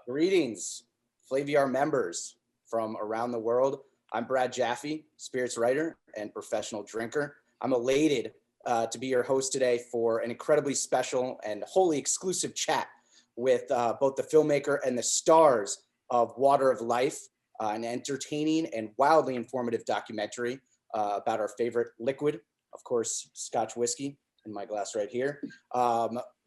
Greetings, Flaviar members from around the world. I'm Brad Jaffe, spirits writer and professional drinker. I'm elated to be your host today for an incredibly special and wholly exclusive chat with both the filmmaker and the stars of Water of Life, an entertaining and wildly informative documentary about our favorite liquid, of course, Scotch whiskey in my glass right here.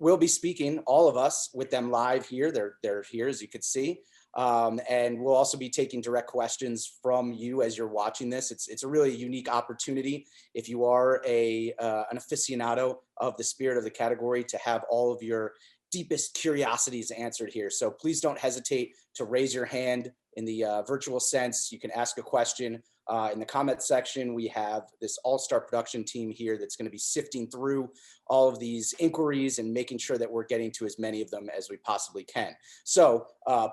We'll be speaking, all of us, with them live here. They're here, as you can see. And we'll also be taking direct questions from you as you're watching this. It's a really unique opportunity if you are an aficionado of the spirit of the category to have all of your deepest curiosities answered here. So please don't hesitate to raise your hand in the virtual sense. You can ask a question in the comment section. We have this all-star production team here that's going to be sifting through all of these inquiries and making sure that we're getting to as many of them as we possibly can. So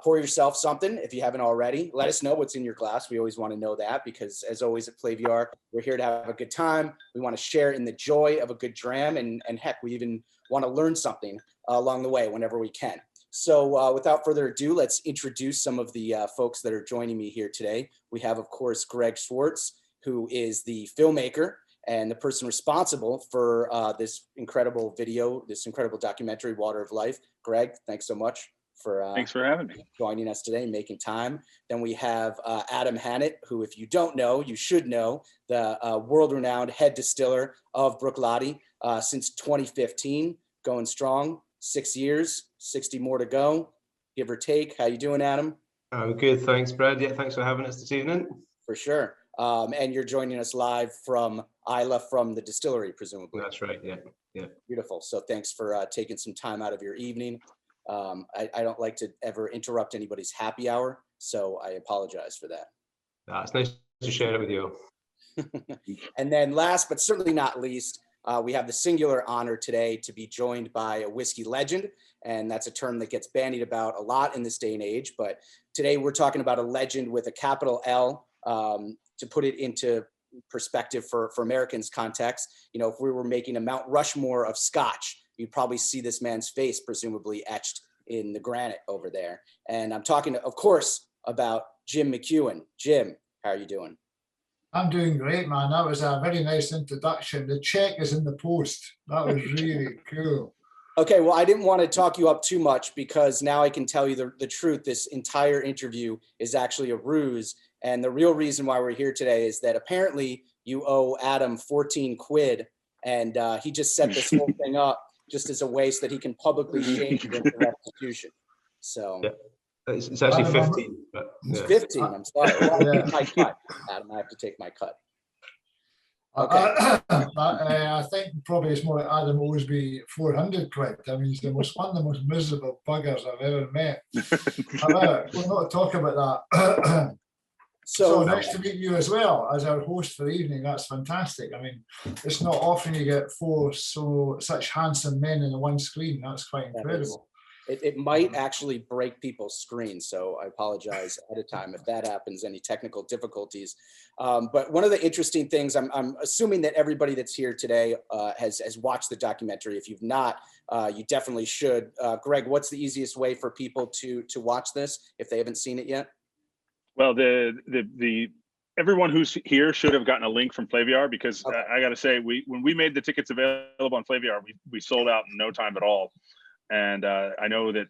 pour yourself something if you haven't already. Let us know what's in your glass. We always want to know that because, as always at Flaviar, we're here to have a good time. We want to share in the joy of a good dram, and heck, we even want to learn something along the way whenever we can. So without further ado, let's introduce some of the folks that are joining me here today. We have, of course, Greg Schwartz, who is the filmmaker and the person responsible for this incredible video, this incredible documentary, Water of Life. Greg, thanks so much for thanks for having me, joining us today, making time. Then we have Adam Hannett, who, if you don't know, you should know, the world-renowned head distiller of Bruichladdich since 2015, going strong. 6 years, 60 more to go, give or take. How you doing, Adam? I'm good, thanks, Brad. Yeah, thanks for having us this evening. For sure. And you're joining us live from Isla, from the distillery, presumably. That's right, yeah. Beautiful. So thanks for taking some time out of your evening. I don't like to ever interrupt anybody's happy hour, so I apologize for that. It's nice to share it with you. And then last, but certainly not least, we have the singular honor today to be joined by a whiskey legend, and that's a term that gets bandied about a lot in this day and age. But today we're talking about a legend with a capital L. To put it into perspective for Americans' context, you know, if we were making a Mount Rushmore of Scotch, you'd probably see this man's face presumably etched in the granite over there. And I'm talking, of course, about Jim McEwen. Jim, how are you doing? I'm doing great, man. That was a very nice introduction. The check is in the post. That was really cool. Okay, well, I didn't want to talk you up too much because now I can tell you the truth. This entire interview is actually a ruse. And the real reason why we're here today is that apparently you owe Adam 14 quid, and he just set this whole thing up just as a way so that he can publicly shame you into restitution. So... Yeah. It's actually 15. But, yeah. It's 15, I'm sorry. Well, I take my cut, Adam. I have to take my cut. Okay. I think probably it's more like Adam owes me 400 quid. I mean, he's one of the most miserable buggers I've ever met. However, we're not talking about that. So nice to meet you as well as our host for the evening. That's fantastic. I mean, it's not often you get such handsome men in one screen. That's quite incredible. It might actually break people's screens, so I apologize ahead of time if that happens, any technical difficulties. But one of the interesting things, I'm assuming that everybody that's here today has watched the documentary. If you've not, you definitely should. Greg, what's the easiest way for people to watch this if they haven't seen it yet? Well, everyone who's here should have gotten a link from Flaviar, because okay. I got to say, when we made the tickets available on Flaviar, we sold out in no time at all. And I know that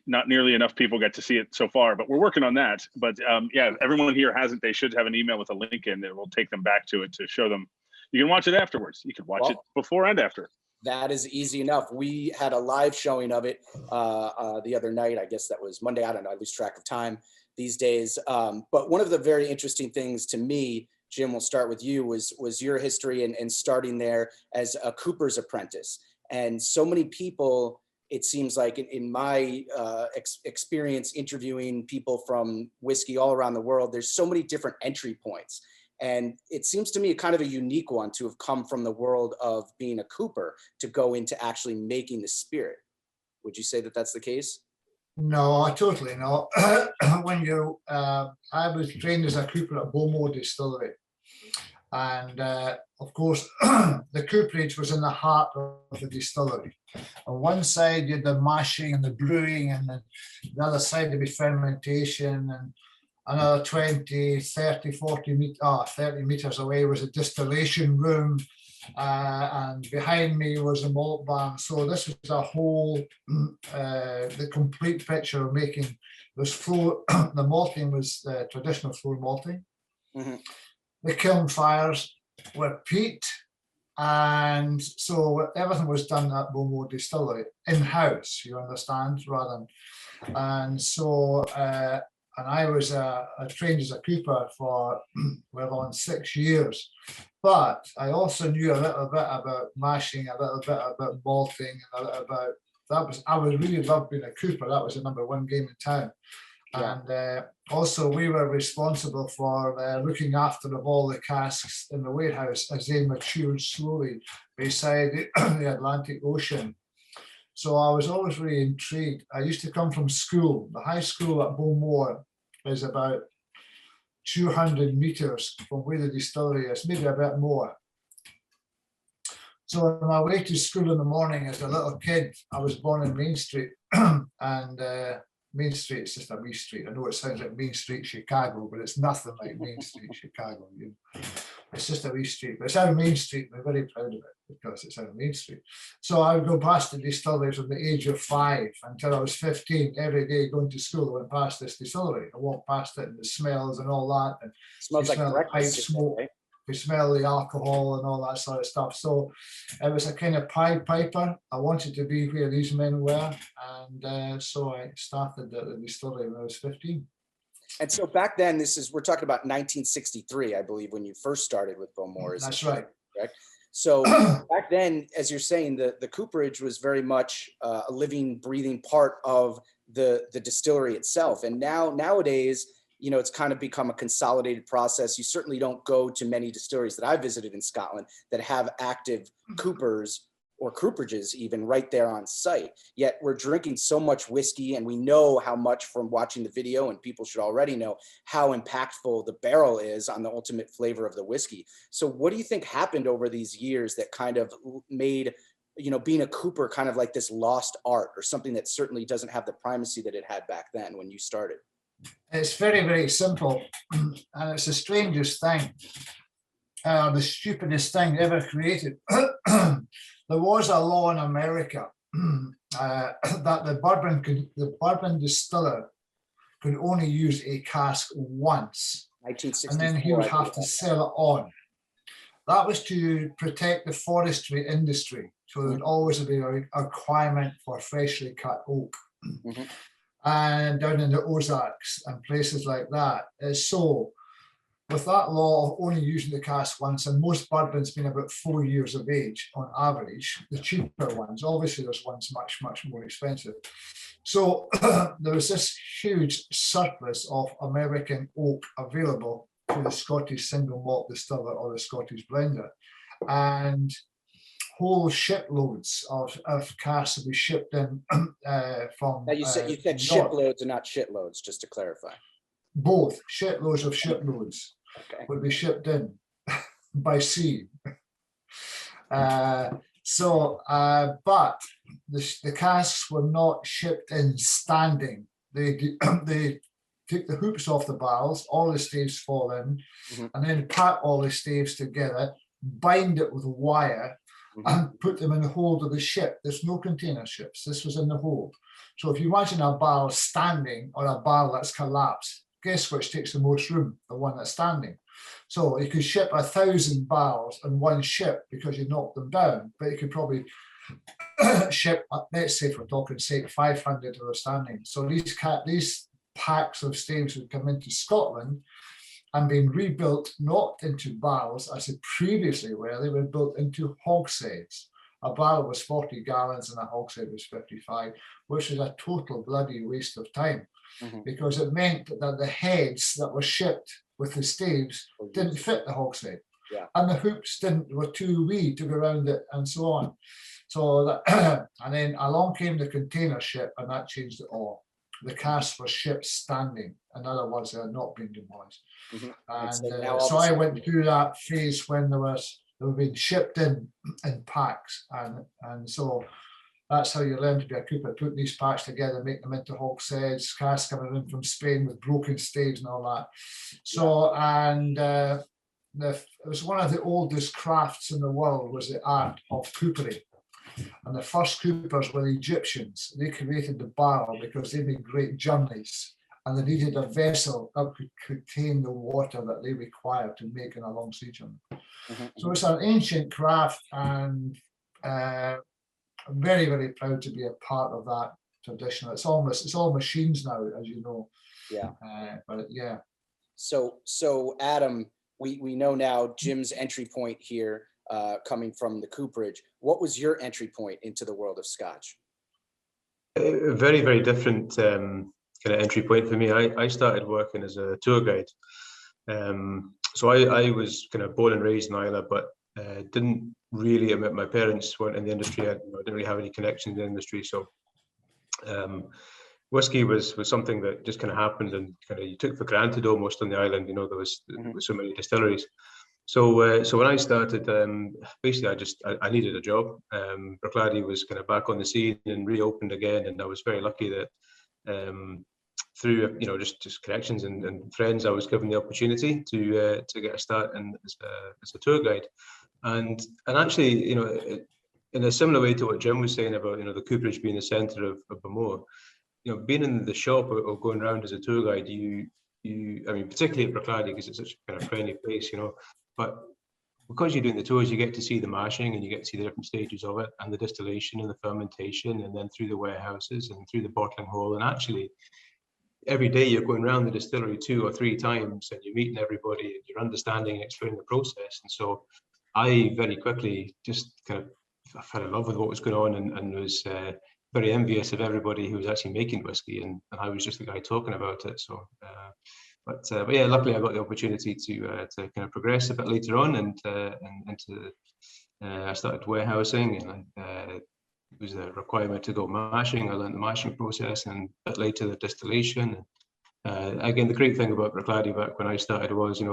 not nearly enough people get to see it so far, but we're working on that. But yeah, everyone here hasn't. They should have an email with a link in that will take them back to it to show them. You can watch it afterwards. You can watch it before and after. That is easy enough. We had a live showing of it the other night. I guess that was Monday. I don't know. I lose track of time these days. But one of the very interesting things to me, Jim, we'll start with you, was your history and starting there as a cooper's apprentice. And so many people, it seems like in my experience interviewing people from whiskey all around the world, there's so many different entry points. And it seems to me kind of a unique one to have come from the world of being a cooper to go into actually making the spirit. Would you say that that's the case? No, totally not. I was trained as a cooper at Beaumont Distillery. And of course, the cooperage was in the heart of the distillery. On one side, you had the mashing and the brewing, and then the other side would be fermentation, and another 20, 30, 30 meters away was a distillation room. And behind me was a malt barn. So this was a whole, the complete picture of making this floor. The malting was traditional floor malting. Mm-hmm. The kiln fires were peat, and so everything was done at Bowmore Distillery in-house, you understand, rather than, and so, and I was trained as a cooper for well on 6 years, but I also knew a little bit about mashing, a little bit about malting, and a little about, I really loved being a cooper. That was the #1 game in town. Yeah. And also we were responsible for looking after of all the casks in the warehouse as they matured slowly beside the Atlantic Ocean. So I was always really intrigued. I used to come from school. The high school at Bowmore is about 200 meters from where the distillery is, maybe a bit more. So on my way to school in the morning as a little kid, I was born in Main Street, and Main Street is just a wee street. I know it sounds like Main Street, Chicago, but it's nothing like Main Street, Chicago. It's just a wee street, but it's our Main Street. And we're very proud of it because it's our Main Street. So I would go past the distillery from the age of 5 until I was 15. Every day going to school, I went past this distillery. I walked past it, and the smells and all that. And Smells like breakfast. smoke. Right? We smell the alcohol and all that sort of stuff. So it was a kind of Pied Piper. I wanted to be where these men were. And so I started at the distillery when I was 15. And so back then, we're talking about 1963, I believe, when you first started with Bowmore. That's right. Correct? So back then, as you're saying, the cooperage was very much a living, breathing part of the distillery itself. And nowadays, you know, it's kind of become a consolidated process. You certainly don't go to many distilleries that I visited in Scotland that have active coopers or cooperages even right there on site. Yet we're drinking so much whiskey, and we know how much from watching the video, and people should already know how impactful the barrel is on the ultimate flavor of the whiskey. So what do you think happened over these years that kind of made, you know, being a cooper kind of like this lost art, or something that certainly doesn't have the primacy that it had back then when you started? It's very, very simple, and it's the strangest thing, the stupidest thing ever created. There was a law in America that the bourbon distiller could only use a cask once, 1964, and then he would have to sell it on. That was to protect the forestry industry, so there would always be a requirement for freshly cut oak. Mm-hmm. And down in the Ozarks and places like that. So with that law of only using the cask once, and most bourbons being about 4 years of age on average, the cheaper ones, obviously there's ones much, much more expensive. So there was this huge surplus of American oak available to the Scottish single malt distiller or the Scottish blender. And whole shiploads of casks will be shipped in from. Now you said shiploads and not shitloads, just to clarify. Both shitloads of shiploads would be shipped in by sea. But the casks were not shipped in standing. They take the hoops off the barrels, all the staves fall in, and then pack all the staves together, bind it with wire, and put them in the hold of the ship. There's no container ships. This was in the hold. So if you imagine a barrel standing or a barrel that's collapsed, guess which takes the most room? The one that's standing. So you could ship 1,000 barrels in one ship because you knocked them down, but you could probably ship, let's say if we're talking, say 500 who are standing. So these packs of staves would come into Scotland and being rebuilt not into barrels as they previously were. They were built into hogsheads. A barrel was 40 gallons and a hogshead was 55, which is a total bloody waste of time, because it meant that the heads that were shipped with the staves didn't fit the hogshead, and the hoops were too wee to go around it, and so on. So that, and then along came the container ship, and that changed it all. The casks were shipped standing. In other words, they had not been demolished. Mhm. And so now all so of a I sudden- went through that phase when they were being shipped in packs, and so that's how you learn to be a cooper, putting these packs together, make them into hogsheads, casks coming in from Spain with broken staves and all that. So, and it was one of the oldest crafts in the world, was the art of coopery. And the first coopers were the Egyptians. They created the barrel because they made great journeys, and they needed a vessel that could contain the water that they required to make an long sea journey. So it's an ancient craft, and I'm very, very proud to be a part of that tradition. It's all machines now, as you know. Yeah. But yeah. So Adam, we know now Jim's entry point here, coming from the cooperage. What was your entry point into the world of Scotch? A very, very different kind of entry point for me. I started working as a tour guide. So I was kind of born and raised in Islay, but didn't really, my parents weren't in the industry. I didn't really have any connections in the industry. So whiskey was something that just kind of happened and kind of you took for granted almost on the island. There was so many distilleries. So when I started, basically I needed a job. Bruichladdich was kind of back on the scene and reopened again, and I was very lucky that through just connections and friends, I was given the opportunity to get a start as a tour guide, and actually in a similar way to what Jim was saying about the cooperage being the centre of Bamor, being in the shop or going around as a tour guide, I mean particularly at Bruichladdich because it's such a kind of friendly place, but because you're doing the tours, you get to see the mashing and you get to see the different stages of it and the distillation and the fermentation and then through the warehouses and through the bottling hall. And actually, every day you're going around the distillery 2 or 3 times and you're meeting everybody and you're understanding and explaining the process. And so I very quickly just kind of fell in love with what was going on and was very envious of everybody who was actually making whiskey. And I was just the guy talking about it. So. But yeah, luckily I got the opportunity to kind of progress a bit later on, and I started warehousing, and it was a requirement to go mashing. I learned the mashing process, and a bit later the distillation. Again, the great thing about Bruichladdich back when I started was,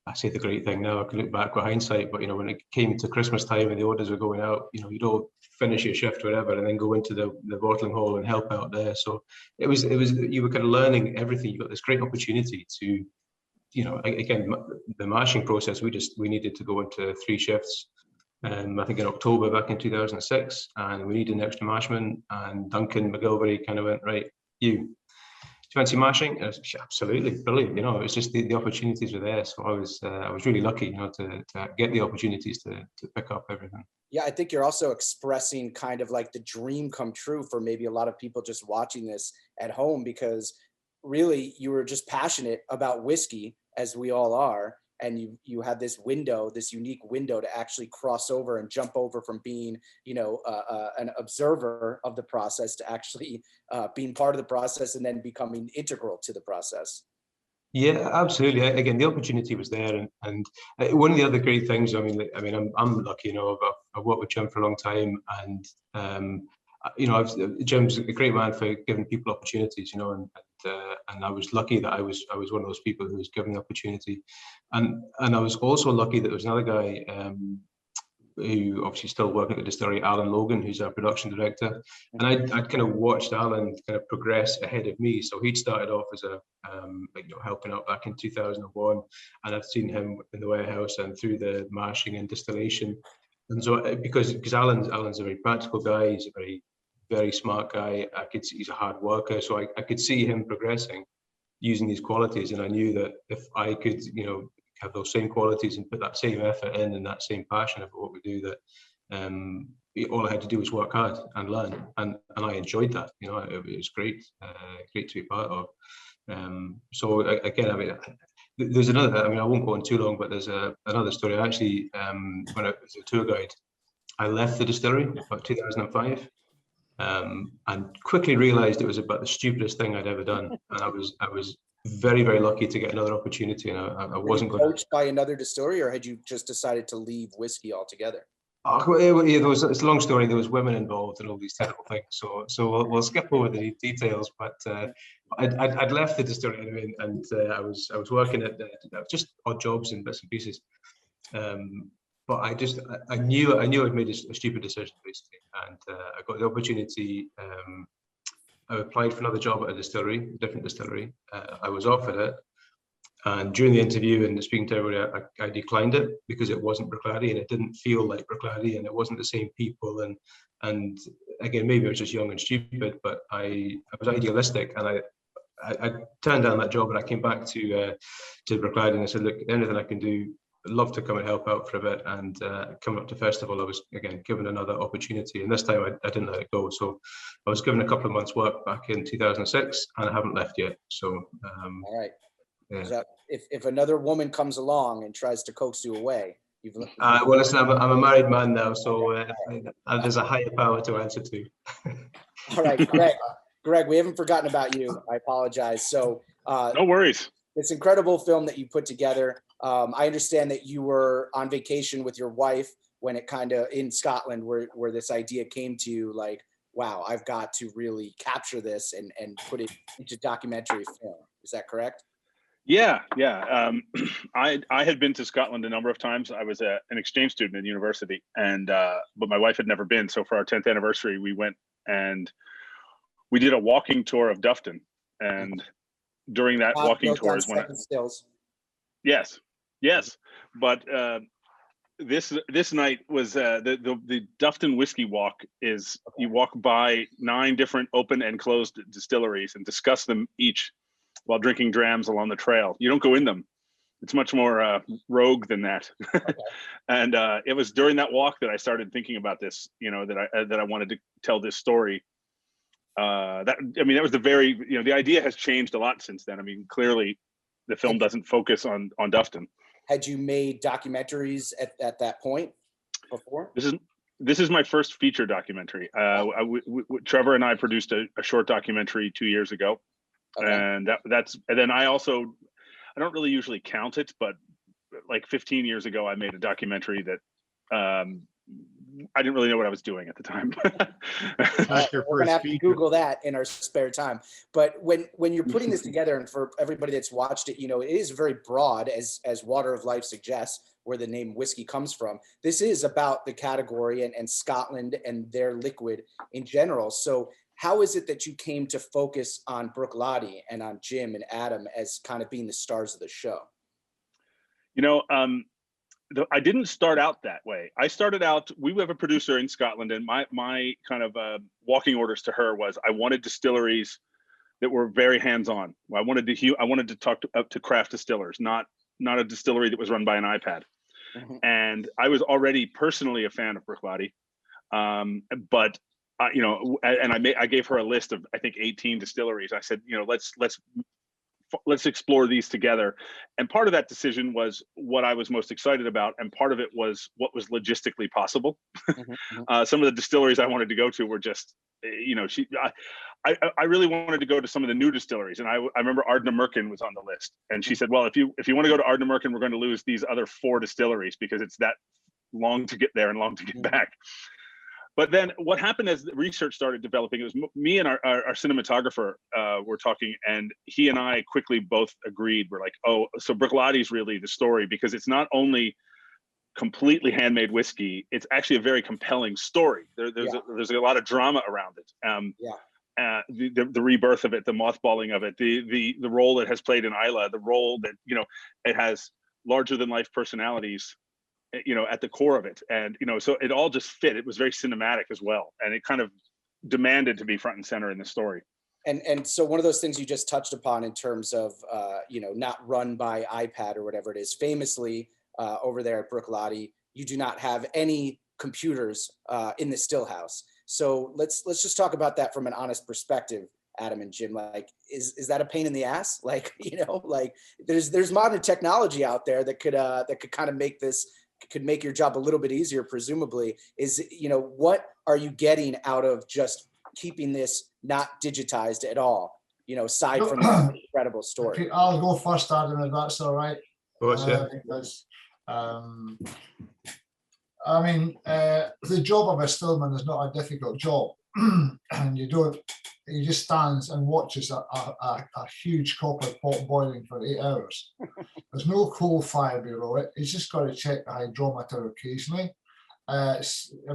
I say the great thing now, I can look back with hindsight, but when it came to Christmas time and the orders were going out, you'd all finish your shift, whatever, and then go into the bottling hall and help out there. So it was you were kind of learning everything. You got this great opportunity to, again, the mashing process. We needed to go into 3 shifts. I think in October back in 2006, and we needed an extra mashman. And Duncan McGilvery kind of went, right, you fancy mashing? And I was, absolutely, brilliant. It was just the opportunities were there. So I was really lucky, to get the opportunities to pick up everything. Yeah, I think you're also expressing kind of like the dream come true for maybe a lot of people just watching this at home, because really you were just passionate about whiskey, as we all are. And you had this unique window to actually cross over and jump over from being, an observer of the process to actually being part of the process and then becoming integral to the process. Yeah, absolutely. Again, the opportunity was there, and one of the other great things. I mean, I'm lucky. I've worked with Jim for a long time, and Jim's a great man for giving people opportunities. And I was lucky that I was one of those people who was given the opportunity, and I was also lucky that there was another guy who obviously still working at the distillery, Alan Logan, who's our production director. And I'd kind of watched Alan kind of progress ahead of me. So he'd started off as a, helping out back in 2001. And I've seen him in the warehouse and through the mashing and distillation. And so because Alan's a very practical guy, he's a very, very smart guy. I could see he's a hard worker. So I could see him progressing using these qualities. And I knew that if I could, have those same qualities and put that same effort in and that same passion of what we do, that all I had to do was work hard and learn, and I enjoyed that. It was great to be part of. So again, there's another, I won't go on too long, but there's another story. I actually, when I was a tour guide, I left the distillery about 2005, and quickly realized it was about the stupidest thing I'd ever done. And I was very, very lucky to get another opportunity, and I wasn't going. Coached by another distillery, or had you just decided to leave whiskey altogether? It's a long story. There was women involved and all these terrible things. So we'll skip over the details. But I'd left the distillery anyway, and I was working at just odd jobs and bits and pieces. But I knew I'd made a stupid decision basically, and I got the opportunity. I applied for another job at a distillery, a different distillery. I was offered it, and during the interview and speaking to everybody, I declined it because it wasn't Bruichladdich and it didn't feel like Bruichladdich and it wasn't the same people. And again, maybe I was just young and stupid, but I was idealistic, and I turned down that job, and I came back to Bruichladdich and I said, look, anything I can do, I'd love to come and help out for a bit. And coming up to festival, I was again given another opportunity, and this time I didn't let it go. So I was given a couple of months' work back in 2006, and I haven't left yet. So all right. yeah. So if another woman comes along and tries to coax you away, well, listen, I'm a married man now, so there's a higher power to answer to. All right, Greg, we haven't forgotten about you. I apologize. So no worries. This incredible film that you put together. I understand that you were on vacation with your wife when it kind of in Scotland, where this idea came to you, like, wow, I've got to really capture this and put it into documentary film. Is that correct? Yeah. I had been to Scotland a number of times. I was an exchange student at university, and but my wife had never been. So for our 10th anniversary, we went and we did a walking tour of Dufton. And during that walking tour is when yes. But this night was the Dufton Whiskey Walk. Is you walk by 9 different open and closed distilleries and discuss them each while drinking drams along the trail. You don't go in them. It's much more rogue than that. Okay. And it was during that walk that I started thinking about this, that I wanted to tell this story. That was the idea has changed a lot since then. I mean, clearly the film doesn't focus on Dufton. Had you made documentaries at that point before? This is my first feature documentary. Trevor and I produced a short documentary 2 years ago. Okay. And then I don't really usually count it, but like 15 years ago, I made a documentary that I didn't really know what I was doing at the time. We're gonna have to Google that in our spare time. But when you're putting this together, and for everybody that's watched it, it is very broad, as Water of Life suggests, where the name whiskey comes from. This is about the category and Scotland and their liquid in general. So how is it that you came to focus on Bruichladdich and on Jim and Adam as kind of being the stars of the show? I didn't start out that way. I started out, we have a producer in Scotland, and my kind of walking orders to her was I wanted distilleries that were very hands-on. I wanted to talk to craft distillers, not a distillery that was run by an iPad. Mm-hmm. And I was already personally a fan of Bruichladdich, but I gave her a list of, I think, 18 distilleries. I said, let's explore these together. And part of that decision was what I was most excited about, and part of it was what was logistically possible. Mm-hmm. Some of the distilleries I wanted to go to were just, I really wanted to go to some of the new distilleries, and I remember Ardnamurchan was on the list, and she said, well, if you want to go to Ardnamurchan, we're going to lose these other 4 distilleries because it's that long to get there and long to get back. But then what happened as the research started developing, it was me and our cinematographer were talking, and he and I quickly both agreed. We're like, oh, so Bruichladdich is really the story, because it's not only completely handmade whiskey, it's actually a very compelling story. There's a lot of drama around it. The rebirth of it, the mothballing of it, the role it has played in Islay, the role that, it has larger than life personalities at the core of it. And, so it all just fit. It was very cinematic as well. And it kind of demanded to be front and center in the story. And so one of those things you just touched upon in terms of, not run by iPad or whatever it is, famously over there at Bruichladdich, you do not have any computers in the still house. So let's just talk about that from an honest perspective, Adam and Jim. Like, is that a pain in the ass? Like, there's modern technology out there that could kind of could make your job a little bit easier, presumably. What are you getting out of just keeping this not digitized at all, aside from the incredible story? I'll go first, Adam, if that's all right. Of course, yeah. Because, the job of a stillman is not a difficult job. And you don't he just stands and watches a huge copper pot boiling for 8 hours. There's no coal fire below it. He's just got to check the hydrometer occasionally. I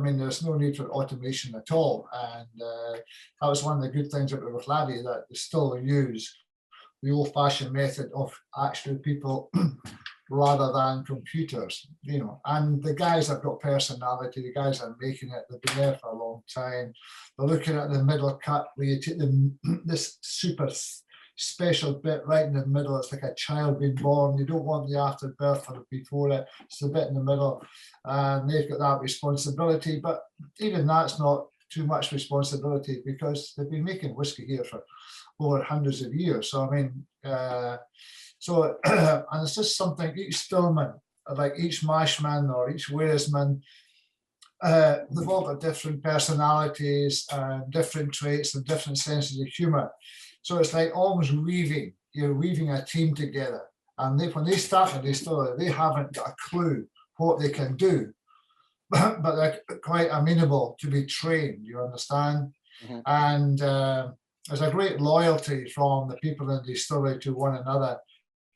mean, there's no need for automation at all. And that was one of the good things about Bruichladdich, that they still use the old-fashioned method of actual people rather than computers, you know. And the guys have got personality. The guys are making it. They've been there for a long time. They're looking at the middle cut where you take this super special bit right in the middle. It's like a child being born. You don't want the afterbirth or before it. It's the bit in the middle, and they've got that responsibility. But even that's not too much responsibility, because they've been making whiskey here for over hundreds of years. So I mean, and it's just something each stillman, like each mashman or each waresman, they've all got different personalities and different traits and different senses of humor. So it's like almost weaving, you're weaving a team together. And when they start a distillery, they haven't got a clue what they can do, but they're quite amenable to be trained, you understand? Mm-hmm. And there's a great loyalty from the people in the distillery to one another,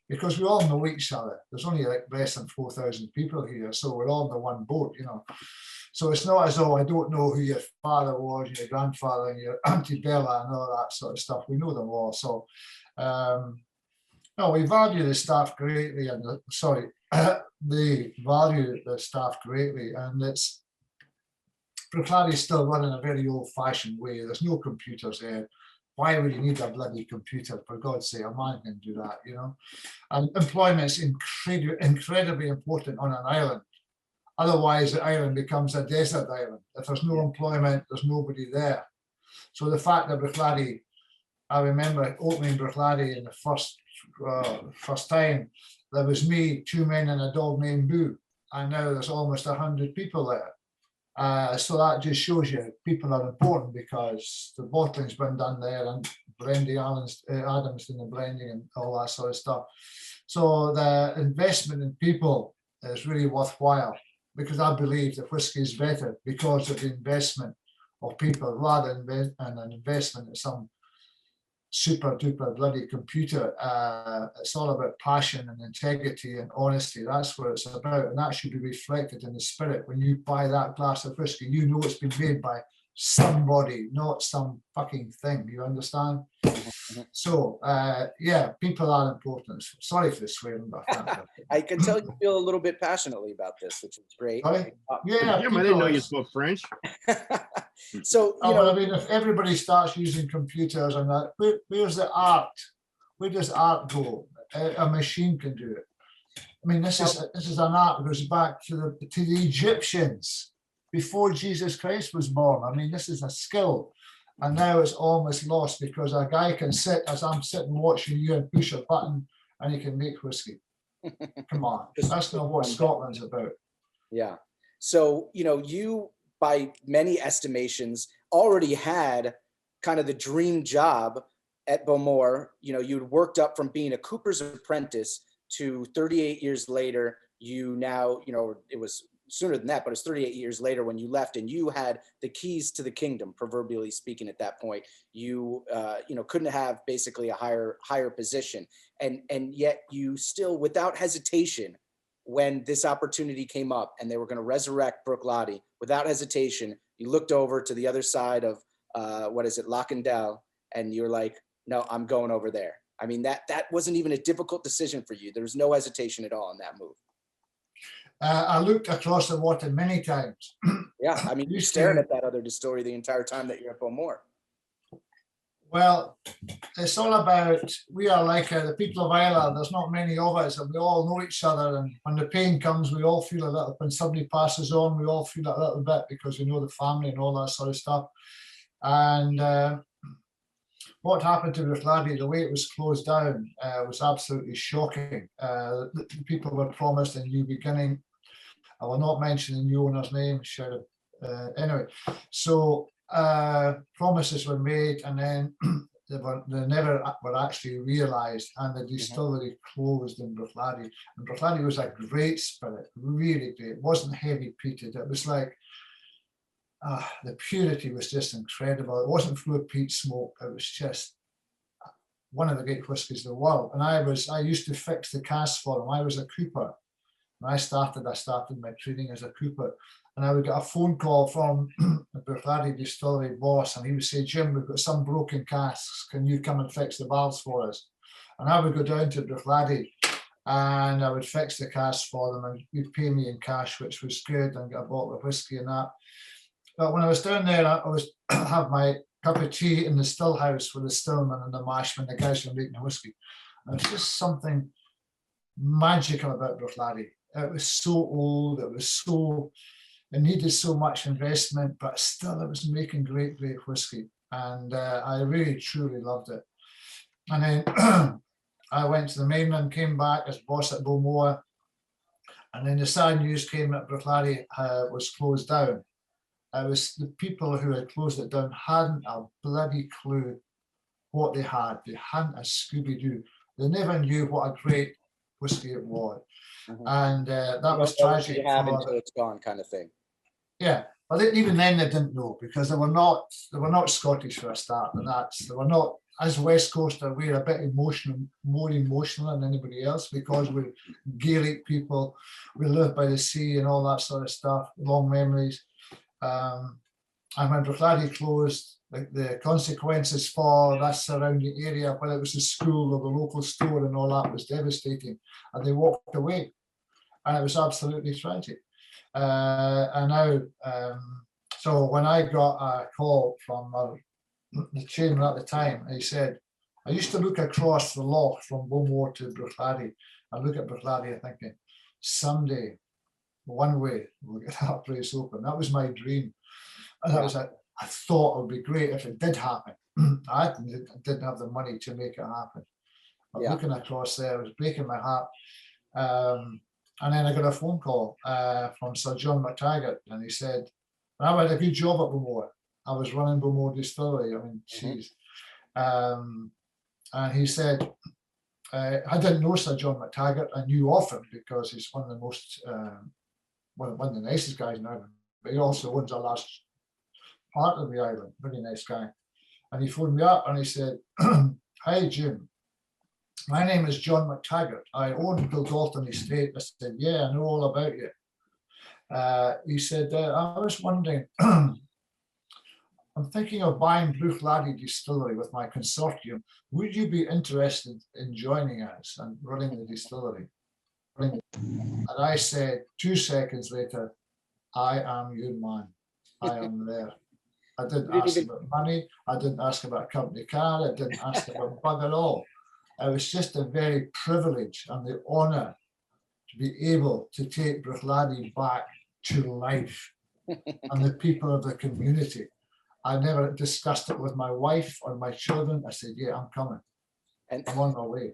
because we all know each other. There's only like less than 4,000 people here, so we're all in the one boat, you know. So it's not as though I don't know who your father was, your grandfather, and your Auntie Bella, and all that sort of stuff. We know them all. So, no, we value the staff greatly, and they value the staff greatly, and it's Bruichladdich is still running a very old-fashioned way. There's no computers there. Why would you need a bloody computer? For God's sake, a man can do that, you know. And employment's incredibly important on an island. Otherwise, the island becomes a desert island. If there's no employment, there's nobody there. So the fact that Bruichladdich, I remember opening Bruichladdich in the first time, there was me, 2 men and a dog named Boo, and now there's almost 100 people there. So that just shows you people are important, because the bottling's been done there, and Brendy Adams in the blending and all that sort of stuff. So the investment in people is really worthwhile, because I believe that whiskey is better because of the investment of people, rather than an investment in some super duper bloody computer. It's all about passion and integrity and honesty. That's what it's about, and that should be reflected in the spirit. When you buy that glass of whiskey, you know it's been made by somebody, not some fucking thing. You understand? So yeah, people are important. Sorry for swearing, but I can tell you feel a little bit passionately about this, which is great. Yeah, I didn't know you spoke French. So you know, I mean, if everybody starts using computers and that, where's the art? Where does art go? A machine can do it. I mean, this is an art that goes back to the Egyptians before Jesus Christ was born. I mean, this is a skill. And now it's almost lost, because a guy can sit, as I'm sitting watching you, and push a button and he can make whiskey. Come on, that's not what Scotland's about. Yeah. So, you know, you, by many estimations, already had kind of the dream job at Bowmore. You know, you'd worked up from being a cooper's apprentice to 38 years later. You now, you know, it was sooner than that, but it's 38 years later when you left, and you had the keys to the kingdom, proverbially speaking. At that point, you you know, couldn't have basically a higher position, and yet you still, without hesitation, when this opportunity came up and they were going to resurrect Bruichladdich, without hesitation, you looked over to the other side of what is it, Lockendell, and you're like, no, I'm going over there. I mean, that wasn't even a difficult decision for you. There was no hesitation at all in that move. I looked across the water many times. Yeah, I mean, you're staring at that other distillery the entire time that you're at Bowmore. Well, it's all about, we are like the people of Ireland. There's not many of us, and we all know each other. And when the pain comes, we all feel a little. When somebody passes on, we all feel a little bit, because we know the family and all that sort of stuff. And what happened to Bruichladdich, the way it was closed down, was absolutely shocking. The people were promised a new beginning. I will not mention the new owner's name. Anyway, so promises were made, and then they never were actually realised, and the distillery closed in Bruichladdich. And Bruichladdich was a great spirit, really great. It wasn't heavy peated. It was like, the purity was just incredible. It wasn't full of peat smoke. It was just one of the great whiskies in the world. And I used to fix the casks for them. I was a cooper. When I started my training as a cooper, and I would get a phone call from the Bruichladdich distillery boss, and he would say, "Jim, we've got some broken casks. Can you come and fix the valves for us?" And I would go down to Bruichladdich and I would fix the casks for them, and he'd pay me in cash, which was good, and get a bottle of whiskey and that. But when I was down there, I was have my cup of tea in the still house with the stillman and the mashman, the guys who were making the whiskey. And it's just something magical about Bruichladdich. It was so old, it needed so much investment, but still it was making great whiskey. And I really, truly loved it. And then I went to the mainland, came back as boss at Beaumont. And then the sad news came that Bruichladdich was closed down. It was the people who had closed it down hadn't a bloody clue what they had. They hadn't a Scooby-Doo. They never knew what a great whiskey it was. And that was tragic. You have until it's gone, kind of thing. Yeah, but even then they didn't know, because they were not Scottish for a start, and they were not, as West Coaster, we're a bit more emotional than anybody else, because we're Gaelic people, we live by the sea and all that sort of stuff, long memories. And when Bruichladdich closed, the consequences for that surrounding area, whether it was the school or the local store and all that, was devastating. And they walked away, and it was absolutely tragic. And now, so when I got a call from the chairman at the time, he said, I used to look across the loch from Beaumont to Bruichladdich, and look at Bruichladdich thinking, someday, one way, we'll get that place open. That was my dream. And that was I thought it would be great if it did happen. I didn't have the money to make it happen. But looking across there, I was breaking my heart. And then I got a phone call from Sir John McTaggart, and he said, I had a good job at Beaumont. I was running Beaumont Distillery. I mean, geez. And he said, I didn't know Sir John McTaggart. I knew of him because he's one of the most, one of the nicest guys in Ireland. But he also owns a large part of the island. Very nice guy. And he phoned me up and he said, "Hi, Jim. My name is John McTaggart. I own Gildalton Estate." I said, "Yeah, I know all about you." He said, "I was wondering, I'm thinking of buying Bruichladdich Distillery with my consortium. Would you be interested in joining us and running the distillery?" And I said, 2 seconds later, "I am your man. I am there." I didn't ask about money. I didn't ask about a company car. I didn't ask about bug at all. It was just a very privilege and the honour to be able to take Bruichladdich back to life and the people of the community. I never discussed it with my wife or my children. I said, "Yeah, I'm coming. And I'm on my way."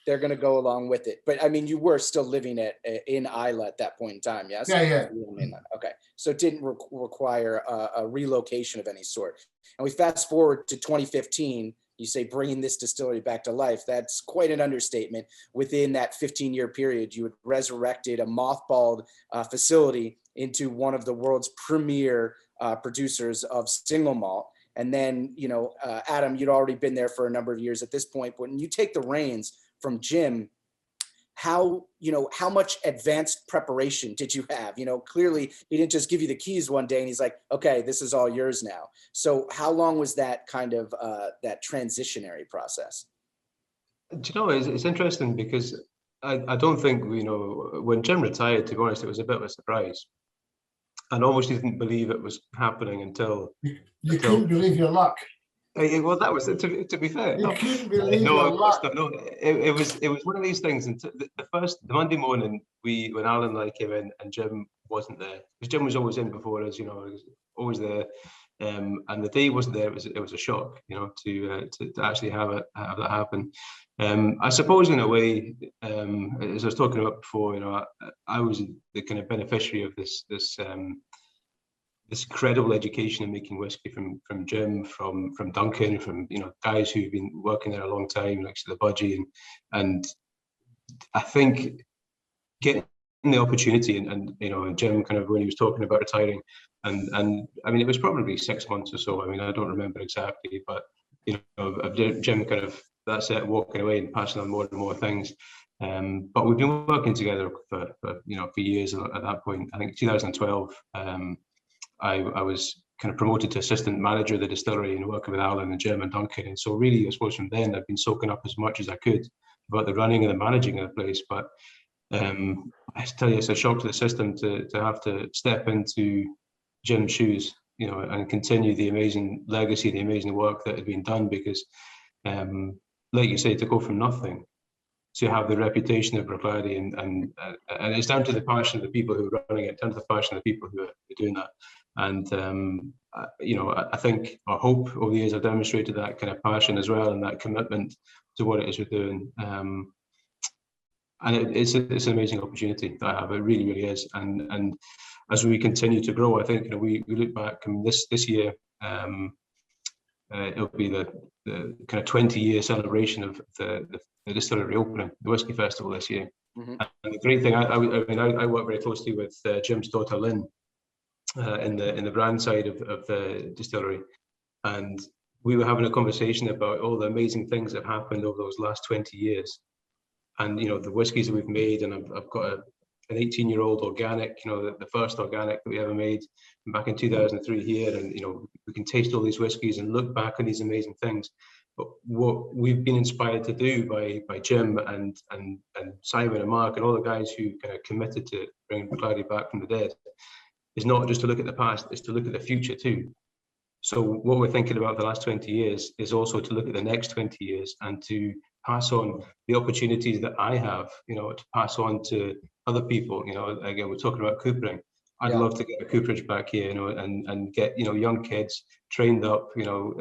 They're going to go along with it. But I mean, you were still living in Isla at that point in time, yes? Yeah. Okay. So it didn't require a relocation of any sort. And we fast forward to 2015, you say bringing this distillery back to life. That's quite an understatement. Within that 15-year period, you had resurrected a mothballed facility into one of the world's premier producers of single malt. And then, Adam, you'd already been there for a number of years at this point. When you take the reins from Jim, how much advanced preparation did you have? Clearly he didn't just give you the keys one day and he's like, "Okay, this is all yours now." So how long was that kind of that transitionary process? Do you know, it's interesting because I don't think, when Jim retired, to be honest, it was a bit of a surprise. And almost didn't believe it was happening until you couldn't believe your luck. Well, that was to be fair. You couldn't believe your luck. No, it was one of these things. And the Monday morning, when Alan and I came in, and Jim wasn't there, because Jim was always in before us. He was always there. And the day he wasn't there, it was a shock, to actually have that happen. I suppose in a way, as I was talking about before, I was the kind of beneficiary of this incredible education in making whiskey from Jim, from Duncan, from guys who've been working there a long time, like the Budgie, and I think getting the opportunity and Jim kind of, when he was talking about retiring, And I mean, it was probably 6 months or so. I mean, I don't remember exactly, but you know, of Jim kind of, that's it, walking away and passing on more and more things. But we've been working together for you know, for years at that point. I think 2012, I was kind of promoted to assistant manager of the distillery and working with Alan and Jim and Duncan. And so really, I suppose from then I've been soaking up as much as I could about the running and the managing of the place. But I tell you, it's a shock to the system to have to step into Jim's shoes, you know, and continue the amazing legacy, the amazing work that had been done. Because, like you say, to go from nothing to have the reputation of Bruichladdich, and it's down to the passion of the people who are running it, down to the passion of the people who are doing that. And you know, I think, I hope over the years I've demonstrated that kind of passion as well, and that commitment to what it is we're doing. And it's an amazing opportunity that I have. It really, really is. And as we continue to grow, I think, you know, we look back, and this year, it'll be the kind of 20-year celebration of the distillery opening, the Whiskey Festival this year. And the great thing, I mean, I work very closely with Jim's daughter Lynn in the brand side of the distillery, and we were having a conversation about all the amazing things that have happened over those last 20 years. And you know, the whiskies that we've made, and I've got an 18-year-old organic, you know, the first organic that we ever made back in 2003 here. And you know, we can taste all these whiskies and look back on these amazing things. But what we've been inspired to do by Jim and Simon and Mark and all the guys who kind of committed to bringing Bruichladdich back from the dead is not just to look at the past, it's to look at the future too. So what we're thinking about the last 20 years is also to look at the next 20 years and to pass on the opportunities that I have, you know, to pass on to other people. You know, again, we're talking about coopering. I'd love to get a cooperage back here, you know, and get, you know, young kids trained up, you know,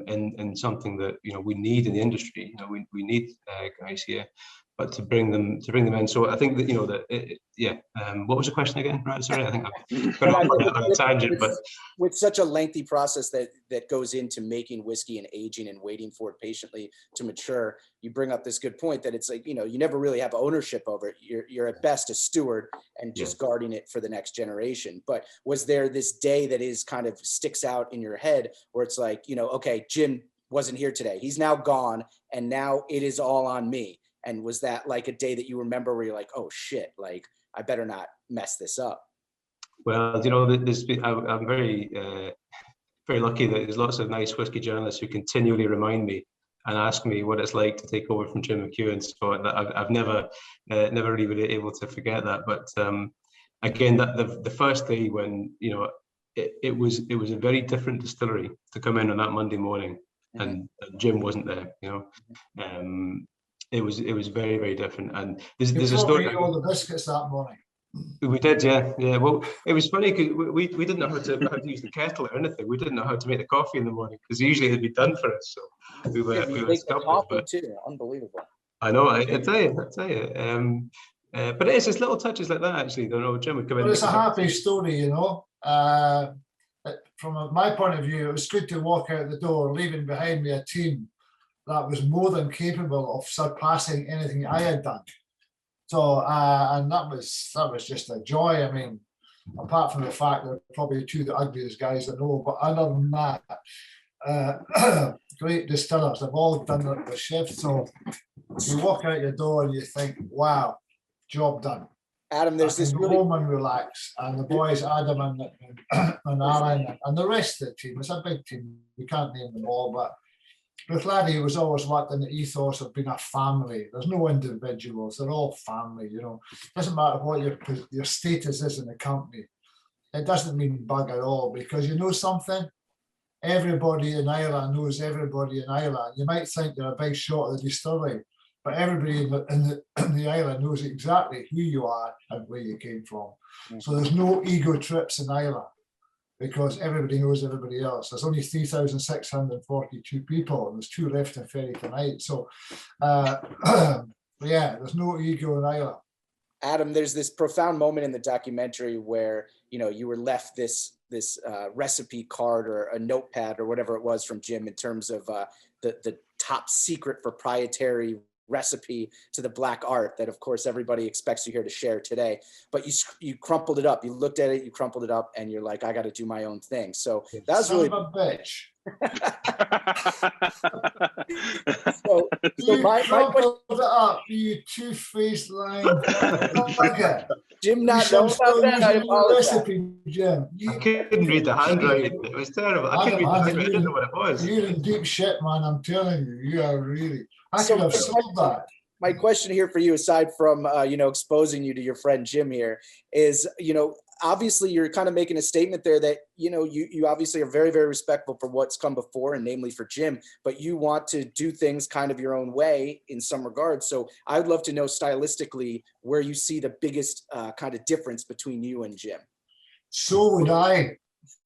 in something that, you know, we need in the industry. You know, we need guys here, but to bring them in. So I think that, you know, that what was the question again? Right, sorry, I think I've got off on a tangent. But with such a lengthy process that goes into making whiskey and aging and waiting for it patiently to mature, you bring up this good point that it's like, you know, you never really have ownership over it. You're at best a steward and just guarding it for the next generation. But was there this day that is kind of sticks out in your head where it's like, you know, okay, Jim wasn't here today, he's now gone, and now it is all on me? And was that like a day that you remember where you're like, oh shit, like I better not mess this up? Well, you know, I'm very, very lucky that there's lots of nice whiskey journalists who continually remind me and ask me what it's like to take over from Jim McEwen. So I've never really been able to forget that. But again, that the first day when, you know, it was a very different distillery to come in on that Monday morning, and Jim wasn't there. You know, it was very, very different. And there's a story. All the biscuits that morning. We did, yeah. Well, it was funny because we didn't know how to use the kettle or anything. We didn't know how to make the coffee in the morning because usually it'd be done for us. So we were coffee too. Unbelievable. I know. I tell you. But it's just little touches like that. Actually, don't know. Jim would come in. But it's a happy story, you know. From my point of view, it was good to walk out the door, leaving behind me a team that was more than capable of surpassing anything I had done. So, and that was just a joy. I mean, apart from the fact they're probably two of the ugliest guys I know, but other than that, great distillers. They've all done the shift. So you walk out your door and you think, wow, job done. Adam, there's this really home and relax, and the boys Adam and Alan and the rest of the team. It's a big team. We can't name them all, but Bruichladdich was always worked in the ethos of being a family. There's no individuals; they're all family. You know, it doesn't matter what your status is in the company. It doesn't mean bug at all, because you know something. Everybody in Ireland knows everybody in Ireland. You might think you're a big shot of the distillery, but everybody in the island knows exactly who you are and where you came from. So there's no ego trips in Ireland, because everybody knows everybody else. There's only 3,642 people, and there's 2 left in Ferry tonight. So yeah, there's no ego in Ireland. Adam, there's this profound moment in the documentary where, you know, you were left this recipe card or a notepad or whatever it was from Jim in terms of the top secret proprietary recipe to the black art that, of course, everybody expects you here to share today. But you crumpled it up. You looked at it, you crumpled it up, and you're like, I got to do my own thing. So that was Son really. of a bitch. So You my question, crumpled it up, you two-faced lying bugger. Jim You not should know still about that. I using your apologize. recipe, Jim. I couldn't read the handwriting. It was terrible. I couldn't read the handwriting. I didn't know what it was. You're in deep shit, man. I'm telling you. You are really. I So could have sold that. My question here for you, aside from exposing you to your friend Jim here, is obviously you're kind of making a statement there that you obviously are very, very respectful for what's come before, and namely for Jim, but you want to do things kind of your own way in some regards. So I would love to know stylistically where you see the biggest kind of difference between you and Jim. So would I.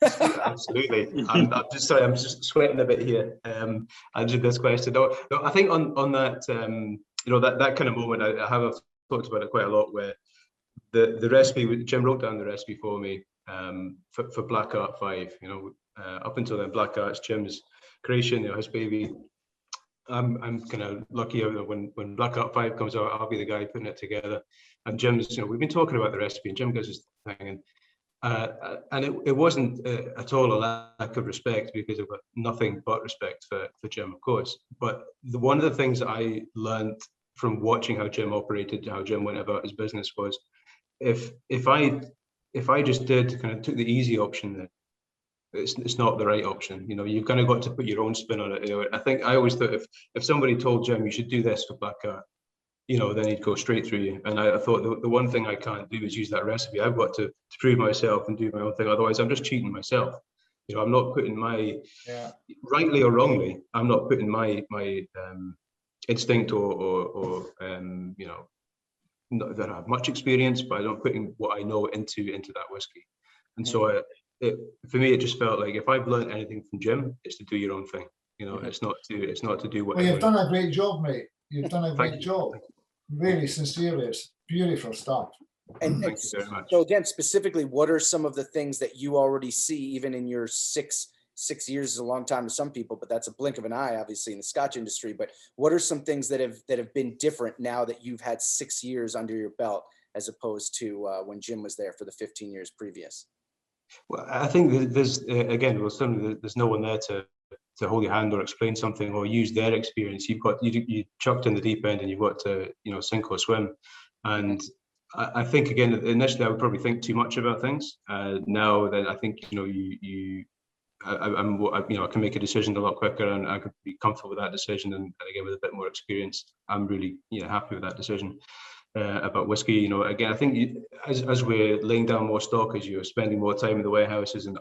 Absolutely. I'm just sorry. I'm just sweating a bit here. Answering this question. No, I think on that that kind of moment, I have talked about it quite a lot. Where the recipe, Jim wrote down the recipe for me for Black Art 5. Up until then, Black Art's Jim's creation, his baby. I'm kind of lucky when Black Art 5 comes out, I'll be the guy putting it together. And Jim's, we've been talking about the recipe, and Jim gives us the thing, and it wasn't at all a lack of respect, because I've got nothing but respect for Jim, of course. But one of the things that I learned from watching how Jim operated, how Jim went about his business, was if I just took the easy option, then it's not the right option. You've kind of got to put your own spin on it. I think I always thought if somebody told Jim you should do this for Black Art, then he'd go straight through you. And I thought the one thing I can't do is use that recipe. I've got to prove myself and do my own thing. Otherwise, I'm just cheating myself. I'm not putting my, rightly or wrongly, I'm not putting my instinct or not that I have much experience, but I'm putting what I know into that whiskey. And so for me, it just felt like if I've learned anything from Jim, it's to do your own thing. It's not to do what. Well, you've done a great job, mate. You've done a great job. Really, sincerely, it's beautiful stuff. And thank you very much. So again, specifically, what are some of the things that you already see, even in your six years is a long time to some people, but that's a blink of an eye, obviously, in the Scotch industry. But what are some things that have been different now that you've had 6 years under your belt, as opposed to when Jim was there for the 15 years previous? Well, I think there's there's no one there to hold your hand or explain something or use their experience. You chucked in the deep end, and you've got to sink or swim. And I think, again, initially I would probably think too much about things. Now that I think I can make a decision a lot quicker, and I could be comfortable with that decision. And again, with a bit more experience, I'm really happy with that decision. About whiskey, again, I think as we're laying down more stock, as you're spending more time in the warehouses and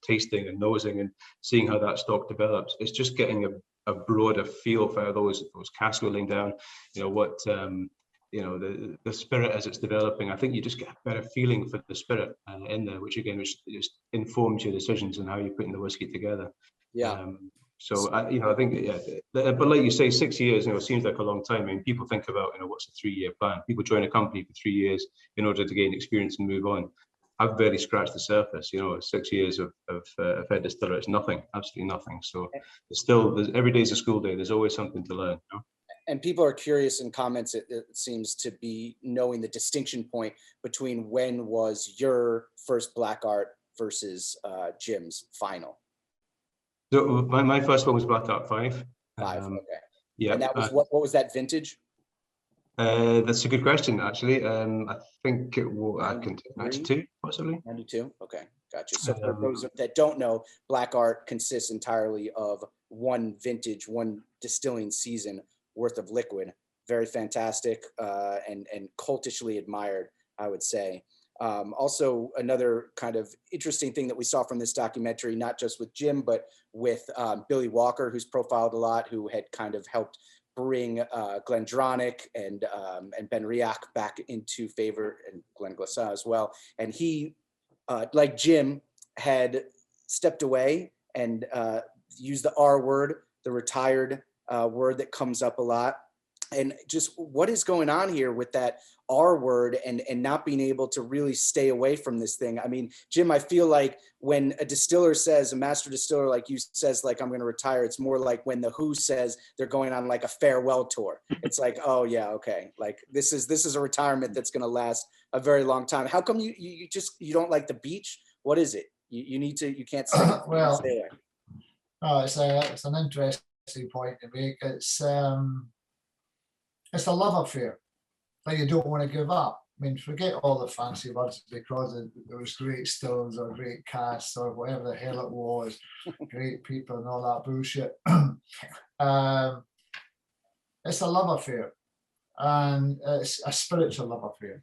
tasting and nosing and seeing how that stock develops, it's just getting a broader feel for how those casks are laying down. What the spirit as it's developing. I think you just get a better feeling for the spirit in there, which just informs your decisions and how you're putting the whiskey together. Yeah. So I think, but like you say, 6 years, seems like a long time. I mean, people think about, what's a 3-year plan? People join a company for 3 years in order to gain experience and move on. I've barely scratched the surface. 6 years of head distiller, it's nothing, absolutely nothing. So every day is a school day. There's always something to learn. And people are curious in comments, it seems to be knowing the distinction point between when was your first Black Art versus Jim's final. So my first one was Black Art 5. Okay. Yeah. And that was what was that vintage? That's a good question, actually. I think it will. I can 92, possibly. 92. Okay, gotcha. So for those that don't know, Black Art consists entirely of one vintage, one distilling season worth of liquid. Very fantastic and cultishly admired, I would say. Also, another kind of interesting thing that we saw from this documentary, not just with Jim, but with Billy Walker, who's profiled a lot, who had kind of helped bring Glendronach and Ben Riach back into favor, and Glen Glassaugh as well. And he, like Jim, had stepped away and used the R word, the retired word that comes up a lot. And just what is going on here with that R word and not being able to really stay away from this thing? I mean, Jim, I feel like when a distiller says, a master distiller like you says, like, I'm going to retire, it's more like when the Who says they're going on like a farewell tour. It's like, oh yeah, okay. Like this is a retirement that's going to last a very long time. How come you don't like the beach? What is it? You can't stay. Well, stay there. no, it's an interesting point to make. It's a love affair that you don't want to give up. I mean, forget all the fancy words because there was great stills or great casts or whatever the hell it was, great people and all that bullshit. It's a love affair, and it's a spiritual love affair.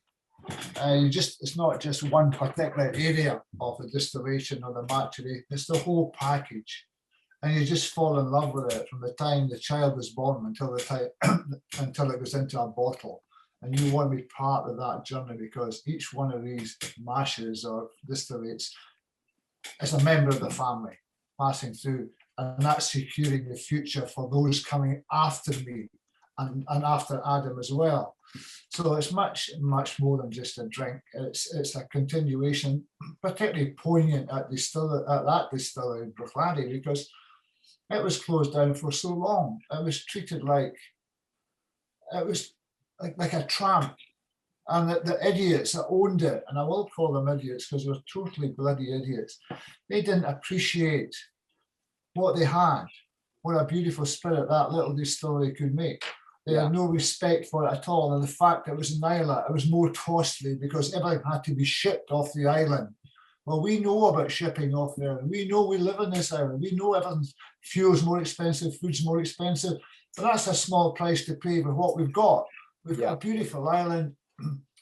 It's not just one particular area of the distillation or the maturity, it's the whole package. And you just fall in love with it from the time the child is born until the time until it goes into a bottle. And you want to be part of that journey because each one of these mashes or distillates is a member of the family passing through, and that's securing the future for those coming after me and after Adam as well. So it's much more than just a drink. It's a continuation, particularly poignant at that distillery in Bruichladdich, because it was closed down for so long. It was treated like a tramp, and the idiots that owned it, and I will call them idiots because they were totally bloody idiots. They didn't appreciate what they had, what a beautiful spirit that little distillery could make. They had no respect for it at all, and the fact that it was an island, it was more costly because everything had to be shipped off the island. Well, we know about shipping off there. We know we live on this island. We know everything's fuel's more expensive, food's more expensive, but that's a small price to pay for what we've got. We've got a beautiful island,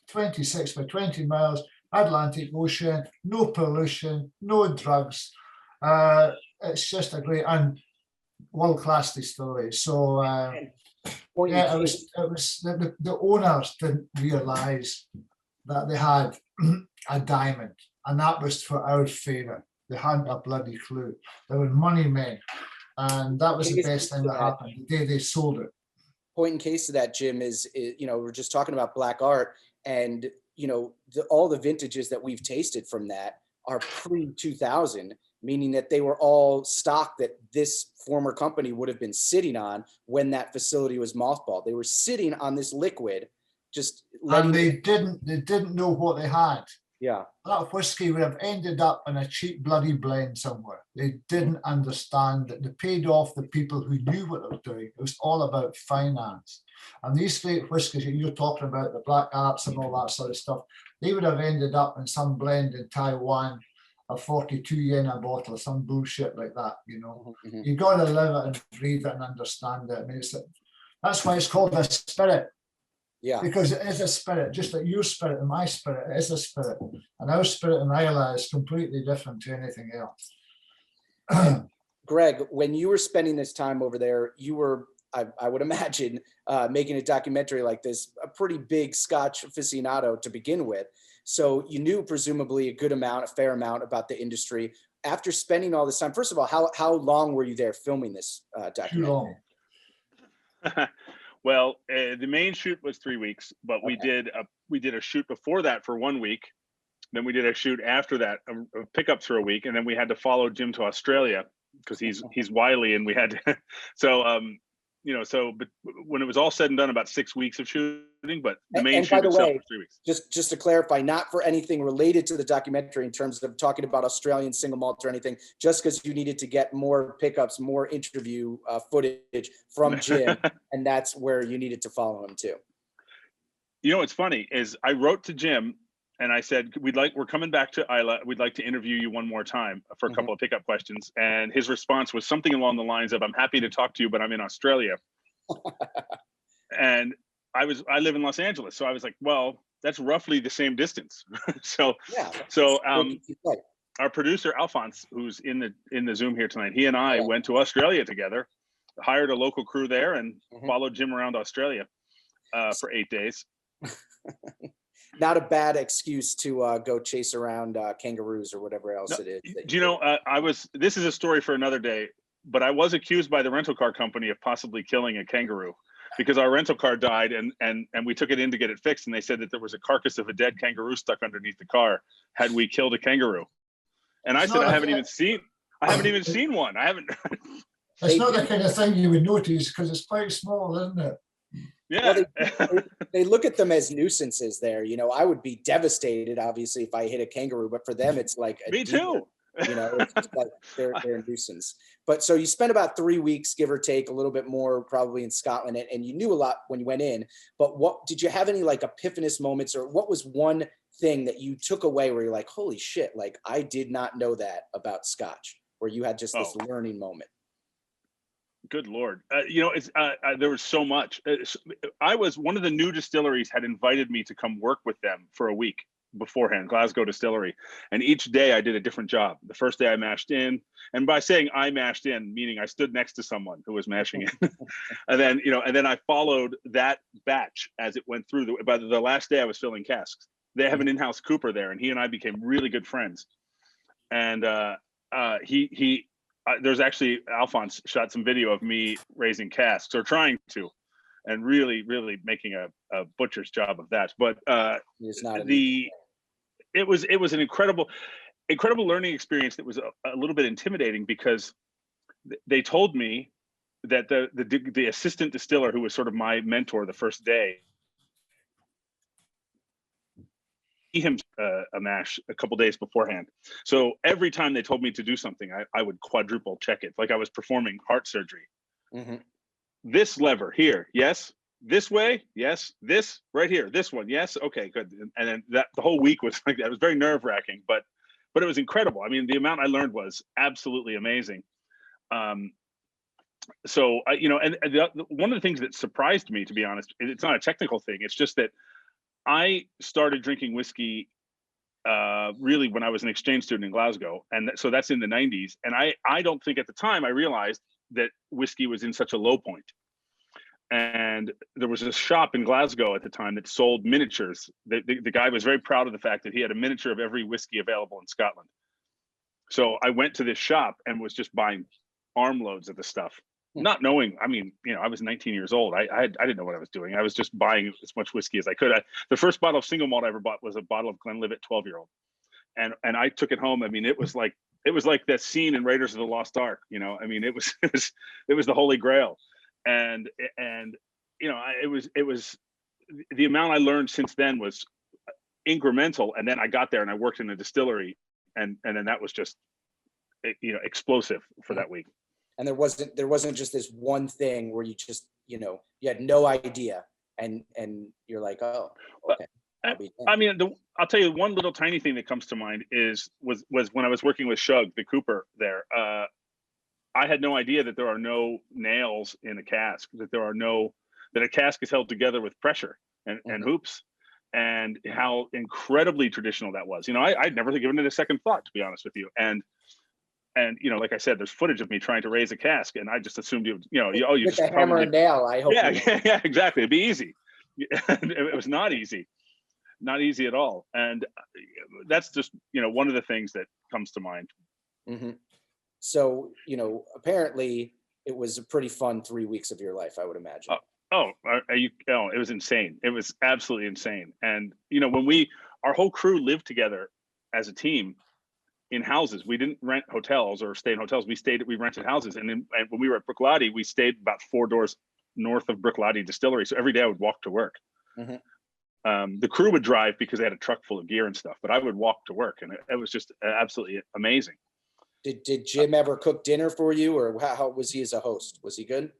26 by 20 miles, Atlantic Ocean, no pollution, no drugs. It's just a great and world-class distillery. So yeah, it was the owners didn't realise that they had a diamond, and that was for our favour. They hadn't a bloody clue. They were money men, and that was the best thing that happened the day they sold it. Point in case of that, Jim, is we're just talking about black art, and all the vintages that we've tasted from that are pre-2000, meaning that they were all stock that this former company would have been sitting on when that facility was mothballed. They were sitting on this liquid, just letting. And they didn't know what they had. Yeah. That whiskey would have ended up in a cheap bloody blend somewhere. They didn't understand that they paid off the people who knew what they were doing. It was all about finance. And these great whiskies that you're talking about, the black arts and all that sort of stuff, they would have ended up in some blend in Taiwan, a 42 yen a bottle, some bullshit like that, Mm-hmm. You got to live it and breathe it and understand it. I mean, that's why it's called a spirit. Yeah. Because it is a spirit, just like your spirit and my spirit is a spirit. And our spirit in Isla is completely different to anything else. Greg, when you were spending this time over there, you were, I would imagine, making a documentary like this, a pretty big Scotch aficionado to begin with. So you knew presumably a fair amount about the industry. After spending all this time, first of all, how long were you there filming this documentary? Too long. Well, the main shoot was 3 weeks, but we did a shoot before that for 1 week. Then we did a shoot after that, a pickups for a week, and then we had to follow Jim to Australia because he's wily, and we had to. But when it was all said and done, about 6 weeks of shooting, but the main shoot itself was 3 weeks. Just to clarify, not for anything related to the documentary in terms of talking about Australian single malt or anything, just because you needed to get more pickups, more interview footage from Jim, and that's where you needed to follow him too. What's funny is I wrote to Jim and I said, we're coming back to Isla. We'd like to interview you one more time for a couple of pickup questions. And his response was something along the lines of, I'm happy to talk to you, but I'm in Australia. And I live in Los Angeles. So I was like, well, that's roughly the same distance. So our producer, Alphonse, who's in the Zoom here tonight, he and I went to Australia together, hired a local crew there, and followed Jim around Australia for 8 days. Not a bad excuse to go chase around kangaroos or whatever else it is. Do you know, this is a story for another day, but I was accused by the rental car company of possibly killing a kangaroo. because our rental car died, and we took it in to get it fixed, and they said that there was a carcass of a dead kangaroo stuck underneath the car. Had we killed a kangaroo? And I said, I haven't even seen one. I haven't. It's not the kind of thing you would notice because it's quite small, isn't it? Yeah. Well, they look at them as nuisances there. You know, I would be devastated, obviously, if I hit a kangaroo, but for them, it's like a Me deer. too. You know, it's just like they're a nuisance. But so you spent about 3 weeks, give or take, a little bit more probably in Scotland, and you knew a lot when you went in. But what did you have any like epiphanous moments, or what was one thing that you took away where you're like, holy shit, like I did not know that about Scotch, where you had just this learning moment? Good Lord. You know, it's there was so much. I was one of the new distilleries had invited me to come work with them for a week beforehand, Glasgow Distillery. And each day I did a different job. The first day I mashed in, and by saying I mashed in, meaning I stood next to someone who was mashing in. And then, you know, and then I followed that batch as it went through. By the last day I was filling casks. They have an in-house cooper there, and he and I became really good friends. And there's actually, Alphonse shot some video of me raising casks, or trying to, and really making a butcher's job of that. But it's not it was an incredible learning experience that was a little bit intimidating, because they told me that the assistant distiller, who was sort of my mentor the first day, him a mash a couple days beforehand. So every time they told me to do something, I would quadruple check it, like I was performing heart surgery. Mm-hmm. This lever here, yes. This way, yes. This right here, this one, yes. Okay, good. And then the whole week was like that. It was very nerve-wracking, but it was incredible. I mean, the amount I learned was absolutely amazing. So you know, and one of the things that surprised me, to be honest, it's not a technical thing. It's just that I started drinking whiskey really when I was an exchange student in Glasgow, and so that's in the 90s. And I don't think at the time I realized that whiskey was in such a low point. And there was a shop in Glasgow at the time that sold miniatures. The guy was very proud of the fact that he had a miniature of every whiskey available in Scotland. So I went to this shop and was just buying armloads of the stuff, not knowing. I mean, you know, I was 19 years old. I didn't know what I was doing. I was just buying as much whiskey as I could. The first bottle of single malt I ever bought was a bottle of Glenlivet 12-year-old, and I took it home. I mean, it was like that scene in Raiders of the Lost Ark. You know, I mean, it was the Holy Grail, and you know, it was the amount I learned since then was incremental. And then I got there and I worked in a distillery, and then that was just, you know, explosive for that week. And there wasn't just this one thing where you just, you know, you had no idea, and you're like, oh, okay. I mean, I'll tell you one little tiny thing that comes to mind was when I was working with Shug, the cooper there. I had no idea that there are no nails in a cask, that a cask is held together with pressure and hoops, and how incredibly traditional that was. You know, I'd never given it a second thought, to be honest with you. And you know, like I said, there's footage of me trying to raise a cask, and I just assumed you with just a hammer and nail. I hope. Yeah, exactly. It'd be easy. It was not easy at all. And that's just, you know, one of the things that comes to mind. Mm-hmm. So, you know, apparently it was a pretty fun 3 weeks of your life, I would imagine. It was insane. It was absolutely insane. And, you know, when our whole crew lived together as a team in houses. We didn't rent hotels or stay in hotels. We rented houses. And when we were at Bruichladdich, we stayed about 4 doors north of Bruichladdich Distillery. So every day I would walk to work. Mm-hmm. The crew would drive because they had a truck full of gear and stuff, but I would walk to work, and it was just absolutely amazing. Did Jim ever cook dinner for you, or how was he as a host? Was he good?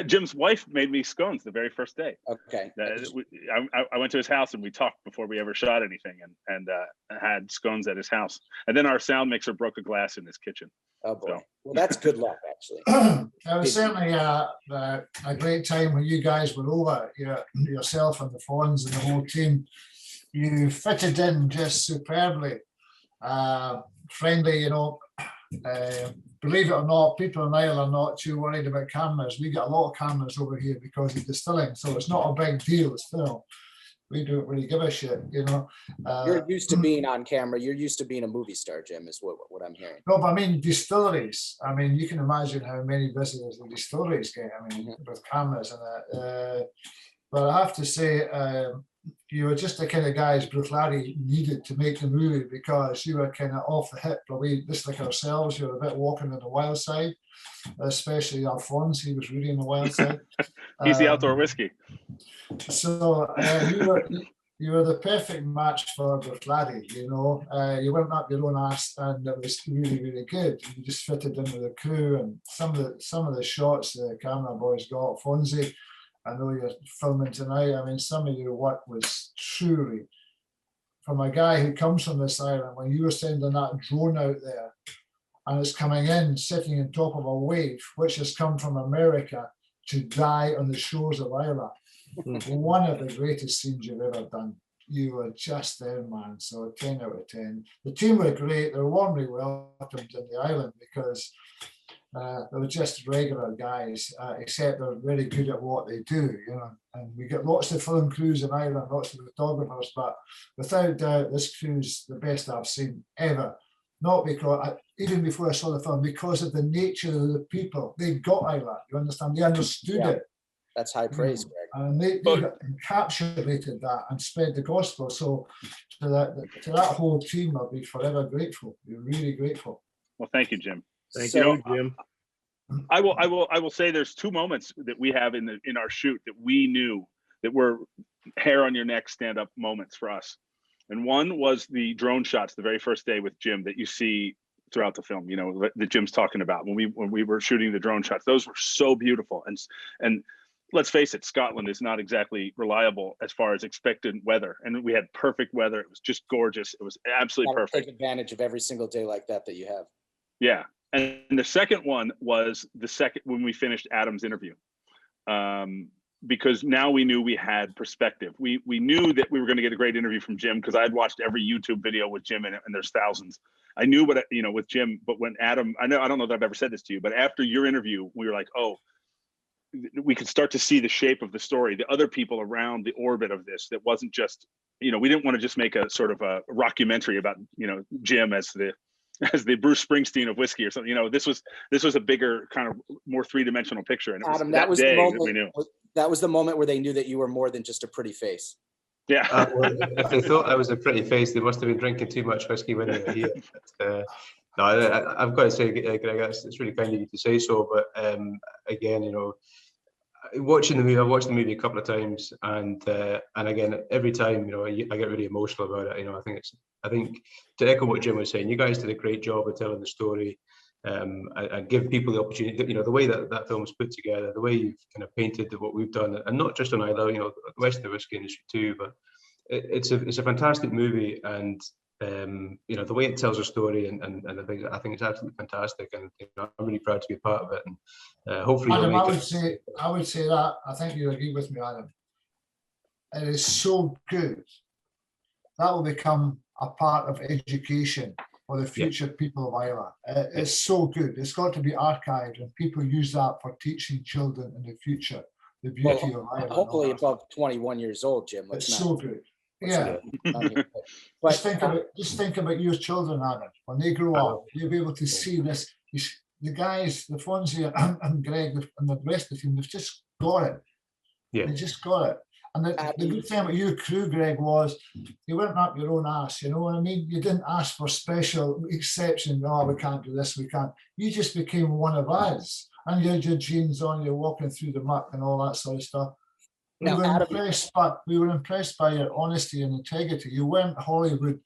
Jim's wife made me scones the very first day. Okay. I went to his house and we talked before we ever shot anything, and had scones at his house. And then our sound mixer broke a glass in his kitchen. Oh boy. So. Well, that's good luck, actually. It was certainly a great time when you guys were over, yourself and the Fawns and the whole team. You fitted in just superbly. Friendly, you know. Believe it or not, people in Ireland are not too worried about cameras. We get a lot of cameras over here because of distilling, so it's not a big deal. It's still We don't really give a shit, you know. You're used to being on camera. You're used to being a movie star, Jim, is what I'm hearing. No, but I mean distilleries. I mean, you can imagine how many visitors the distilleries get. I mean, with cameras and that. But I have to say, you were just the kind of guys Bruichladdich needed to make the movie, because you were kind of off the hip, probably just like ourselves. You were a bit walking on the wild side, especially Alphonse. He was really on the wild side. He's the outdoor whiskey. So you were the perfect match for Bruichladdich, you know. You went up your own ass, and it was really, really good. You just fitted in with the crew, and some of the shots the camera boys got. Fonzie, I know you're filming tonight. I mean, some of your work was truly, from a guy who comes from this island, when you were sending that drone out there, and it's coming in, sitting on top of a wave, which has come from America to die on the shores of Ireland. One of the greatest scenes you've ever done. You were just there, man. So 10 out of 10. The team were great. They were warmly welcomed in the island, because they were just regular guys, except they're very good at what they do, you know. And we get lots of film crews in Ireland, lots of photographers, but without doubt, this crew's the best I've seen ever. Not because, even before I saw the film, because of the nature of the people. They got Ireland, you understand? They understood it. That's high praise, Greg. And they encapsulated that and spread the gospel. So to that whole team, I'll be forever grateful. Be really grateful. Well, thank you, Jim. Thank you, Jim. I will say there's two moments that we have in our shoot that we knew that were hair on your neck stand up moments for us. And one was the drone shots the very first day with Jim that you see throughout the film, you know, that Jim's talking about when we were shooting the drone shots. Those were so beautiful. And let's face it, Scotland is not exactly reliable as far as expected weather. And we had perfect weather. It was just gorgeous. It was absolutely perfect. Take advantage of every single day like that you have. Yeah. And the second one was when we finished Adam's interview. Because now we knew we had perspective. We knew that we were going to get a great interview from Jim, because I had watched every YouTube video with Jim in it, and there's thousands. I knew what, you know, with Jim, but when Adam, I don't know that I've ever said this to you, but after your interview, we were like, oh, we could start to see the shape of the story, the other people around the orbit of this, that wasn't just, you know, we didn't want to just make a sort of a rockumentary about, you know, Jim as the Bruce Springsteen of whiskey or something. You know, this was a bigger, kind of more three-dimensional picture. And it was Adam, that was the moment that we knew. That was the moment where they knew that you were more than just a pretty face. Yeah. Well, if they thought I was a pretty face, they must have been drinking too much whiskey when they were here. No, I've got to say, Greg, it's really kind of you to say so. But again, you know, watching the movie, I've watched the movie a couple of times, and again, every time, you know, I get really emotional about it. You know, I think to echo what Jim was saying, you guys did a great job of telling the story, and give people the opportunity. You know, the way that film was put together, the way you've kind of painted what we've done, and not just on Isla, you know, the rest of the whiskey industry too. But it's a fantastic movie, and you know, the way it tells a story, and I think it's absolutely fantastic, and you know, I'm really proud to be a part of it. And hopefully, Adam, I would say that I think you agree with me, Adam. It is so good. That will become a part of education for the future people of Ireland. It's so good. It's got to be archived, and people use that for teaching children in the future the beauty of Ireland. Hopefully above 21 years old, Jim. It's so good. Yeah. Just think about your children, Adam. When they grow up, you'll be able to see this. The guys, the Fonzie and Greg and the rest of the team, they've just got it. Yeah. They just got it. And the good thing about your crew, Greg, was you weren't up your own ass, you know what I mean? You didn't ask for special exception. Oh, we can't do this, we can't. You just became one of us. And you had your jeans on, you're walking through the muck and all that sort of stuff. We were impressed by your honesty and integrity. You weren't Hollywood,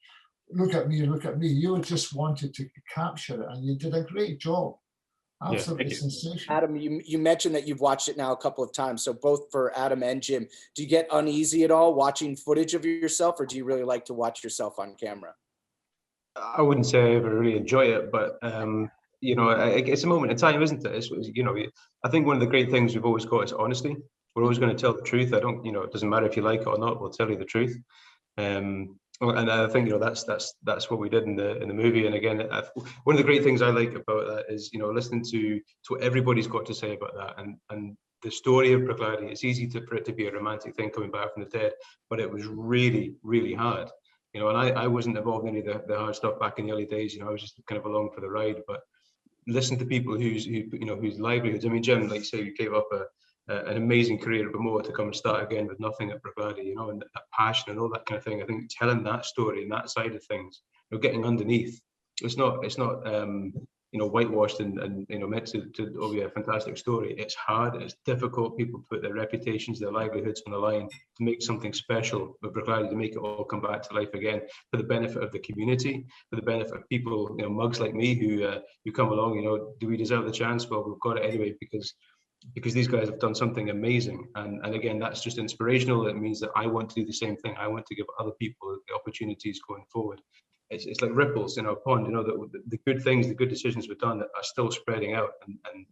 look at me, look at me. You just wanted to capture it, and you did a great job. Absolutely sensational. Adam, you mentioned that you've watched it now a couple of times. So both for Adam and Jim, do you get uneasy at all watching footage of yourself, or do you really like to watch yourself on camera? I wouldn't say I ever really enjoy it, but you know, it's a moment in time, isn't it? You know, I think one of the great things we've always got is honesty. We're always going to tell the truth. You know, it doesn't matter if you like it or not. We'll tell you the truth. And I think, you know, that's what we did in the movie. And again, one of the great things I like about that is, you know, listening to what everybody's got to say about that, and the story of Bruichladdich. It's easy for it to be a romantic thing coming back from the dead, but it was really, really hard. You know, and I wasn't involved in any of the hard stuff back in the early days. You know, I was just kind of along for the ride. But listen to people whose livelihoods. I mean, Jim, like you say, you gave up an amazing career at Bemore to come and start again with nothing at Bruichladdich, you know, and that passion and all that kind of thing. I think telling that story and that side of things, you know, getting underneath, it's not you know, whitewashed and you know, meant to oh yeah, fantastic story. It's hard, it's difficult. People put their reputations, their livelihoods on the line to make something special with Bruichladdich, to make it all come back to life again for the benefit of the community, for the benefit of people, you know, mugs like me who come along. You know, do we deserve the chance? Well, we've got it anyway because these guys have done something amazing. And again, that's just inspirational. It means that I want to do the same thing. I want to give other people the opportunities going forward. It's like ripples in our pond, you know, the good things, the good decisions we've done are still spreading out. And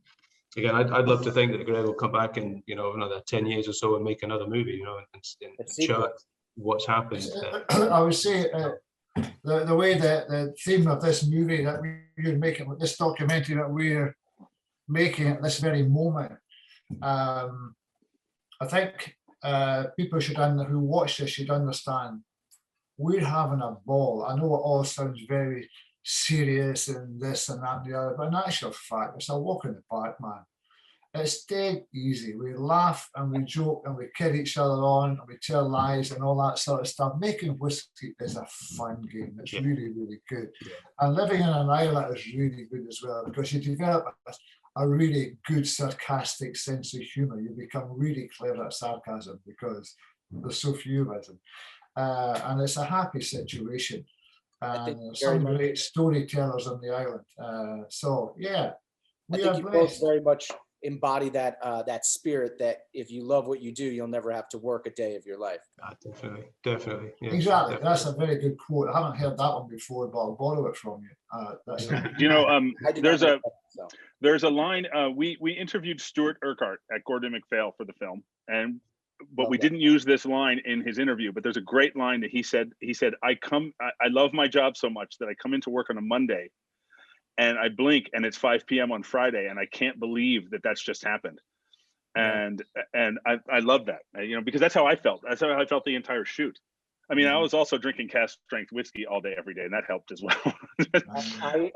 again, I'd love to think that Greg will come back in, you know, another 10 years or so and make another movie, you know, and chart what's happened. I would say the way that the theme of this movie that we're making, this documentary that we're making at this very moment, I think people who watch this should understand we're having a ball. I know it all sounds very serious and this and that and the other, but in actual fact, it's a walk in the park, man. It's dead easy. We laugh and we joke and we kid each other on and we tell lies and all that sort of stuff. Making whiskey is a fun game. It's really, really good. And living in an island is really good as well, because you develop a really good sarcastic sense of humor. You become really clever at sarcasm because there's so few of them. And it's a happy situation. And some great storytellers on the island. So yeah, I think you both very much embody that that spirit that if you love what you do, you'll never have to work a day of your life. Definitely. Yeah, exactly. definitely. That's a very good quote. I haven't heard that one before, but I'll borrow it from you. You know, there's a line. We interviewed Stuart Urquhart at Gordon MacPhail for the film, but we didn't use this line in his interview. But there's a great line that he said. He said, I love my job so much that I come into work on a Monday and I blink and it's 5 p.m. on Friday and I can't believe that that's just happened. And I love that, you know, because that's how I felt. That's how I felt the entire shoot. I mean, I was also drinking cask strength whiskey all day, every day, and that helped as well.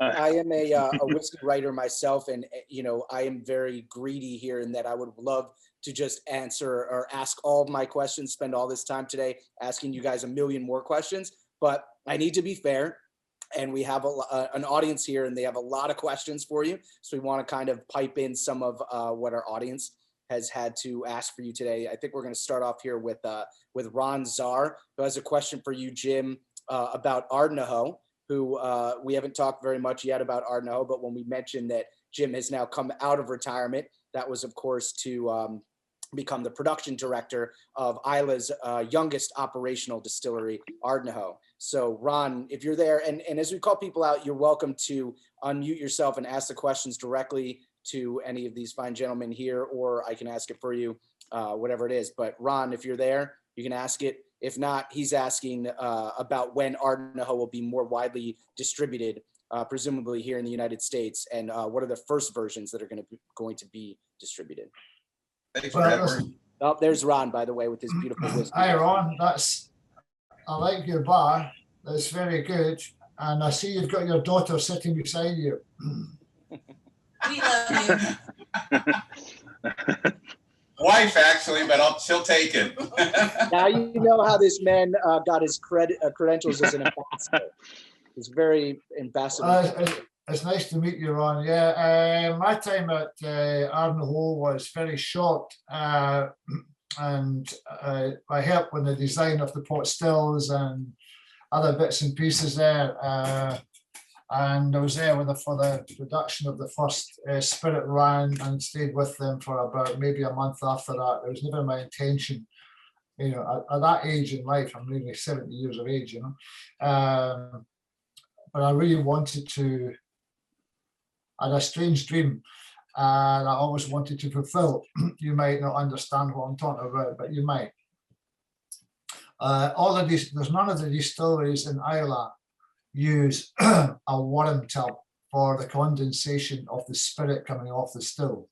I am a whiskey writer myself, and you know, I am very greedy here in that I would love to just answer or ask all of my questions, spend all this time today asking you guys a million more questions, but I need to be fair. And we have an audience here and they have a lot of questions for you. So we want to kind of pipe in some of what our audience has had to ask for you today. I think we're going to start off here with Ron Czar, who has a question for you, Jim, about Ardnahoe, who we haven't talked very much yet about Ardnahoe, but when we mentioned that Jim has now come out of retirement, that was, of course, to become the production director of Isla's youngest operational distillery, Ardnahoe. So Ron, if you're there, and as we call people out, you're welcome to unmute yourself and ask the questions directly to any of these fine gentlemen here, or I can ask it for you, whatever it is. But Ron, if you're there, you can ask it. If not, he's asking about when Ardnahoe will be more widely distributed, presumably here in the United States, and what are the first versions that are going to be distributed? Thanks for that. Oh, there's Ron, by the way, with his beautiful whiskey. Hi, Ron. I like your bar. That's very good. And I see you've got your daughter sitting beside you. We love you. Wife, actually, but she'll take it. Now you know how this man got his credentials as an ambassador. He's very ambassador. It's nice to meet you, Ron. Yeah, my time at Ardnahoe was very short, and I helped with the design of the pot stills and other bits and pieces there. And I was there for the production of the first Spirit Ryan and stayed with them for about maybe a month after that. It was never my intention, you know, at that age in life, I'm nearly 70 years of age, you know. But I really wanted to, I had a strange dream and I always wanted to fulfill. You might not understand what I'm talking about, but you might. All of these, there's none of the distilleries in Islay use a worm tub for the condensation of the spirit coming off the still.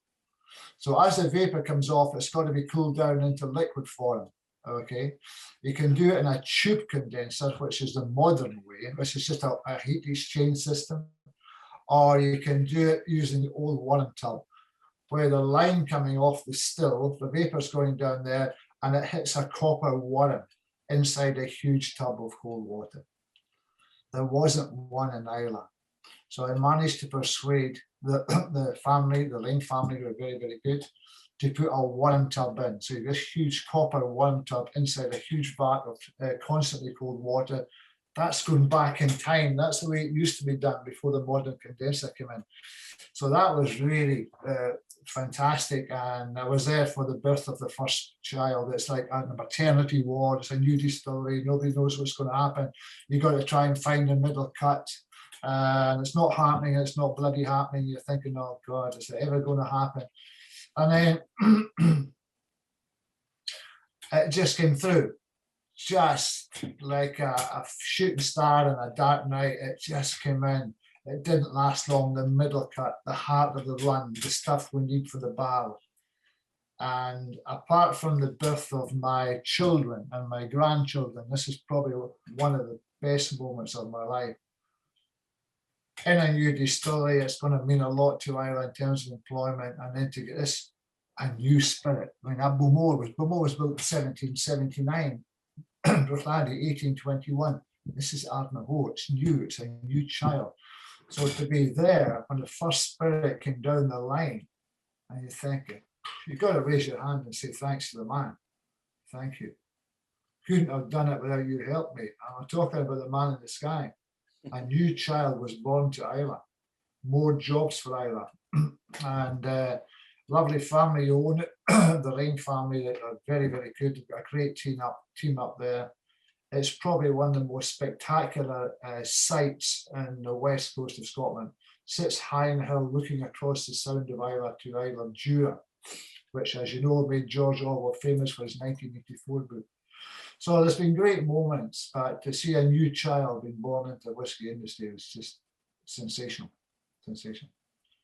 So as the vapor comes off, it's got to be cooled down into liquid form. Okay, you can do it in a tube condenser, which is the modern way, which is just a heat exchange system, or you can do it using the old worm tub, where the line coming off the still, the vapor's going down there, and it hits a copper worm inside a huge tub of cold water. There wasn't one in Ireland. So I managed to persuade the family, the Lane family, who were very, very good, to put a worm tub in. So you have this huge copper worm tub inside a huge vat of constantly cold water. That's going back in time. That's the way it used to be done before the modern condenser came in. So that was really fantastic. And I was there for the birth of the first child. It's like a maternity ward. It's a new distillery. Nobody knows what's going to happen. You've got to try and find a middle cut. And it's not happening. It's not bloody happening. You're thinking, oh God, is it ever going to happen? And then it just came through. Just like a shooting star in a dark night, it just came in. It didn't last long. The middle cut, the heart of the run, the stuff we need for the barrel. And apart from the birth of my children and my grandchildren, this is probably one of the best moments of my life. In a new distillery, it's going to mean a lot to Ireland in terms of employment, and then to get this a new spirit. I mean, Beaumont was built in 1779. Bruichladdich 1821. This is Ardnahoe. It's new. It's a new child. So to be there when the first spirit came down the line, and you're thinking, you've got to raise your hand and say thanks to the man. Thank you. Couldn't have done it without your help, mate. I'm talking about the man in the sky. A new child was born to Ireland. More jobs for Ireland. And lovely family who own it, the Lane family, that are very, very good. We've got a great team up there. It's probably one of the most spectacular sites in the west coast of Scotland. Sits high in the hill looking across the Sound of Islay to Island Jura, which, as you know, made George Orwell famous for his 1984 book. So there's been great moments, but to see a new child being born into the whiskey industry is just sensational, sensational.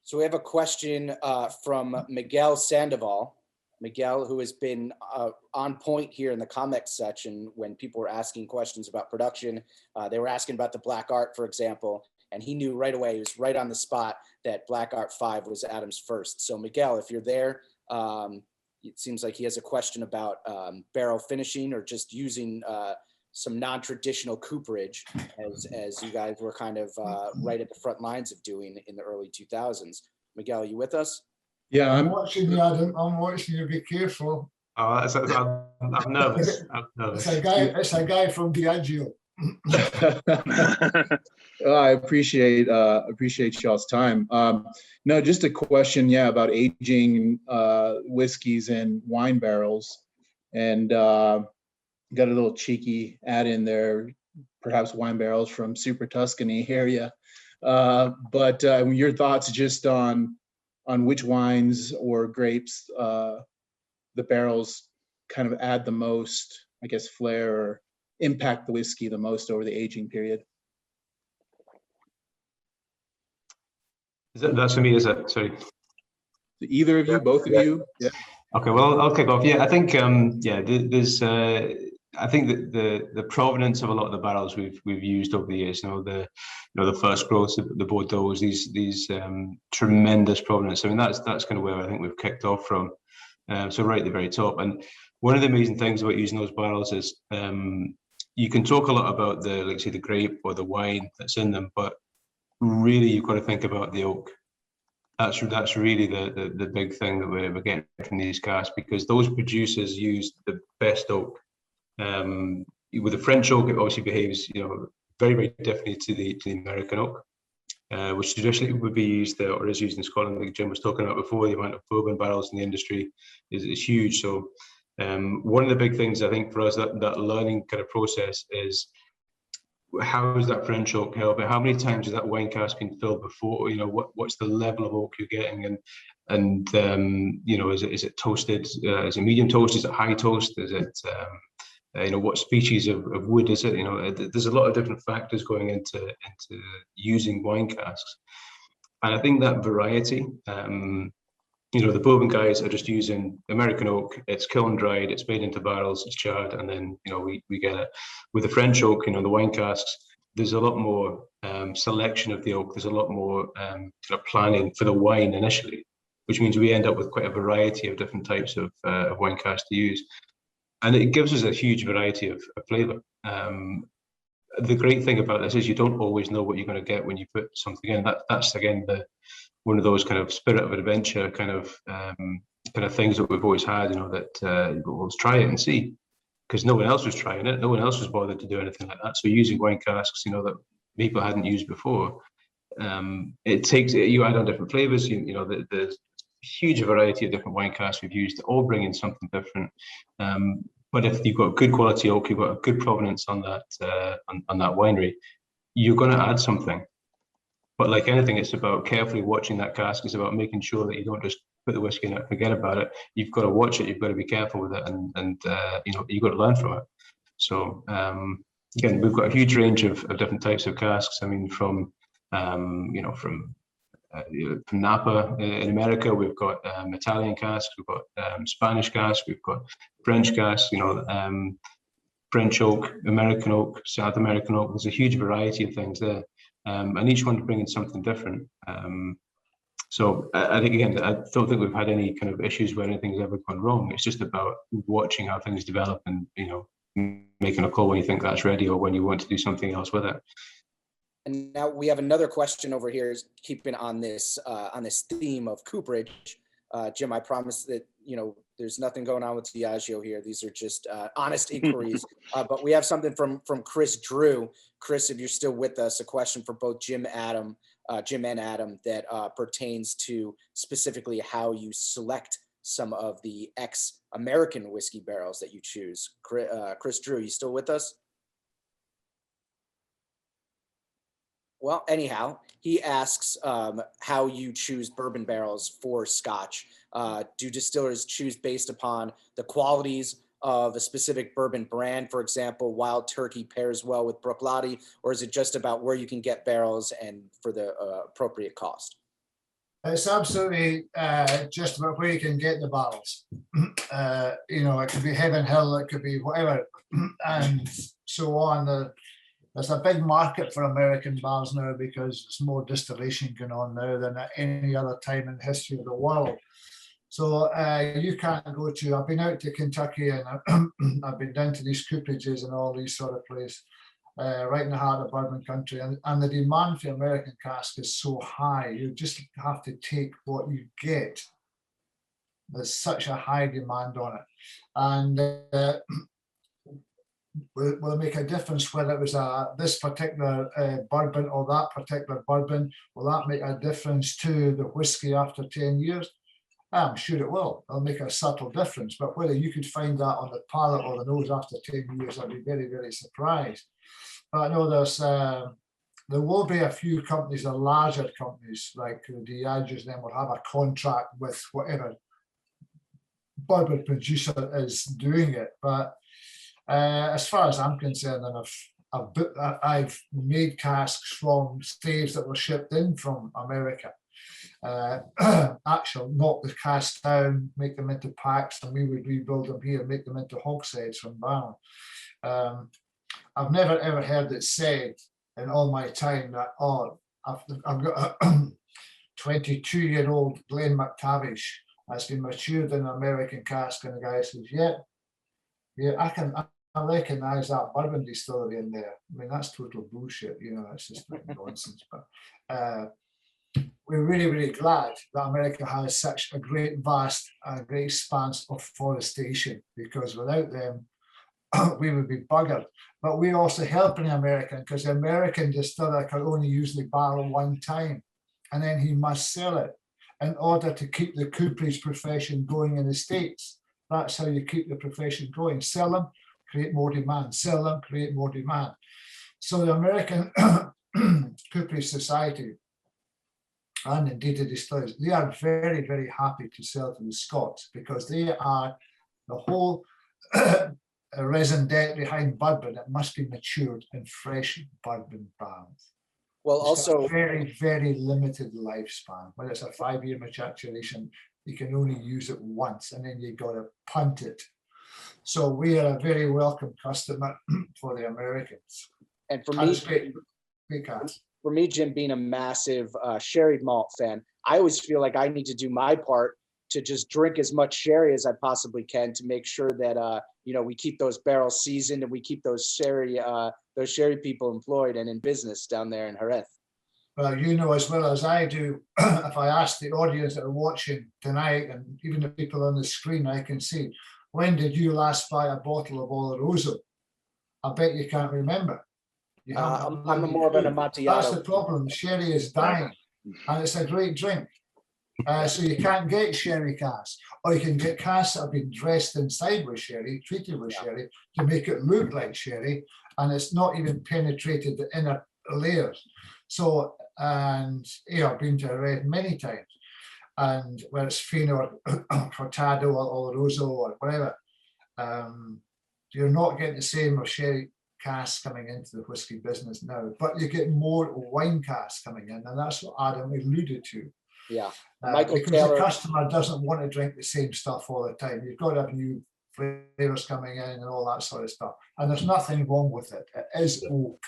So we have a question from Miguel Sandoval. Miguel, who has been on point here in the comments section when people were asking questions about production. They were asking about the Black Art, for example, and he knew right away, he was right on the spot, that Black Art 5 was Adam's first. So Miguel, if you're there, it seems like he has a question about barrel finishing or just using some non-traditional cooperage, as you guys were kind of right at the front lines of doing in the early 2000s. Miguel, are you with us? Yeah, I'm watching you, Adam. I'm watching you. Be careful. I'm nervous. I'm nervous. It's a guy from Diageo. I appreciate y'all's time. No, just a question, about aging whiskeys in wine barrels, and got a little cheeky add in there, perhaps wine barrels from Super Tuscany area. But your thoughts just on which wines or grapes the barrels kind of add the most, I guess, flair or impact the whiskey the most over the aging period. That's for me, is it? Sorry. Either of you, both of you? Yeah. Okay, well, I'll kick off. Yeah, I think there's I think that the provenance of a lot of the barrels we've used over the years, the first growths, the Bordeaux, these tremendous provenance. I mean, that's kind of where I think we've kicked off from. So right at the very top. And one of the amazing things about using those barrels is you can talk a lot about the grape or the wine that's in them, but really you've got to think about the oak. That's really the big thing that we're getting from these casks, because those producers use the best oak. With the French oak, it obviously behaves, very, very differently to the American oak, which traditionally would be used or is used in Scotland. Like Jim was talking about before, the amount of bourbon barrels in the industry is huge. So one of the big things I think for us, that learning kind of process is, how is that French oak helping? How many times has that wine cask been filled before? What's the level of oak you're getting, and is it toasted? Is it medium toast? Is it high toast? Is it what species of wood is it? There's a lot of different factors going into using wine casks, and I think that variety the bourbon guys are just using American oak. It's kiln dried, it's made into barrels, it's charred, and then we get it. With the French oak, the wine casks, there's a lot more selection of the oak. There's a lot more kind of planning for the wine initially, which means we end up with quite a variety of different types of wine casks to use, and it gives us a huge variety of flavour. The great thing about this is you don't always know what you're going to get when you put something in. That's again one of those kind of spirit of adventure kind of things that we've always had. That let's try it and see, because no one else was trying it. No one else was bothered to do anything like that. So using wine casks, that people hadn't used before, you add on different flavors. There's a huge variety of different wine casks we've used, all bringing something different. But if you've got good quality oak, you've got a good provenance on that winery, you're going to add something. But like anything, it's about carefully watching that cask. It's about making sure that you don't just put the whiskey in it and forget about it. You've got to watch it. You've got to be careful with it, and you've got to learn from it. So again, we've got a huge range of different types of casks. I mean, from Napa in America, we've got Italian casks, we've got Spanish casks, we've got French casks, French oak, American oak, South American oak. There's a huge variety of things there, and each one's bringing something different. So I think, again, I don't think we've had any kind of issues where anything's ever gone wrong. It's just about watching how things develop and, making a call when you think that's ready or when you want to do something else with it. And now we have another question over here, is keeping on this theme of cooperage. Jim, I promise that there's nothing going on with Diageo here. These are just honest inquiries. But we have something from Chris Drew. Chris, if you're still with us, a question for both Jim and Adam that pertains to specifically how you select some of the ex-American whiskey barrels that you choose. Chris Drew, you still with us? Well, anyhow, he asks how you choose bourbon barrels for Scotch. Do distillers choose based upon the qualities of a specific bourbon brand? For example, Wild Turkey pairs well with Bruichladdich, or is it just about where you can get barrels and for the appropriate cost? It's absolutely just about where you can get the barrels. It could be Heaven Hill, it could be whatever, and so on. There's a big market for American barrels now because there's more distillation going on now than at any other time in the history of the world. So you can't go to, I've been out to Kentucky and I've been down to these cooperages and all these sort of places, right in the heart of bourbon country. And the demand for American cask is so high, you just have to take what you get. There's such a high demand on it. And will it make a difference whether it was this particular bourbon or that particular bourbon? Will that make a difference to the whiskey after 10 years? I'm sure it will. It'll make a subtle difference. But whether you could find that on the palate or the nose after 10 years, I'd be very, very surprised. But I know there will be a few companies, the larger companies like the Diageos, then will have a contract with whatever bourbon producer is doing it. But as far as I'm concerned, and I've made casks from staves that were shipped in from America. Actually, knock the casks down, make them into packs, and we would rebuild them here, make them into hogsheads from barrel. I've never ever heard it said in all my time that, oh, I've got a 22-year-old Glen McTavish that's been matured in an American cask, and the guy says, yeah, I recognize that bourbon distillery in there. I mean, that's total bullshit, it's just like nonsense. But we're really, really glad that America has such a great expanse of forestation, because without them, we would be buggered. But we're also helping the American, because the American distiller can only usually barrel one time, and then he must sell it in order to keep the cooperage profession going in the States. That's how you keep the profession going. Sell them, create more demand. Sell them, create more demand. So the American Cooperage Society, and indeed the distillers, they are very, very happy to sell to the Scots, because they are the whole reason behind bourbon. It must be matured in fresh bourbon barrels. Well, also very, very limited lifespan. Whether it's a 5-year maturation, you can only use it once, and then you got to punt it. So we are a very welcome customer for the Americans. And for And me, it's great cask. for me, Jim, being a massive sherry malt fan, I always feel like I need to do my part to just drink as much sherry as I possibly can to make sure that we keep those barrels seasoned and we keep those sherry people employed and in business down there in Jerez. Well, you know as well as I do, if I ask the audience that are watching tonight, and even the people on the screen, I can see, when did you last buy a bottle of Oloroso? I bet you can't remember. You haven't I'm more of an Amontillado. That's the problem. Sherry is dying, and it's a great drink. So you can't get sherry casks, or you can get casks that have been dressed inside with sherry, treated with sherry, to make it look like sherry, and it's not even penetrated the inner layers. So, and I've been to Red many times, and whether it's Fino or Cortado or Oloroso or whatever, you're not getting the same of sherry casks coming into the whiskey business now, but you get more wine casks coming in, and that's what Adam alluded to. Yeah, Because the customer doesn't want to drink the same stuff all the time. You've got to have new flavors coming in and all that sort of stuff. And there's nothing wrong with it. It is oak.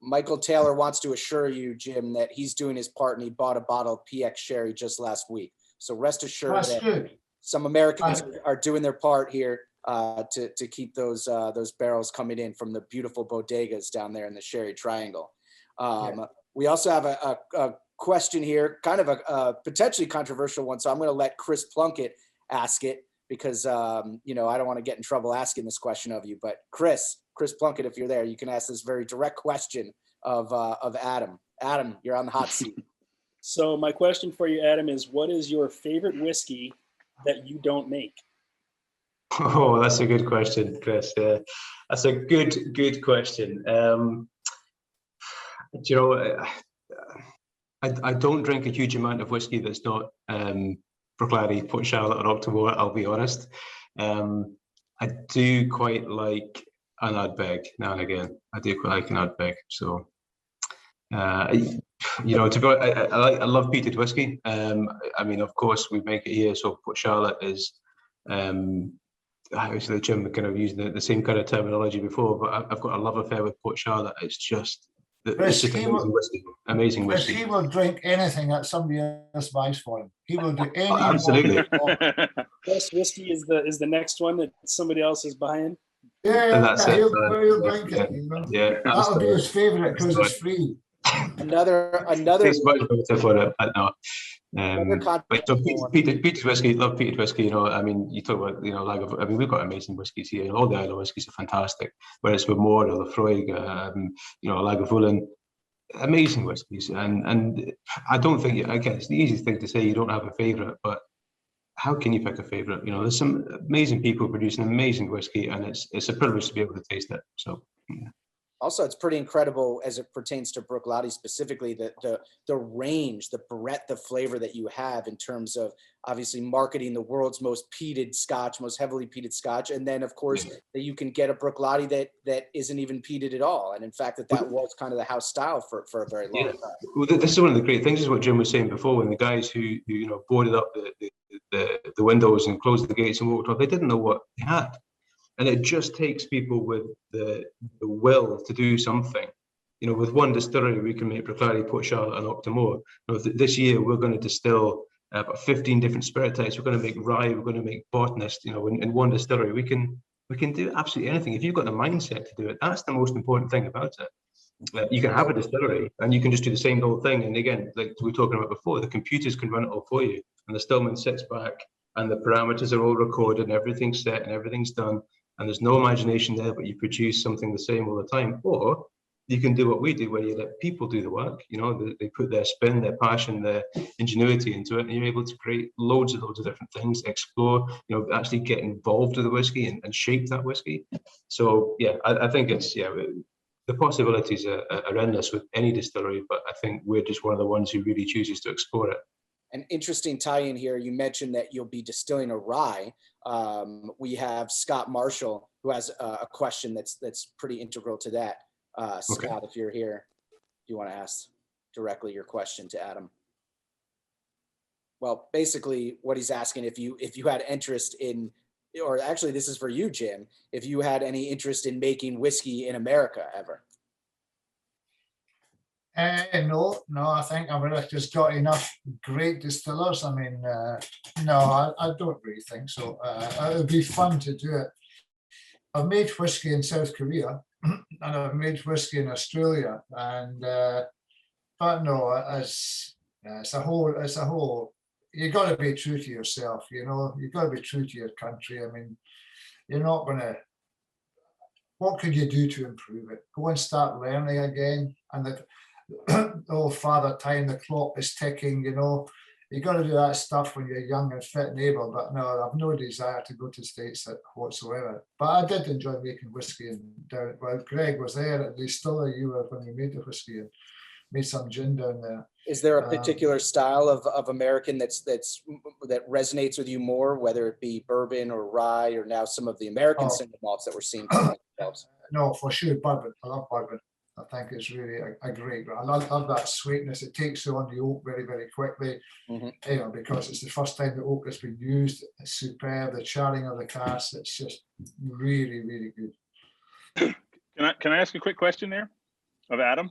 Michael Taylor wants to assure you, Jim, that he's doing his part and he bought a bottle of PX sherry just last week. So rest assured That's good. Some Americans are doing their part here to keep those barrels coming in from the beautiful bodegas down there in the Sherry Triangle. We also have a question here, kind of a potentially controversial one. So I'm going to let Chris Plunkett ask it because, I don't want to get in trouble asking this question of you. But Chris Plunkett, if you're there, you can ask this very direct question of Adam. Adam, you're on the hot seat. So my question for you, Adam, is what is your favorite whiskey that you don't make? Oh, that's a good question, Chris. That's a good question. I don't drink a huge amount of whiskey that's not Bruichladdich, Port Charlotte, or Octomore, I'll be honest. I do quite like an Ardbeg now and again. I do quite like an Ardbeg. So, to be honest, I love peated whiskey. Of course, we make it here. So Port Charlotte is, obviously Jim kind of used the same kind of terminology before, but I've got a love affair with Port Charlotte. It's just amazing whiskey. Amazing whiskey. He will drink anything that somebody else buys for him. He will do anything. Absolutely. Best whiskey is the next one that somebody else is buying. Yeah, that's he'll it. drink it. Yeah, that'll be his favorite because it's free. Another. It's much better for it. But so peated whiskey, love peated whiskey. You talk about Lagavulin. We've got amazing whiskies here. All the island whiskies are fantastic. Whether it's Vermont or Lafroig, Lagavulin, amazing whiskies. And I don't think again it's the easiest thing to say you don't have a favorite, but how can you pick a favorite? There's some amazing people producing amazing whiskey, and it's a privilege to be able to taste it. So. Yeah. Also, it's pretty incredible as it pertains to Bruichladdich specifically, the range, the breadth of flavor that you have in terms of obviously marketing the world's most peated Scotch, most heavily peated Scotch, and then of course that you can get a Bruichladdich that isn't even peated at all, and in fact that was kind of the house style for a very long time. Well, this is one of the great things. Is what Jim was saying before, when the guys who boarded up the windows and closed the gates and walked off, they didn't know what they had. And it just takes people with the will to do something. With one distillery, we can make Bruichladdich, Port Charlotte, and Octomore. This year, we're going to distill about 15 different spirit types. We're going to make rye. We're going to make botanist. In one distillery, we can do absolutely anything. If you've got the mindset to do it, that's the most important thing about it. You can have a distillery, and you can just do the same old thing. And again, like we were talking about before, the computers can run it all for you, and the stillman sits back, and the parameters are all recorded, and everything's set, and everything's done. And there's no imagination there, but you produce something the same all the time. Or you can do what we do, where you let people do the work. They put their spin, their passion, their ingenuity into it, and you're able to create loads of different things, explore, actually get involved with the whiskey and shape that whiskey. So yeah, I think it's the possibilities are endless with any distillery, but I think we're just one of the ones who really chooses to explore it. An interesting tie-in here. You mentioned that you'll be distilling a rye. We have Scott Marshall, who has a question that's pretty integral to that. Scott, if you're here, do you want to ask directly your question to Adam? Well, basically what he's asking, if you had interest in, or actually this is for you, Jim, if you had any interest in making whiskey in America ever. No, I think America's got enough great distillers. I mean, no, I don't really think so. It would be fun to do it. I've made whiskey in South Korea and I've made whiskey in Australia, and but no, it's a whole. You got to be true to yourself. You know, you got to be true to your country. I mean, you're not gonna. What could you do to improve it? Go and start learning again, and the oh, father time, the clock is ticking, you know. You got to do that stuff when you're young and fit and able, but no, I have no desire to go to the States whatsoever. But I did enjoy making whiskey, and down, well, Greg was there at the distillery you were when we made the whiskey, and made some gin down there. Is there a particular style of American that resonates with you more, whether it be bourbon or rye, or now some of the American single malts that we're seeing? No, for sure, bourbon. I love bourbon. I think it's really a great. I love that sweetness. It takes you on the oak very, very quickly. You know, because it's the first time the oak has been used. It's superb. The charring of the cask, it's just really, really good. Can I ask a quick question there of Adam?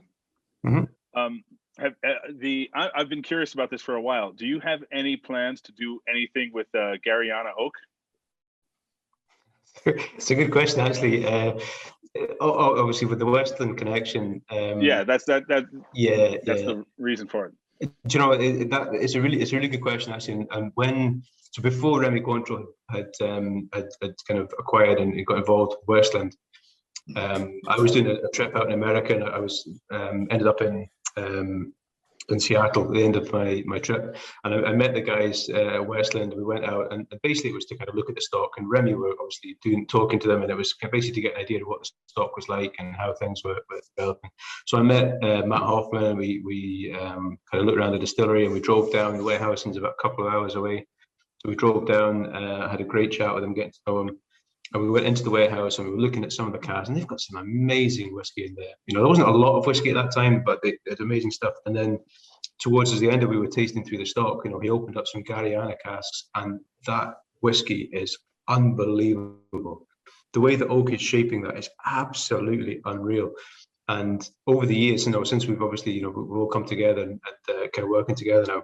I've been curious about this for a while. Do you have any plans to do anything with Gariana oak? It's a good question, actually. Obviously, with the Westland connection. Yeah, that's the reason for it. Do you know, it's a really good question, actually. And so before Remy Cointreau had kind of acquired and got involved with Westland, I was doing a trip out in America, and I was ended up in Seattle at the end of my trip, and I met the guys at Westland. We went out, and basically it was to kind of look at the stock, and Remy were obviously talking to them, and it was basically to get an idea of what the stock was like and how things were developing. So I met Matt Hoffman, and we kind of looked around the distillery, and we drove down. The warehouse is about a couple of hours away, so we drove down, had a great chat with them, getting to know them. And we went into the warehouse and we were looking at some of the casks, and they've got some amazing whiskey in there. You know, there wasn't a lot of whiskey at that time, but they had amazing stuff. And then towards the end, we were tasting through the stock. You know, he opened up some Gariana casks, and that whiskey is unbelievable. The way the oak is shaping that is absolutely unreal. And over the years, you know, since we've obviously, you know, we've all come together and kind of working together now,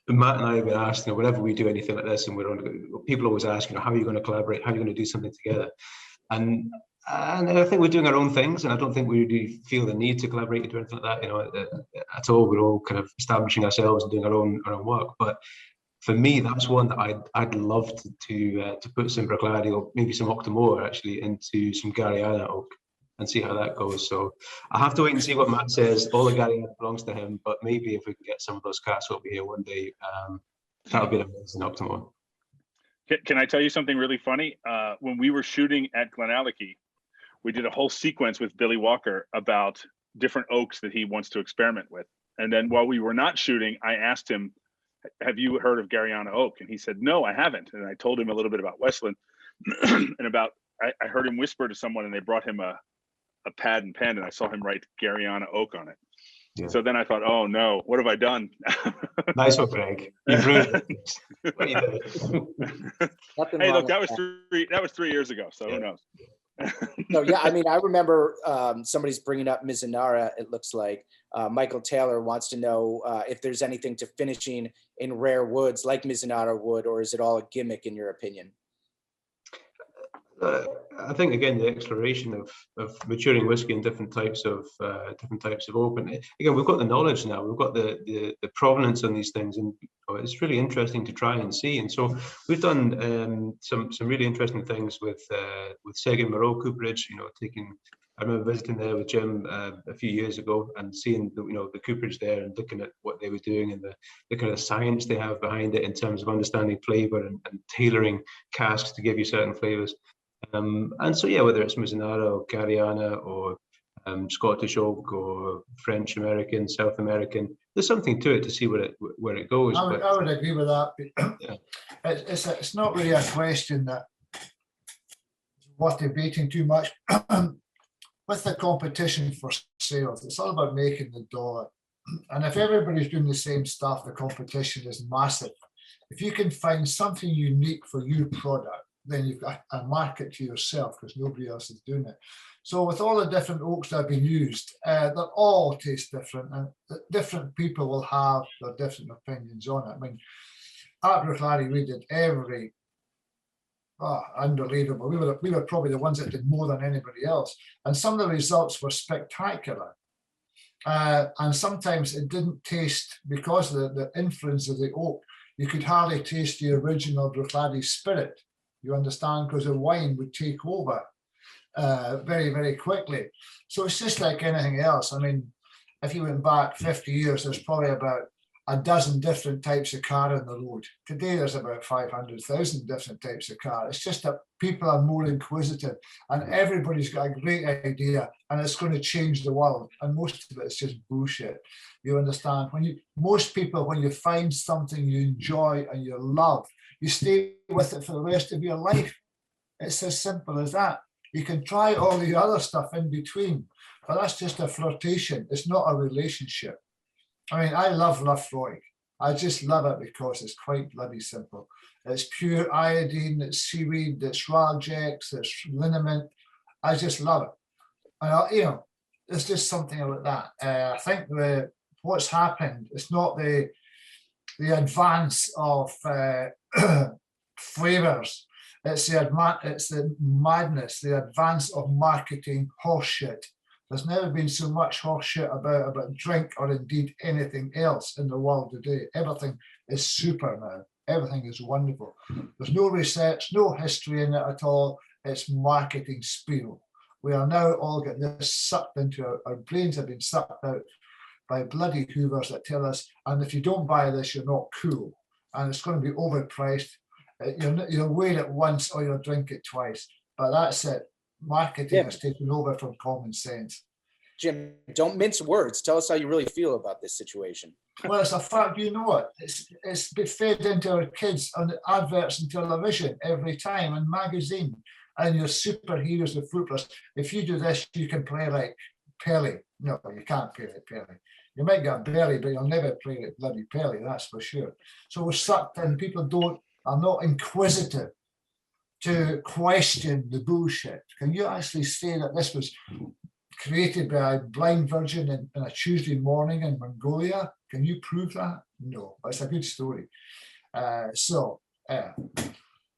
Matt and I have been asked, you know, whenever we do anything like this, and people always ask, you know, how are you going to collaborate? How are you going to do something together? And I think we're doing our own things, and I don't think we really feel the need to collaborate or do anything like that, you know, at all. We're all kind of establishing ourselves and doing our own work. But for me, that's one that I'd love to put some Bruichladdich, or maybe some Octomore actually, into some Gariana oak, and see how that goes. So I have to wait and see what Matt says. All the Gariana belongs to him, but maybe if we can get some of those casks over here one day, that'll be an amazing Octomore. Can I tell you something really funny? When we were shooting at Glenallachie, we did a whole sequence with Billy Walker about different oaks that he wants to experiment with. And then while we were not shooting, I asked him, have you heard of Gariana oak? And he said, no, I haven't. And I told him a little bit about Westland and about, I heard him whisper to someone, and they brought him a pad and pen, and I saw him write Gariana oak on it. Yeah. So then I thought, oh no, what have I done? Nice one, Greg. You've ruined it. What are you doing? Hey, look, that was 3 years ago, so who knows? No, yeah, I mean, I remember somebody's bringing up Mizunara, it looks like. Michael Taylor wants to know if there's anything to finishing in rare woods like Mizunara wood, or is it all a gimmick in your opinion? I think again the exploration of maturing whiskey in different types of oak. And again, we've got the knowledge now. We've got the provenance on these things, and it's really interesting to try and see. And so we've done some really interesting things with Seguin Moreau cooperage. You know, I remember visiting there with Jim a few years ago and seeing the cooperage there and looking at what they were doing and the kind of science they have behind it in terms of understanding flavor and tailoring casks to give you certain flavors. And so yeah, whether it's Mizunara or Gariana or Scottish oak or French American, South American, there's something to it to see where it goes. I would agree with that. Yeah. It's not really a question that worth debating too much. With the competition for sales, it's all about making the dollar. And if everybody's doing the same stuff, the competition is massive. If you can find something unique for your product, then you've got a market to yourself because nobody else is doing it. So with all the different oaks that have been used, they all taste different, and different people will have their different opinions on it. I mean, at Bruichladdich, we did every, unbelievable. We were probably the ones that did more than anybody else. And some of the results were spectacular. And sometimes it didn't taste, because of the influence of the oak, you could hardly taste the original Bruichladdich spirit. You understand? Because the wine would take over very, very quickly. So it's just like anything else. I mean, if you went back 50 years, there's probably about a dozen different types of car on the road. Today, there's about 500,000 different types of car. It's just that people are more inquisitive, and everybody's got a great idea, and it's going to change the world. And most of it is just bullshit. You understand? Most people, when you find something you enjoy and you love, you stay with it for the rest of your life. It's as simple as that. You can try all the other stuff in between, but that's just a flirtation. It's not a relationship. I mean, I love Lafroig. I just love it because it's quite bloody simple. It's pure iodine, it's seaweed, it's rarest, it's liniment. I just love it. And there's just something about that. I think what's happened, it's not the advance of flavors. It's the madness, the advance of marketing horseshit. There's never been so much horseshit about drink or indeed anything else in the world today. Everything is super now. Everything is wonderful. There's no research, no history in it at all. It's marketing spiel. We are now all getting this sucked into our brains have been sucked out by bloody hoovers that tell us, and if you don't buy this, you're not cool. And it's going to be overpriced. You'll wear it once or you'll drink it twice. But that's it. Marketing has taken over from common sense. Jim, don't mince words. Tell us how you really feel about this situation. Well, it's a fact, you know it. It's been fed into our kids on the adverts and television every time, and magazine, and your superheroes and footballers. If you do this, you can play like Pele. No, you can't play like Pele. You might get a belly, but you'll never play like bloody Pele, that's for sure. So we're sucked in. People are not inquisitive to question the bullshit. Can you actually say that this was created by a blind virgin in a Tuesday morning in Mongolia? Can you prove that? No, but it's a good story.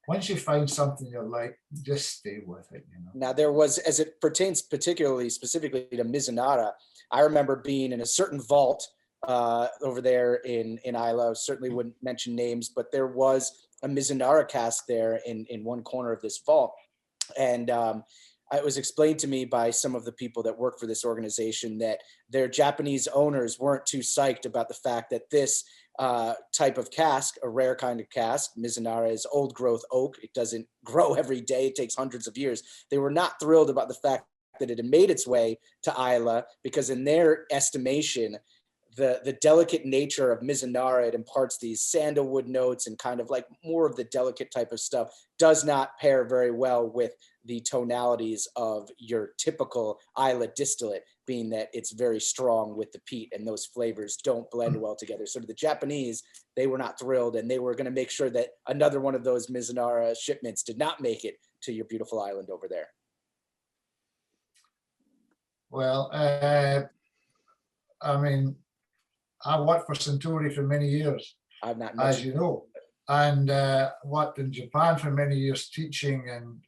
Once you find something you like, just stay with it. Now there was, as it pertains specifically to Mizunara, I remember being in a certain vault over there in Isla. I certainly wouldn't mention names, but there was a Mizunara cask there in one corner of this vault. And it was explained to me by some of the people that work for this organization that their Japanese owners weren't too psyched about the fact that this type of cask, a rare kind of cask, Mizunara is old growth oak. It doesn't grow every day. It takes hundreds of years. They were not thrilled about the fact that it had made its way to Isla because in their estimation, the delicate nature of Mizunara, it imparts these sandalwood notes and kind of like more of the delicate type of stuff, does not pair very well with the tonalities of your typical Isla distillate, being that it's very strong with the peat and those flavors don't blend well together. So to the Japanese, they were not thrilled, and they were going to make sure that another one of those Mizunara shipments did not make it to your beautiful island over there. Well, I mean, I worked for Suntory for many years, as you know, and worked in Japan for many years teaching and